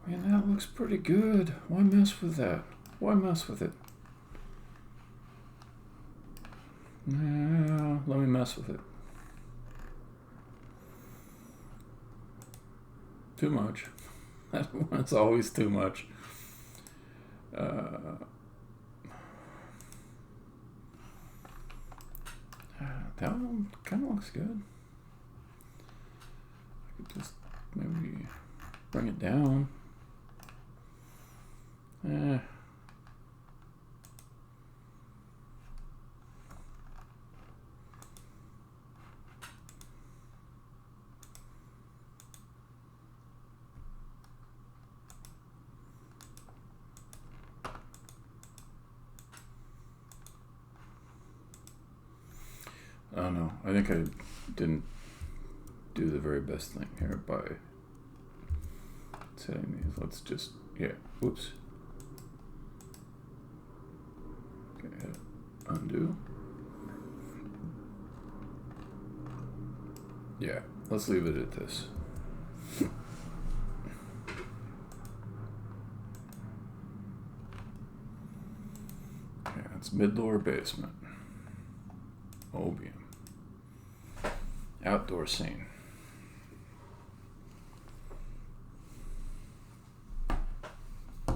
Man, that looks pretty good. Why mess with that? Why mess with it? No, let me mess with it. Too much. That's always too much. That one kind of looks good. I could just maybe bring it down. Oh no, I think I didn't do the very best thing here by setting these. Let's just, yeah, whoops. Okay, hit undo. Yeah, let's leave it at this. Okay, it's mid-lower basement. Obium. Outdoor scene. I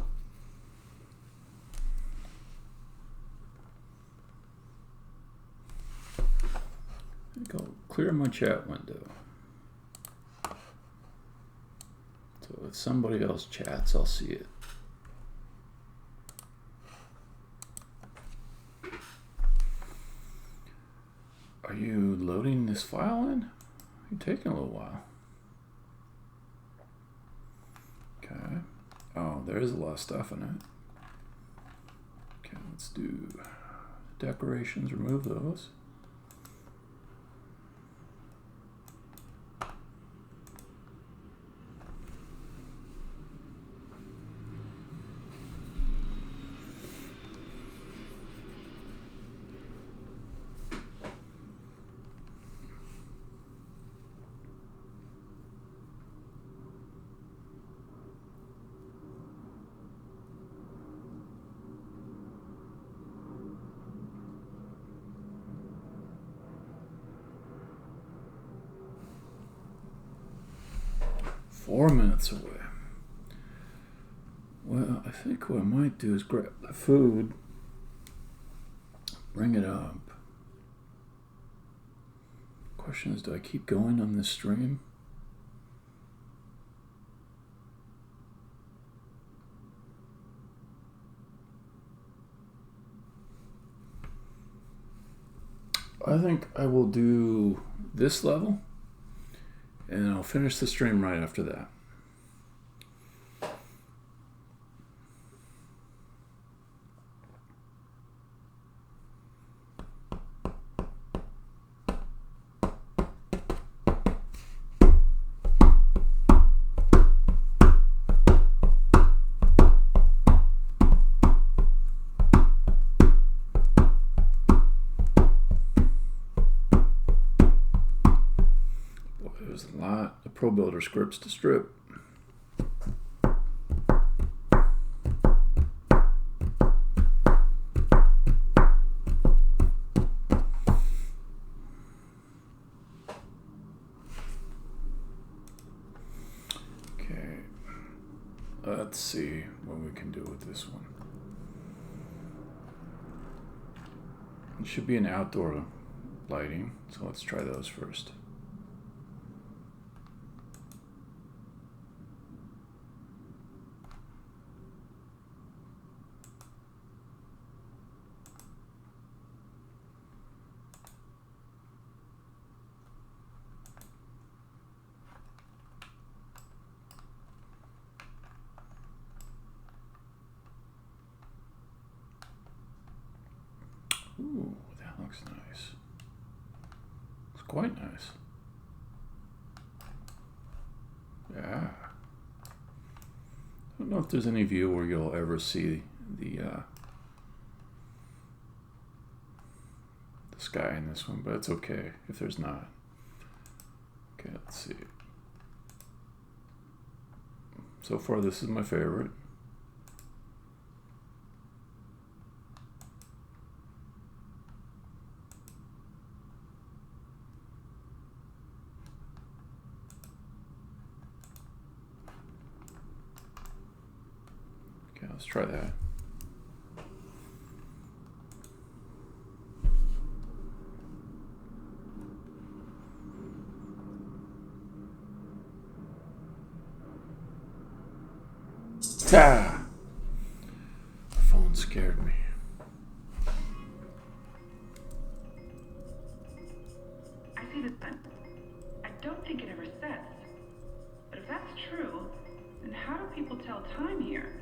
think I'll clear my chat window. So if somebody else chats, I'll see it. Are you loading this file in? You're taking a little while. Okay. Oh, there is a lot of stuff in it. Okay, let's do decorations, remove those. Four minutes away. Well, I think what I might do is grab the food, bring it up. Question is, do I keep going on this stream? I think I will do this level, and I'll finish the stream right after that. There's a lot of Pro Builder scripts to strip. Okay, let's see what we can do with this one. It should be an outdoor lighting, so let's try those first. Ooh, that looks nice. It's quite nice. Yeah. I don't know if there's any view where you'll ever see the sky in this one, but it's okay if there's not. Okay, let's see. So far, this is my favorite. Okay, let's try that. Ta! The phone scared me. I see this button. I don't think it ever sets. But if that's true, then how do people tell time here?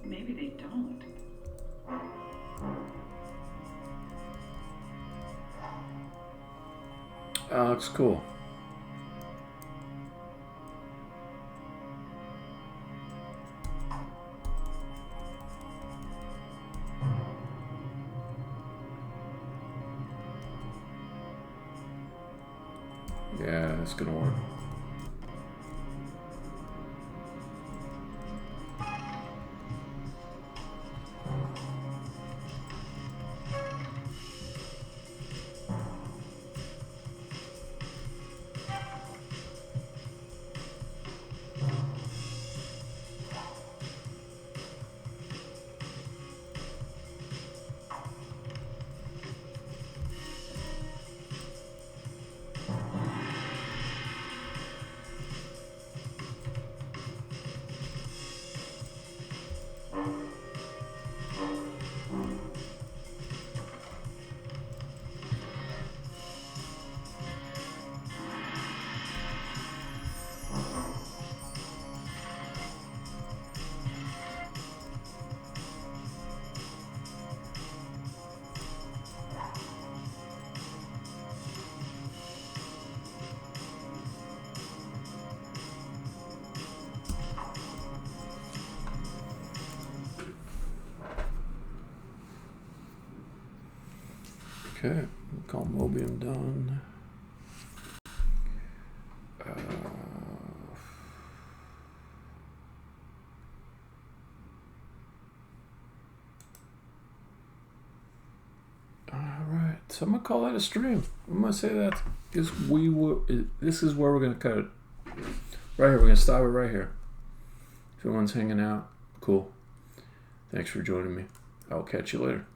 Maybe they don't. Oh, looks cool. Yeah, it's gonna work. Okay, call Mobium done. Alright, so I'm gonna call that a stream. I'm gonna say that because this is where we're gonna cut it. Right here, we're gonna stop it right here. If anyone's hanging out, cool. Thanks for joining me. I'll catch you later.